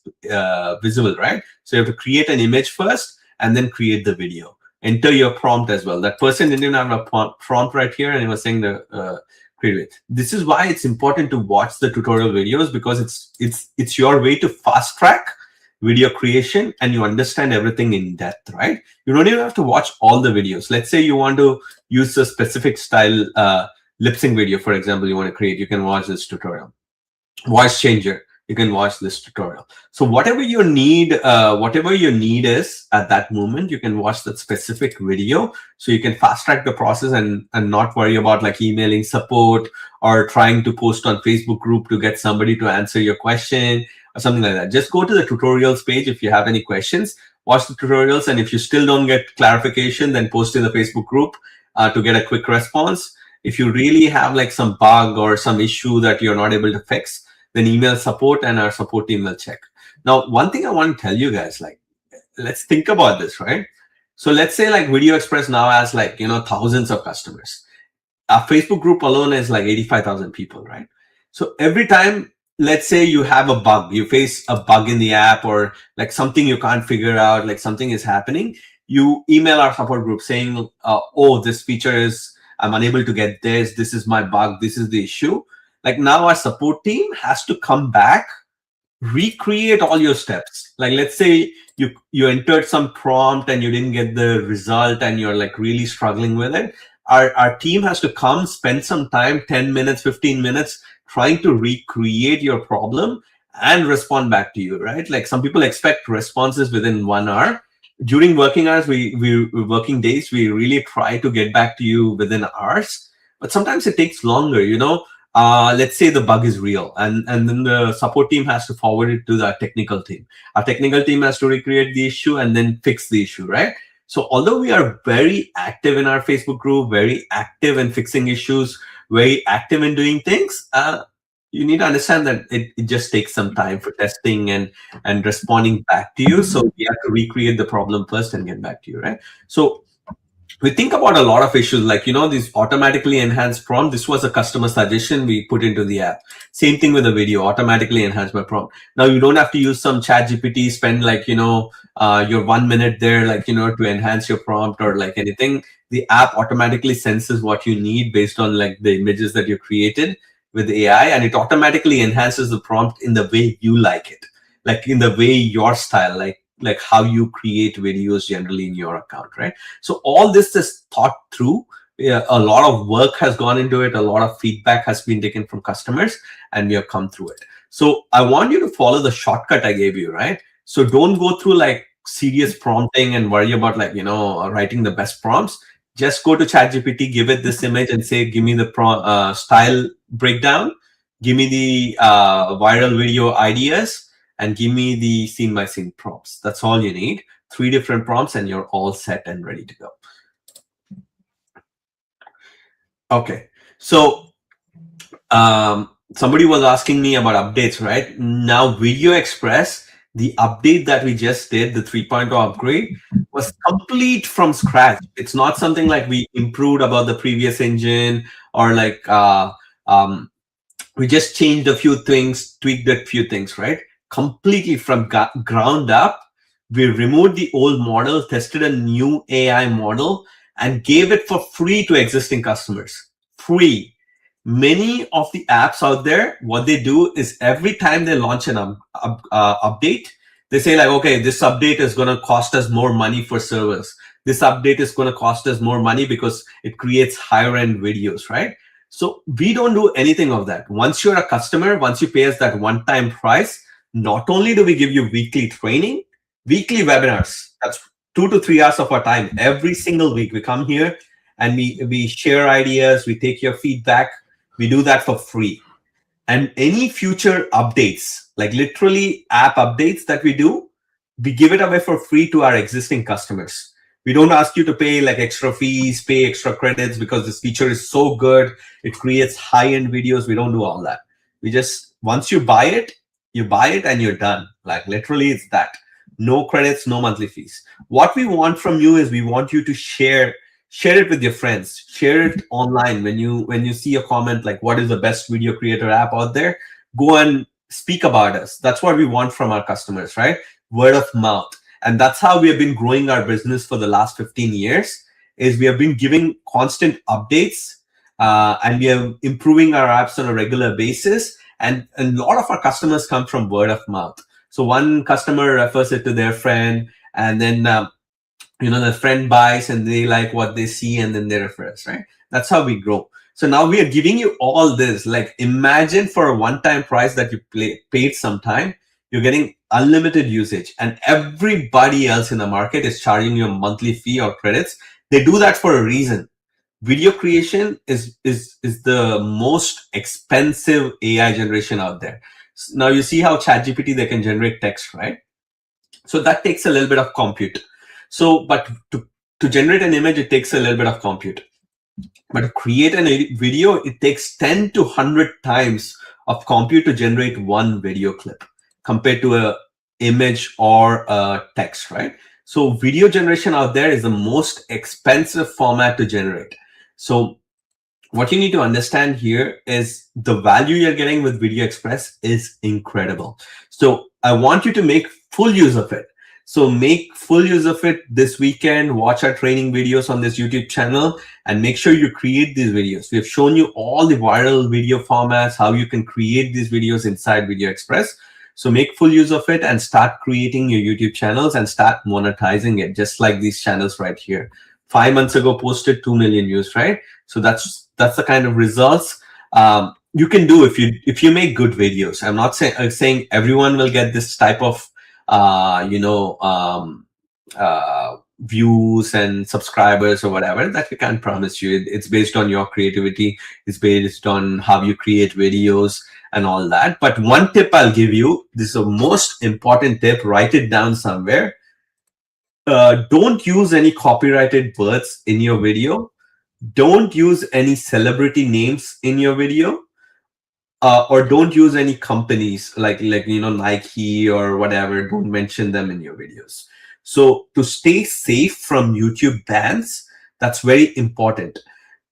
S2: visible, right? So you have to create an image first and then create the video. Enter your prompt as well. That person didn't have a prompt right here, and he was saying the create it. This is why it's important to watch the tutorial videos, because it's your way to fast track video creation, and you understand everything in depth, right? You don't even have to watch all the videos. Let's say you want to use a specific style lip sync video, for example, you want to create, you can watch this tutorial. Voice changer, you can watch this tutorial. So whatever your need is at that moment, you can watch that specific video, so you can fast track the process and not worry about like emailing support or trying to post on Facebook group to get somebody to answer your question or something like that. Just go to the tutorials page if you have any questions, watch the tutorials, and if you still don't get clarification, then post in the Facebook group to get a quick response. If you really have like some bug or some issue that you're not able to fix, then email support and our support team will check. Now, one thing I want to tell you guys, like, let's think about this, right? So let's say like VideoExpress now has like, you know, thousands of customers. Our Facebook group alone is like 85,000 people, right? So every time, let's say you have a bug, you face a bug in the app, or like something you can't figure out, like something is happening, you email our support group saying, oh, this feature is, I'm unable to get this. This is my bug. This is the issue. Like, now our support team has to come back, recreate all your steps. Like, let's say you entered some prompt and you didn't get the result and you're like really struggling with it. Our team has to come, spend some time, 10 minutes, 15 minutes, trying to recreate your problem and respond back to you, right? Like, some people expect responses within 1 hour. During working hours, working days, we really try to get back to you within hours, but sometimes it takes longer, you know. let's say the bug is real, and then the support team has to forward it to the technical team. Our technical team has to recreate the issue and then fix the issue, right? So although we are very active in our Facebook group, very active in fixing issues, very active in doing things, you need to understand that it just takes some time for testing and responding back to you. So we have to recreate the problem first and get back to you, right? So we think about a lot of issues like, these automatically enhanced prompt. This was a customer suggestion we put into the app. Same thing with the video, automatically enhance my prompt. Now you don't have to use some chat GPT, spend like, your 1 minute there, like, to enhance your prompt or like anything. The app automatically senses what you need based on like the images that you created with AI, and it automatically enhances the prompt in the way you like it, like in the way your style, like how you create videos generally in your account, right? So all this is thought through. A lot of work has gone into it. A lot of feedback has been taken from customers, and we have come through it. So I want you to follow the shortcut I gave you, right? So don't go through like serious prompting and worry about like, writing the best prompts. Just go to ChatGPT, give it this image and say, give me the style breakdown, give me the viral video ideas, and give me the scene by scene prompts. That's all you need. 3 different prompts and you're all set and ready to go. Okay. So somebody was asking me about updates, right? Now VideoExpress, the update that we just did, the 3.0 upgrade, was complete from scratch. It's not something like we improved about the previous engine or like we just changed a few things, tweaked a few things, right? Completely from ground up. We removed the old model, tested a new AI model, and gave it for free to existing customers. Free. Many of the apps out there, what they do is every time they launch an update, they say like, okay, this update is going to cost us more money for servers. This update is going to cost us more money because it creates higher end videos, right? So we don't do anything of that. Once you're a customer, once you pay us that one-time price, not only do we give you weekly training, weekly webinars, that's 2 to 3 hours of our time every single week. We come here and we share ideas, we take your feedback. We do that for free. And any future updates, like literally app updates that we do, we give it away for free to our existing customers. We don't ask you to pay like extra fees, pay extra credits because this feature is so good. It creates high-end videos. We don't do all that. We just, once you buy it and you're done. Like literally it's that. No credits, no monthly fees. What we want from you is we want you to share it with your friends, share it online. When you see a comment like what is the best video creator app out there, go and speak about us. That's what we want from our customers, right? Word of mouth. And that's how we have been growing our business for the last 15 years, is we have been giving constant updates and we are improving our apps on a regular basis. And a lot of our customers come from word of mouth. So one customer refers it to their friend, and then the friend buys and they like what they see and then they refer us, right? That's how we grow. So now we are giving you all this. Like imagine for a one-time price that you paid sometime, you're getting unlimited usage, and everybody else in the market is charging you a monthly fee or credits. They do that for a reason. Video creation is the most expensive AI generation out there. Now you see how ChatGPT, they can generate text, right? So that takes a little bit of compute. So, but to generate an image, it takes a little bit of compute. But to create a video, it takes 10 to 100 times of compute to generate one video clip compared to a image or a text, right? So video generation out there is the most expensive format to generate. So what you need to understand here is the value you're getting with VideoExpress is incredible. So I want you to make full use of it. So make full use of it this weekend. Watch our training videos on this YouTube channel and make sure you create these videos. We have shown you all the viral video formats, how you can create these videos inside VideoExpress. So make full use of it and start creating your YouTube channels and start monetizing it, just like these channels right here. 5 months ago, posted 2 million views, right? So that's the kind of results you can do if you make good videos. I'm not saying everyone will get this type of views and subscribers or whatever. That we can't promise you. It's based on your creativity. It's based on how you create videos and all that. But one tip I'll give you, this is the most important tip, write it down somewhere. Don't use any copyrighted words in your video. Don't use any celebrity names in your video. Or don't use any companies like Nike or whatever. Don't mention them in your videos. So to stay safe from YouTube bans, that's very important.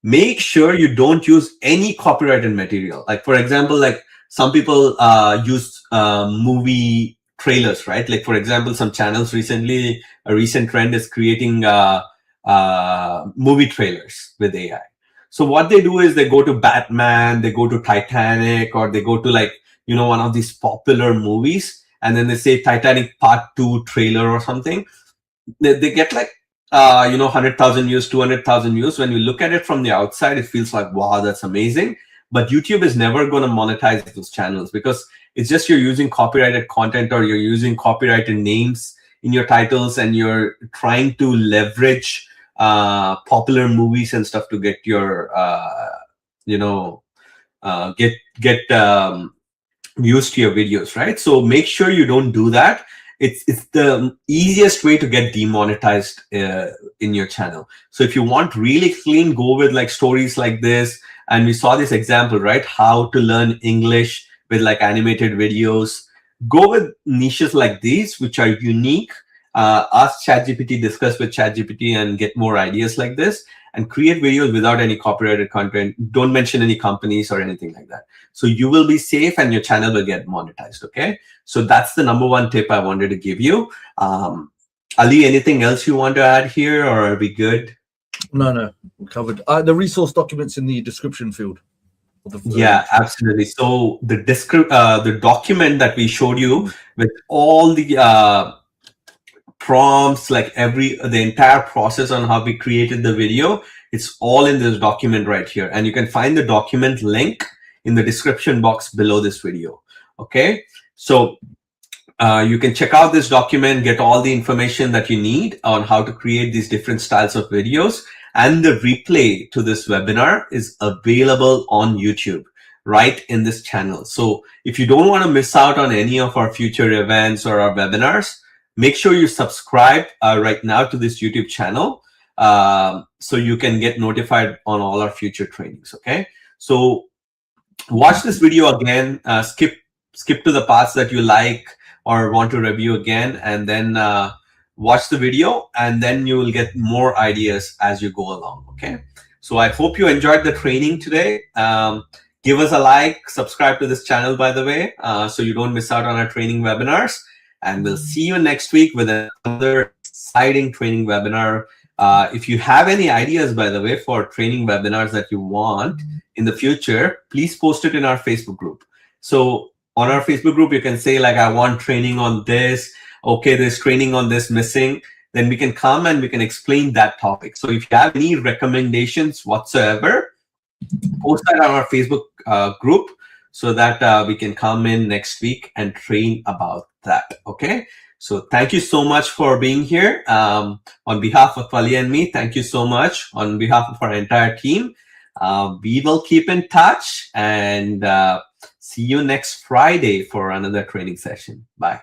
S2: Make sure you don't use any copyrighted material. Like for example, like some people use movie trailers, right? Like for example, some channels recently, a recent trend is creating movie trailers with AI. So what they do is they go to Batman, they go to Titanic, or they go to one of these popular movies, and then they say Titanic Part 2 trailer or something. They get 100,000 views, 200,000 views. When you look at it from the outside, it feels like, wow, that's amazing. But YouTube is never going to monetize those channels because it's just you're using copyrighted content or you're using copyrighted names in your titles and you're trying to leverage popular movies and stuff to get your get views to your videos, right? So make sure you don't do that. It's the easiest way to get demonetized in your channel. So if you want really clean, go with stories like this. And we saw this example, right? How to learn English with animated videos. Go with niches like these, which are unique. Ask ChatGPT, discuss with ChatGPT and get more ideas like this, and create videos without any copyrighted content. Don't mention any companies or anything like that. So you will be safe and your channel will get monetized, okay? So that's the number one tip I wanted to give you. Ali, anything else you want to add here, or are we good?
S9: No, we covered. The resource documents in the description field.
S2: Yeah, absolutely. So the document that we showed you with all the prompts, the entire process on how we created the video, it's all in this document right here. And you can find the document link in the description box below this video. Okay, so you can check out this document, get all the information that you need on how to create these different styles of videos. And the replay to this webinar is available on YouTube right in this channel. So if you don't want to miss out on any of our future events or our webinars, make sure you subscribe right now to this YouTube channel so you can get notified on all our future trainings, okay? So watch this video again, skip to the parts that you like or want to review again, and then watch the video, and then you will get more ideas as you go along, okay? So I hope you enjoyed the training today. Give us a like, subscribe to this channel, by the way, so you don't miss out on our training webinars. And we'll see you next week with another exciting training webinar. If you have any ideas, by the way, for training webinars that you want in the future, please post it in our Facebook group. So on our Facebook group, you can say I want training on this. Okay, there's training on this missing. Then we can come and we can explain that topic. So if you have any recommendations whatsoever, post that on our Facebook group so that we can come in next week and train about that. Okay, so thank you so much for being here. On behalf of Ali and me, thank you so much. On behalf of our entire team, we will keep in touch and see you next Friday for another training session. Bye.